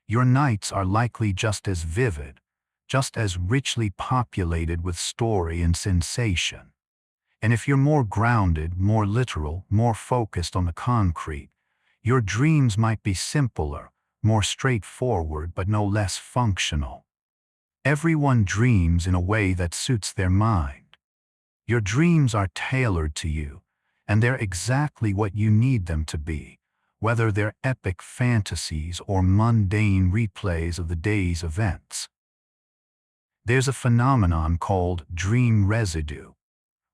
Speaker 1: your nights are likely just as vivid, just as richly populated with story and sensation. And if you're more grounded, more literal, more focused on the concrete, your dreams might be simpler, more straightforward, but no less functional. Everyone dreams in a way that suits their mind. Your dreams are tailored to you, and they're exactly what you need them to be, whether they're epic fantasies or mundane replays of the day's events. There's a phenomenon called dream residue,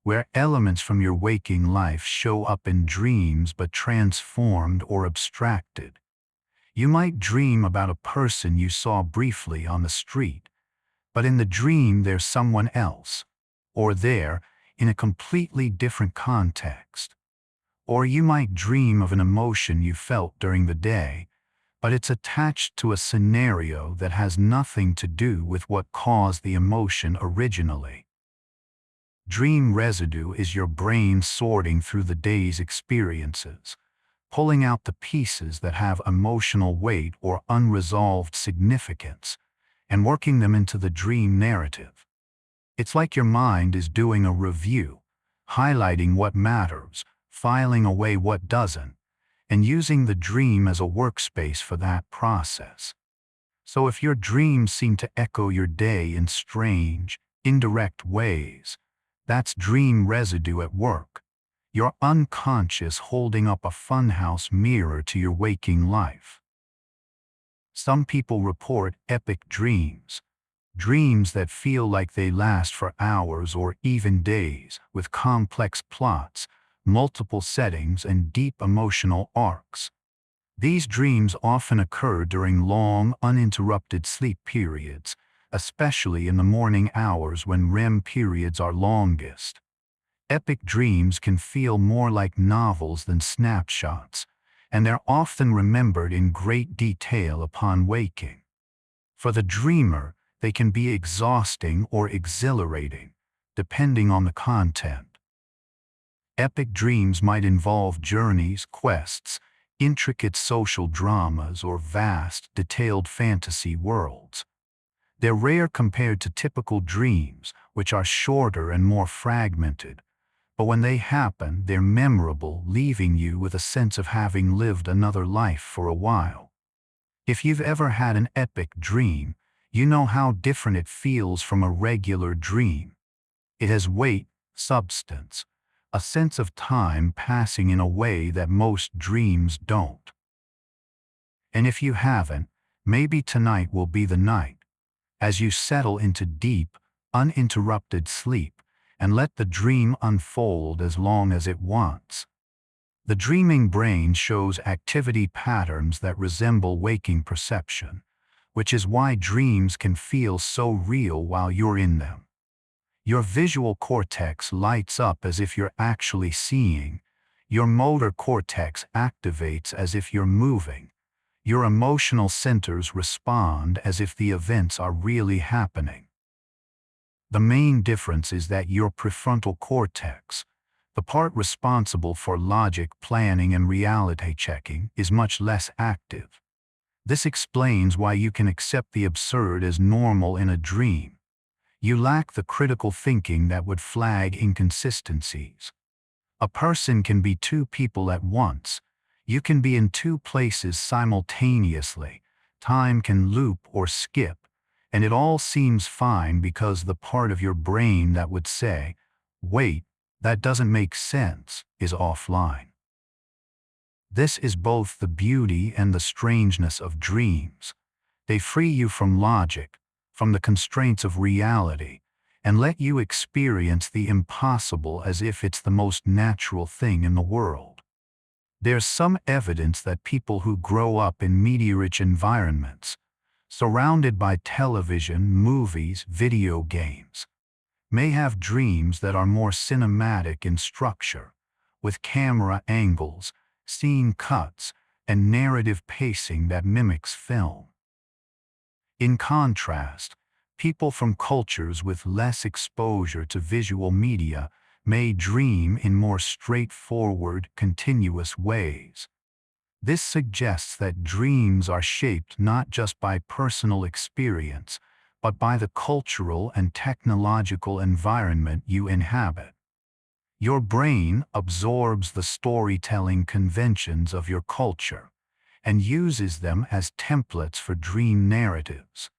Speaker 1: where elements from your waking life show up in dreams but transformed or abstracted. You might dream about a person you saw briefly on the street, but in the dream there's someone else, or they're in a completely different context. Or you might dream of an emotion you felt during the day, but it's attached to a scenario that has nothing to do with what caused the emotion originally. Dream residue is your brain sorting through the day's experiences, pulling out the pieces that have emotional weight or unresolved significance, and working them into the dream narrative. It's like your mind is doing a review, highlighting what matters, filing away what doesn't, and using the dream as a workspace for that process. So if your dreams seem to echo your day in strange, indirect ways, that's dream residue at work. Your unconscious holding up a funhouse mirror to your waking life. Some people report epic dreams, dreams that feel like they last for hours or even days, with complex plots, multiple settings, and deep emotional arcs. These dreams often occur during long, uninterrupted sleep periods, especially in the morning hours when REM periods are longest. Epic dreams can feel more like novels than snapshots, and they're often remembered in great detail upon waking. For the dreamer, they can be exhausting or exhilarating, depending on the content. Epic dreams might involve journeys, quests, intricate social dramas, or vast, detailed fantasy worlds. They're rare compared to typical dreams, which are shorter and more fragmented, but when they happen, they're memorable, leaving you with a sense of having lived another life for a while. If you've ever had an epic dream, you know how different it feels from a regular dream. It has weight, substance, a sense of time passing in a way that most dreams don't. And if you haven't, maybe tonight will be the night, as you settle into deep, uninterrupted sleep and let the dream unfold as long as it wants. The dreaming brain shows activity patterns that resemble waking perception, which is why dreams can feel so real while you're in them. Your visual cortex lights up as if you're actually seeing, your motor cortex activates as if you're moving, your emotional centers respond as if the events are really happening. The main difference is that your prefrontal cortex, the part responsible for logic, planning, and reality checking, is much less active. This explains why you can accept the absurd as normal in a dream. You lack the critical thinking that would flag inconsistencies. A person can be two people at once. You can be in two places simultaneously. Time can loop or skip, and it all seems fine because the part of your brain that would say, "Wait, that doesn't make sense," is offline. This is both the beauty and the strangeness of dreams. They free you from logic, from the constraints of reality, and let you experience the impossible as if it's the most natural thing in the world. There's some evidence that people who grow up in media-rich environments, surrounded by television, movies, video games, may have dreams that are more cinematic in structure, with camera angles, scene cuts, and narrative pacing that mimics film. In contrast, people from cultures with less exposure to visual media may dream in more straightforward, continuous ways. This suggests that dreams are shaped not just by personal experience, but by the cultural and technological environment you inhabit. Your brain absorbs the storytelling conventions of your culture and uses them as templates for dream narratives.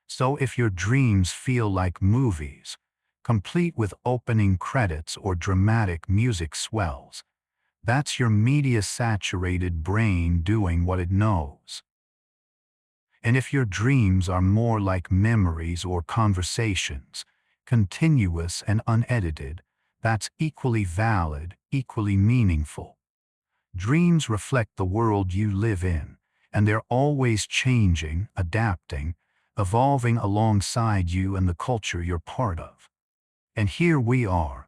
Speaker 1: So if your dreams feel like movies, complete with opening credits or dramatic music swells, that's your media-saturated brain doing what it knows. And if your dreams are more like memories or conversations, continuous and unedited, that's equally valid, equally meaningful. Dreams reflect the world you live in, and they're always changing, adapting, evolving alongside you and the culture you're part of. And here we are,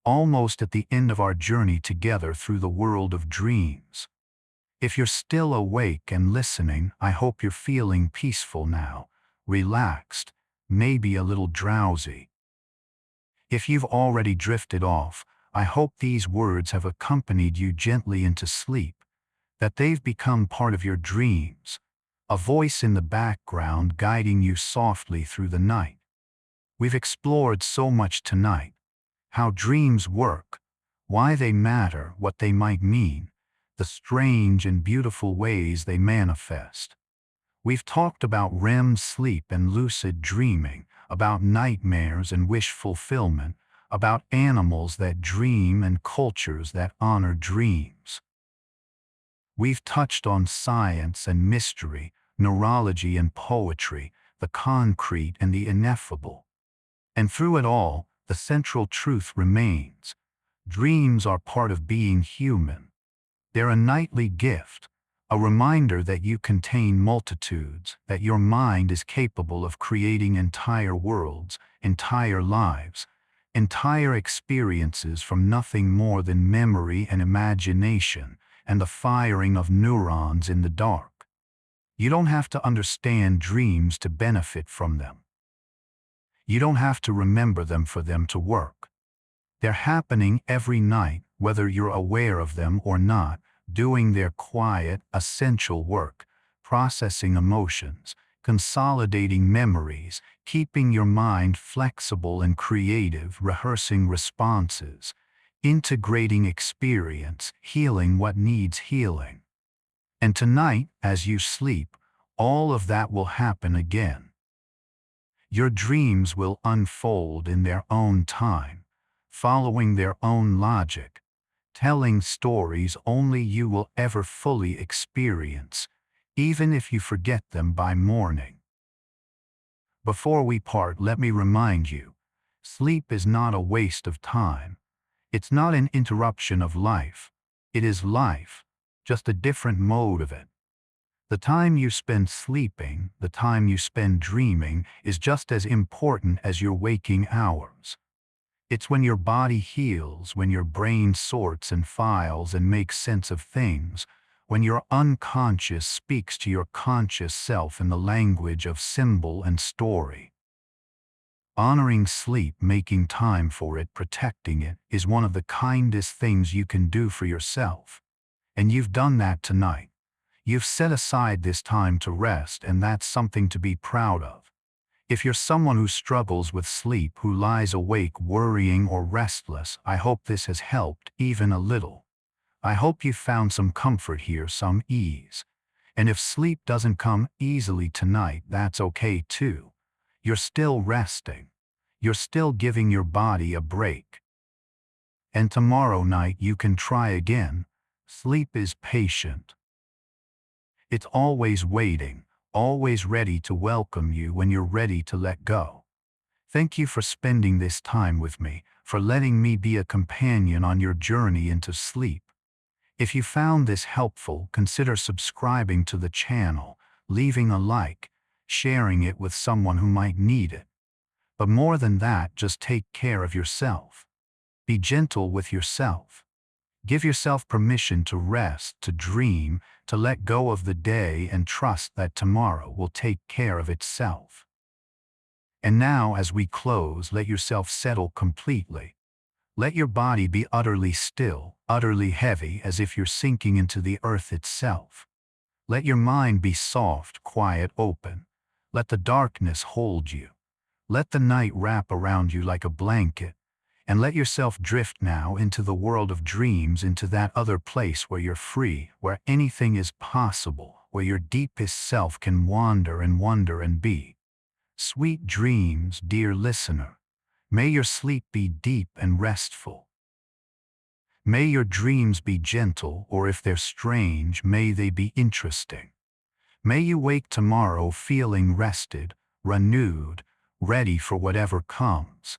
Speaker 1: almost at the end of our journey together through the world of dreams. If you're still awake and listening, I hope you're feeling peaceful now, relaxed, maybe a little drowsy. If you've already drifted off, I hope these words have accompanied you gently into sleep, that they've become part of your dreams, a voice in the background guiding you softly through the night. We've explored so much tonight: how dreams work, why they matter, what they might mean, the strange and beautiful ways they manifest. We've talked about REM sleep and lucid dreaming, about nightmares and wish fulfillment, about animals that dream and cultures that honor dreams. We've touched on science and mystery, neurology and poetry, the concrete and the ineffable. And through it all, the central truth remains: dreams are part of being human. They're a nightly gift, a reminder that you contain multitudes, that your mind is capable of creating entire worlds, entire lives, entire experiences from nothing more than memory and imagination and the firing of neurons in the dark. You don't have to understand dreams to benefit from them. You don't have to remember them for them to work. They're happening every night, whether you're aware of them or not, doing their quiet, essential work, processing emotions, consolidating memories, keeping your mind flexible and creative, rehearsing responses, integrating experience, healing what needs healing. And tonight, as you sleep, all of that will happen again. Your dreams will unfold in their own time, following their own logic, telling stories only you will ever fully experience, even if you forget them by morning. Before we part, let me remind you, sleep is not a waste of time. It's not an interruption of life. It is life, just a different mode of it. The time you spend sleeping, the time you spend dreaming, is just as important as your waking hours. It's when your body heals, when your brain sorts and files and makes sense of things, when your unconscious speaks to your conscious self in the language of symbol and story. Honoring sleep, making time for it, protecting it, is one of the kindest things you can do for yourself. And you've done that tonight. You've set aside this time to rest, and that's something to be proud of. If you're someone who struggles with sleep, who lies awake worrying or restless, I hope this has helped, even a little. I hope you found some comfort here, some ease. And if sleep doesn't come easily tonight, that's okay too. You're still resting. You're still giving your body a break. And tomorrow night you can try again. Sleep is patient. It's always waiting, always ready to welcome you when you're ready to let go. Thank you for spending this time with me, for letting me be a companion on your journey into sleep. If you found this helpful, consider subscribing to the channel, leaving a like, sharing it with someone who might need it. But more than that, just take care of yourself. Be gentle with yourself. Give yourself permission to rest, to dream, to let go of the day and trust that tomorrow will take care of itself. And now, as we close, let yourself settle completely. Let your body be utterly still, utterly heavy, as if you're sinking into the earth itself. Let your mind be soft, quiet, open. Let the darkness hold you. Let the night wrap around you like a blanket. And let yourself drift now into the world of dreams, into that other place where you're free, where anything is possible, where your deepest self can wander and wonder and be. Sweet dreams, dear listener. May your sleep be deep and restful. May your dreams be gentle, or if they're strange, may they be interesting. May you wake tomorrow feeling rested, renewed, ready for whatever comes.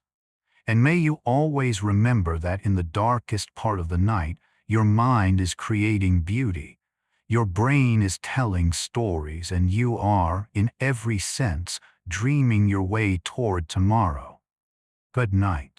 Speaker 1: And may you always remember that in the darkest part of the night, your mind is creating beauty. Your brain is telling stories, and you are, in every sense, dreaming your way toward tomorrow. Good night.